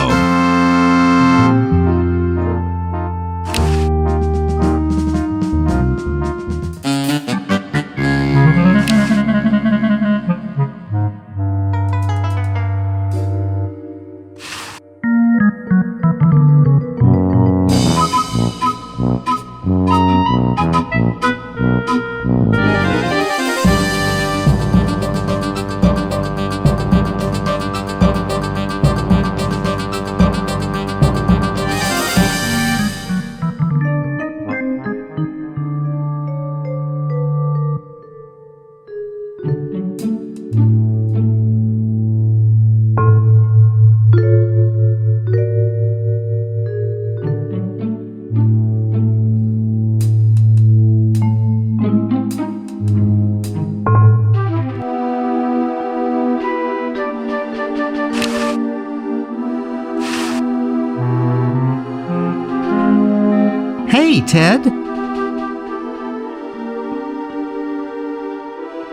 Hey, Ted.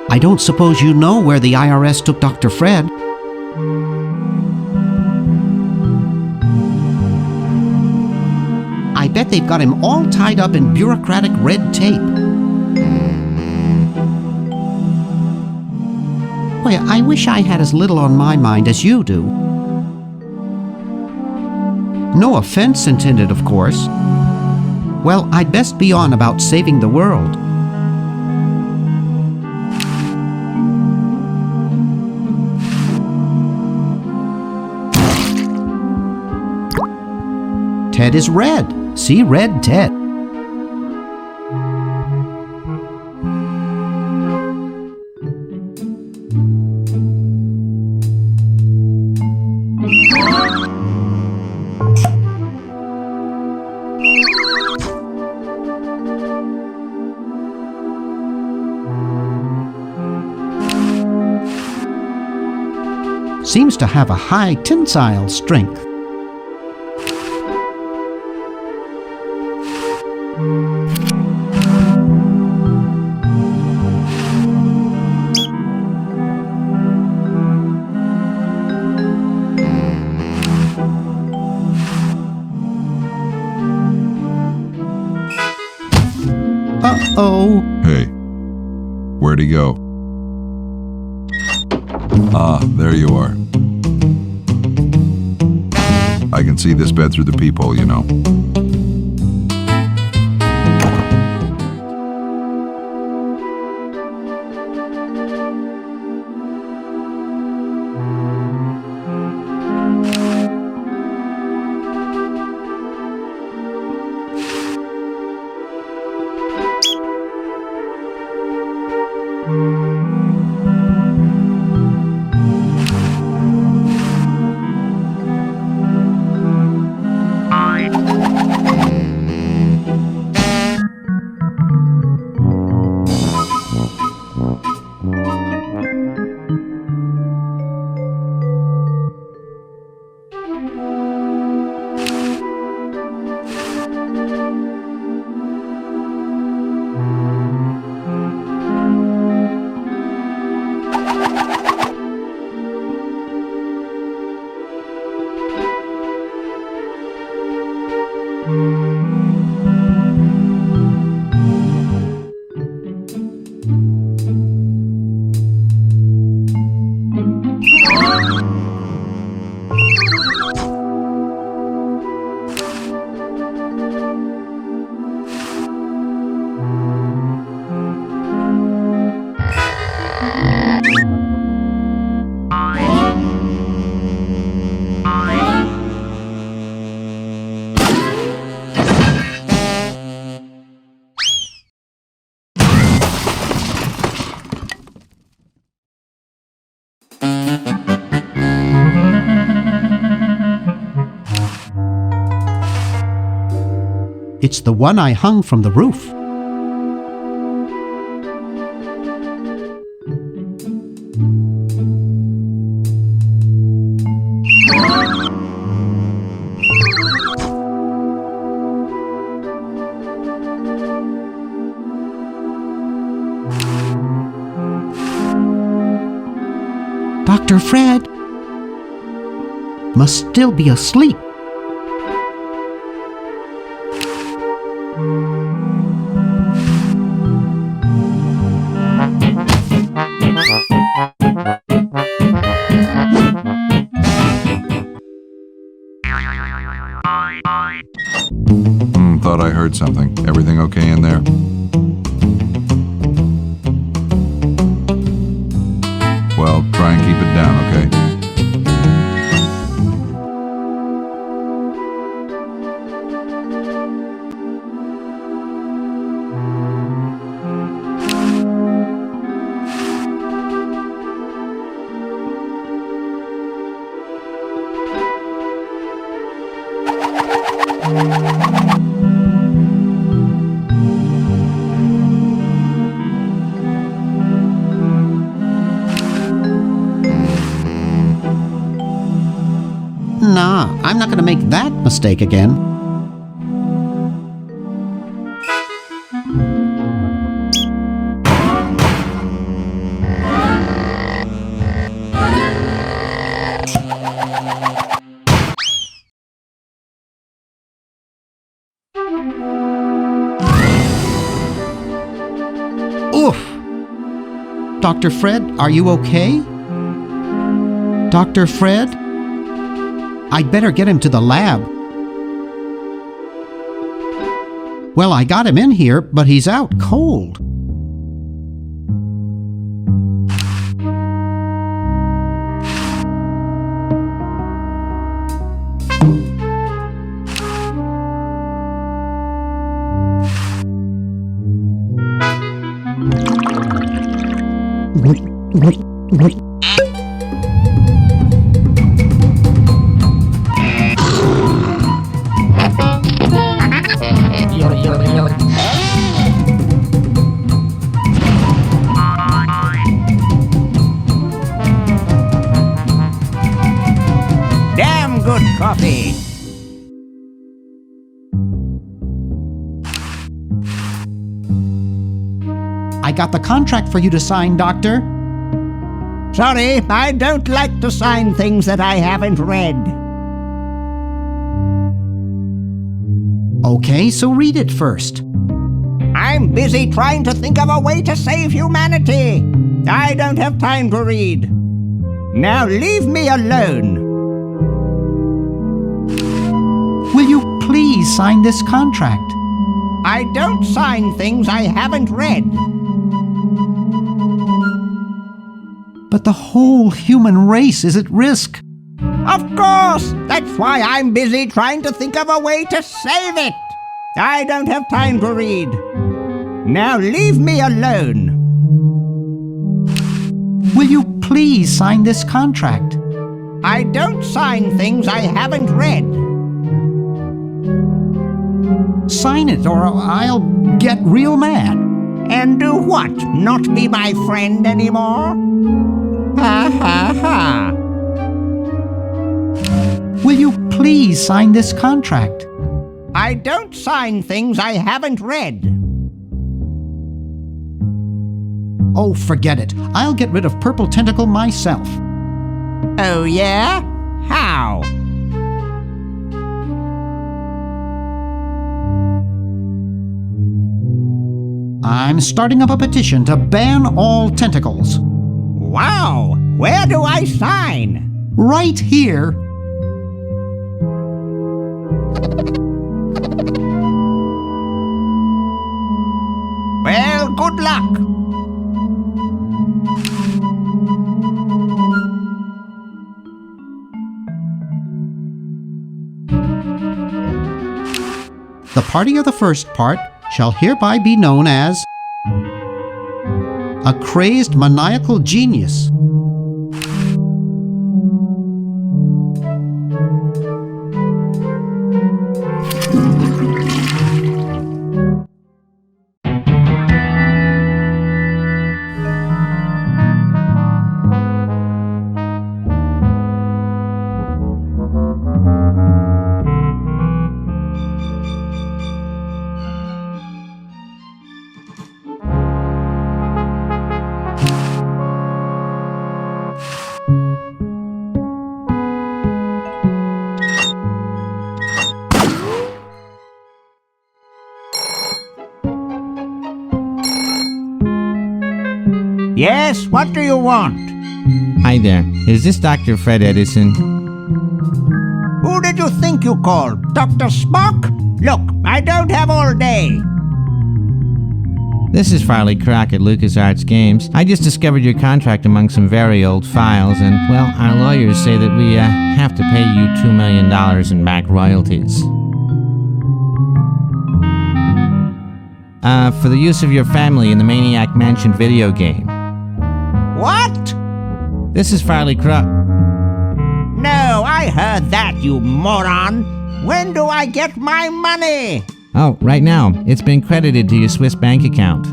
I don't suppose you know where the IRS took Dr. Fred? I bet they've got him all tied up in bureaucratic red tape. Boy, I wish I had as little on my mind as you do. No offense intended, of course. Well, I'd best be on about saving the world. Ted is red. See, red Ted. Seems to have a high tensile strength. Uh-oh. Hey, where'd he go? Ah, there you are. I can see this bed through the peephole, you know. It's the one I hung from the roof. Dr. Fred must still be asleep. Thought I heard something. Everything okay in there? Well, try and keep it down, okay? Nah, I'm not gonna make that mistake again. Oof! Dr. Fred, are you okay? Dr. Fred? I'd better get him to the lab. Well, I got him in here, but he's out cold. Damn good coffee. I got the contract for you to sign, Doctor. Sorry, I don't like to sign things that I haven't read. Okay, so read it first. I'm busy trying to think of a way to save humanity. I don't have time to read. Now leave me alone. Will you please sign this contract? I don't sign things I haven't read. But the whole human race is at risk. Of course! That's why I'm busy trying to think of a way to save it. I don't have time to read. Now leave me alone. Will you please sign this contract? I don't sign things I haven't read. Sign it or I'll get real mad. And do what? Not be my friend anymore? Ha ha ha. Will you please sign this contract? I don't sign things I haven't read. Oh, forget it. I'll get rid of Purple Tentacle myself. Oh, yeah? How? I'm starting up a petition to ban all tentacles. Wow! Where do I sign? Right here. Well, good luck. The party of the first part shall hereby be known as a crazed maniacal genius. Yes, what do you want? Hi there. Is this Dr. Fred Edison? Who did you think you called? Dr. Spock? Look, I don't have all day. This is Farley Croc at LucasArts Games. I just discovered your contract among some very old files, and, well, our lawyers say that we have to pay you $2 million in back royalties. For the use of your family in the Maniac Mansion video game. What? This is Farley Croc. No, I heard that, you moron. When do I get my money? Oh, right now. It's been credited to your Swiss bank account.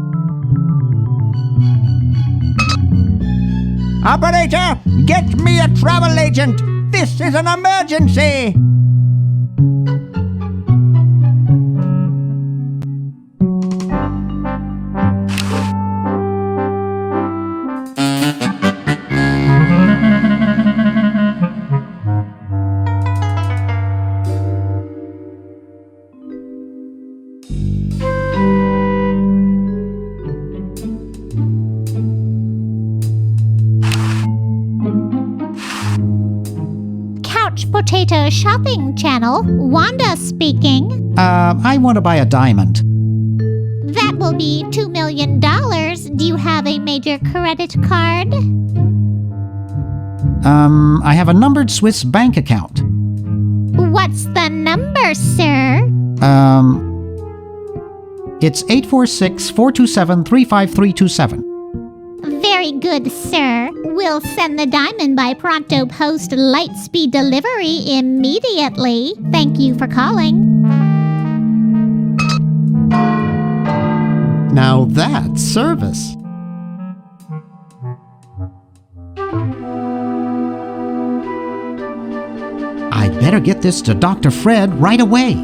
Operator, get me a travel agent. This is an emergency. Potato Shopping Channel, Wanda speaking. I want to buy a diamond. That will be $2 million. Do you have a major credit card? I have a numbered Swiss bank account. What's the number, sir? It's 846-427-35327. Very good, sir. We'll send the diamond by Pronto Post Lightspeed delivery immediately. Thank you for calling. Now that's service. I'd better get this to Dr. Fred right away.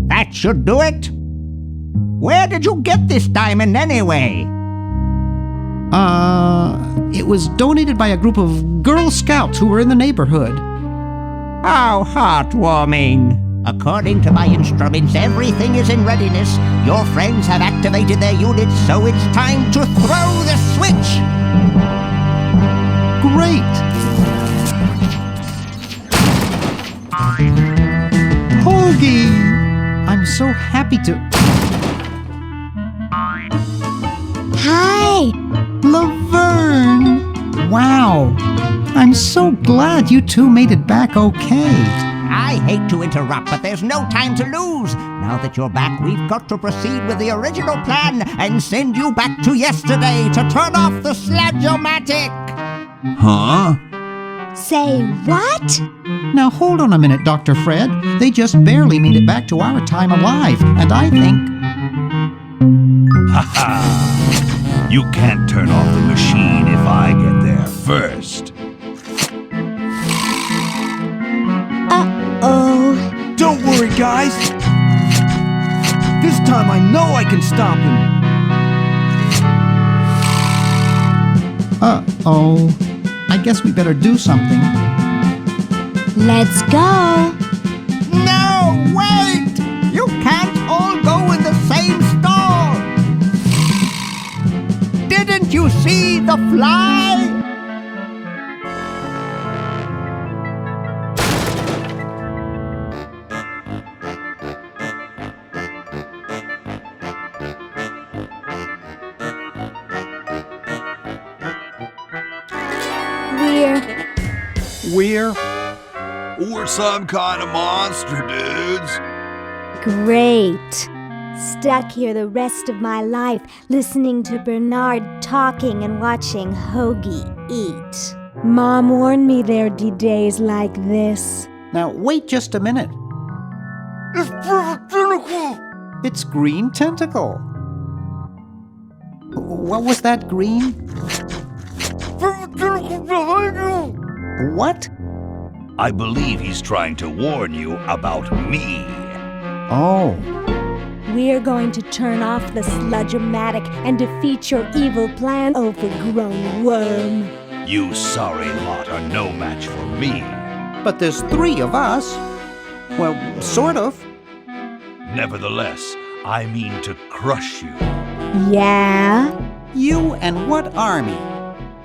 That should do it. Where did you get this diamond anyway? It was donated by a group of Girl Scouts who were in the neighborhood. How heartwarming. According to my instruments, everything is in readiness. Your friends have activated their units, so it's time to throw the switch. Great! Hoagie! I'm so happy to... Hi! Laverne! Wow! I'm so glad you two made it back okay. I hate to interrupt, but there's no time to lose. Now that you're back, we've got to proceed with the original plan and send you back to yesterday to turn off the Sludge-O-Matic. Huh? Say what? Now hold on a minute, Dr. Fred. They just barely made it back to our time alive, and I think... Ha ha! You can't turn off the machine if I get there first. Uh-oh. Don't worry, guys. This time I know I can stop him. Uh-oh. I guess we better do something. Let's go. No, wait! You can't all go in the same stall. Didn't you see the fly? We're some kind of monster, dudes. Great. Stuck here the rest of my life listening to Bernard talking and watching Hoagie eat. Mom warned me there'd be days like this. Now, wait just a minute. It's perfect tentacle! It's Green Tentacle. What was that, Green? Perfect tentacle behind you! What? I believe he's trying to warn you about me. Oh. We're going to turn off the Sludge-O-Matic and defeat your evil plan, overgrown worm. You sorry lot are no match for me. But there's 3 of us. Well, sort of. Nevertheless, I mean to crush you. Yeah? You and what army?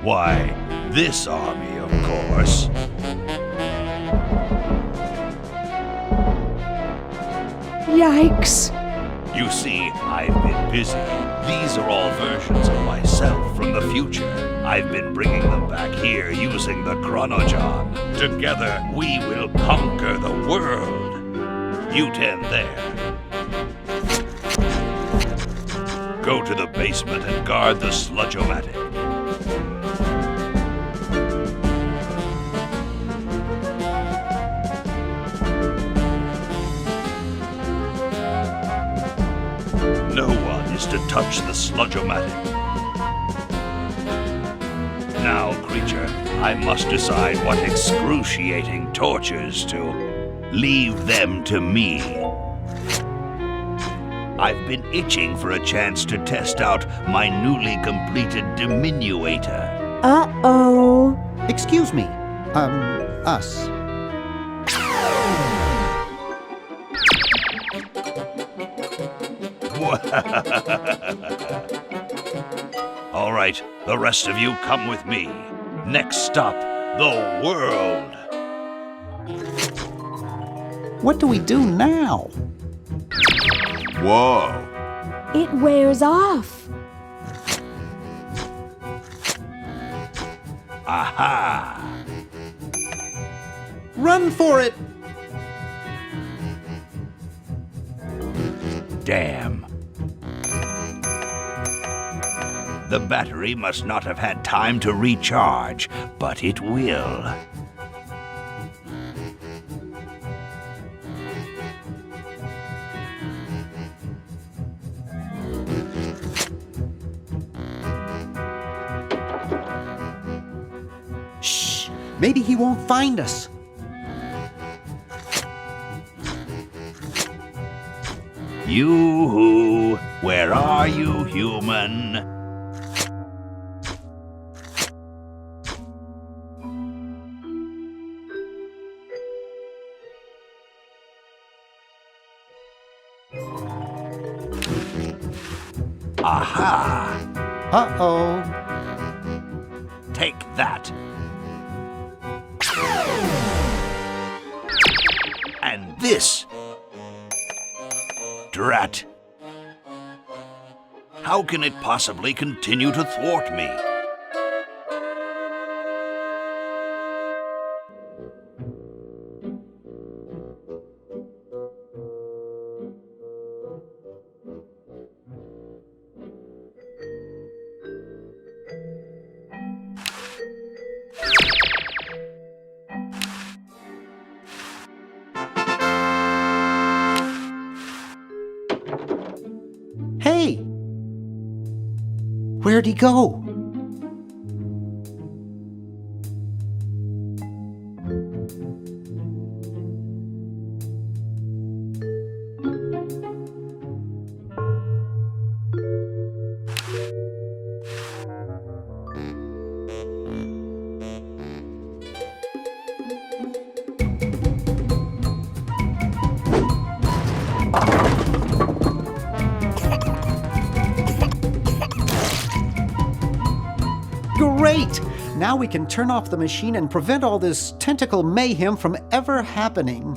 Why, this army, of course. Yikes. You see, I've been busy. These are all versions of myself from the future. I've been bringing them back here using the Chron-O-John. Together, we will conquer the world. You 10 there. Go to the basement and guard the sludge-o-matic. No one is to touch the sludge-o-matic. Now, creature, I must decide what excruciating tortures to leave them to me. I've been itching for a chance to test out my newly completed diminuator. Uh-oh. Excuse me. Us. All right, the rest of you come with me. Next stop, the world. What do we do now? Whoa. It wears off. Aha! Run for it! Damn. The battery must not have had time to recharge, but it will. Shh! Maybe he won't find us. Yoo-hoo! Where are you, human? Aha! Uh-oh. Take that. And this. Drat. How can it possibly continue to thwart me? Hey! Where'd he go? Great! Now we can turn off the machine and prevent all this tentacle mayhem from ever happening.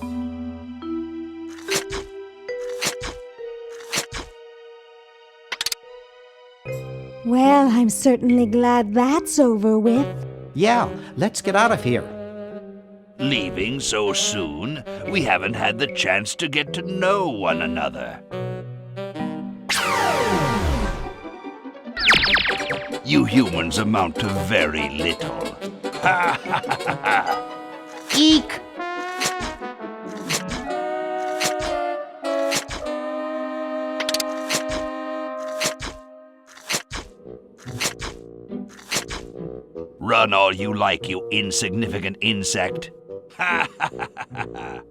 Well, I'm certainly glad that's over with. Yeah, let's get out of here. Leaving so soon? We haven't had the chance to get to know one another. You humans amount to very little. Ha ha ha ha! Eek! Run all you like, you insignificant insect. Ha ha ha ha!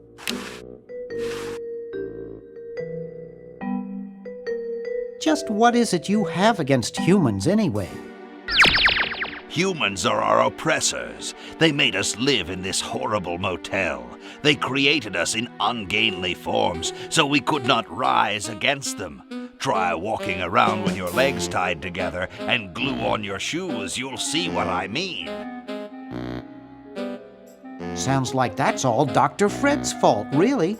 Just what is it you have against humans anyway? Humans are our oppressors. They made us live in this horrible motel. They created us in ungainly forms, so we could not rise against them. Try walking around with your legs tied together and glue on your shoes. You'll see what I mean. Sounds like that's all Dr. Fred's fault, really.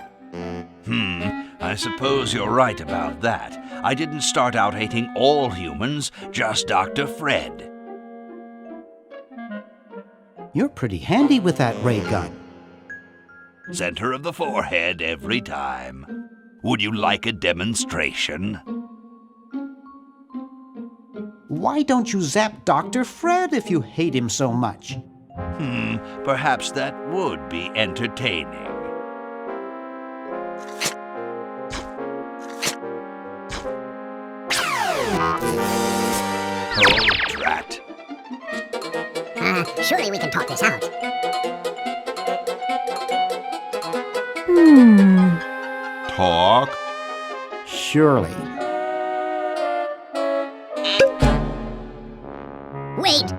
I suppose you're right about that. I didn't start out hating all humans, just Dr. Fred. You're pretty handy with that ray gun. Center of the forehead every time. Would you like a demonstration? Why don't you zap Dr. Fred if you hate him so much? Perhaps that would be entertaining. Oh, drat. Surely we can talk this out. Talk? Surely. Wait!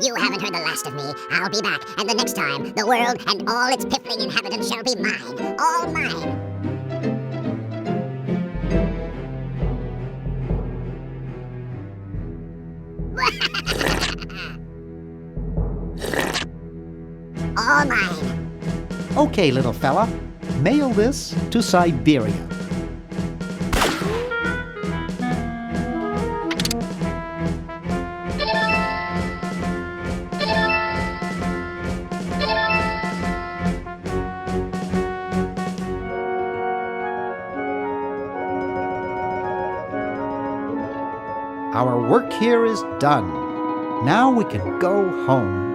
You haven't heard the last of me. I'll be back, and the next time, the world and all its piffling inhabitants shall be mine. All mine. All mine. Okay, little fella. Mail this to Siberia. Our work here is done. Now we can go home.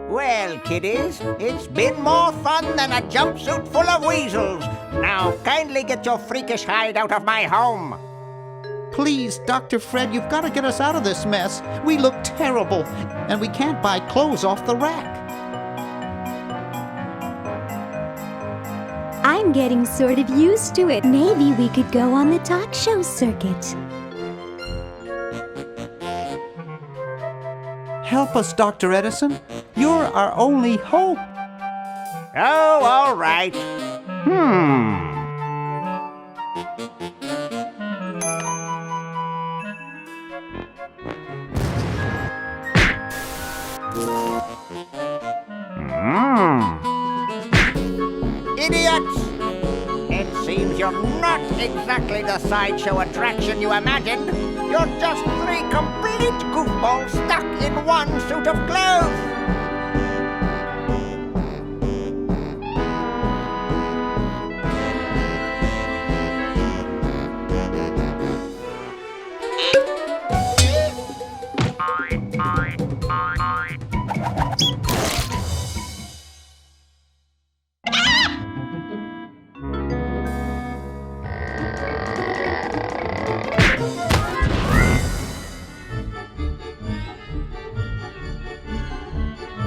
Well, kiddies, it's been more fun than a jumpsuit full of weasels. Now, kindly get your freakish hide out of my home. Please, Dr. Fred, you've got to get us out of this mess. We look terrible, and we can't buy clothes off the rack. I'm getting sort of used to it. Maybe we could go on the talk show circuit. Help us, Dr. Edison. You're our only hope. Oh, all right. Idiots! It seems you're not exactly the sideshow attraction you imagined. You're just three complete goofballs stuck in one suit of clothes.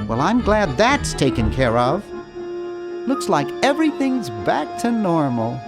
Well, I'm glad that's taken care of. Looks like everything's back to normal.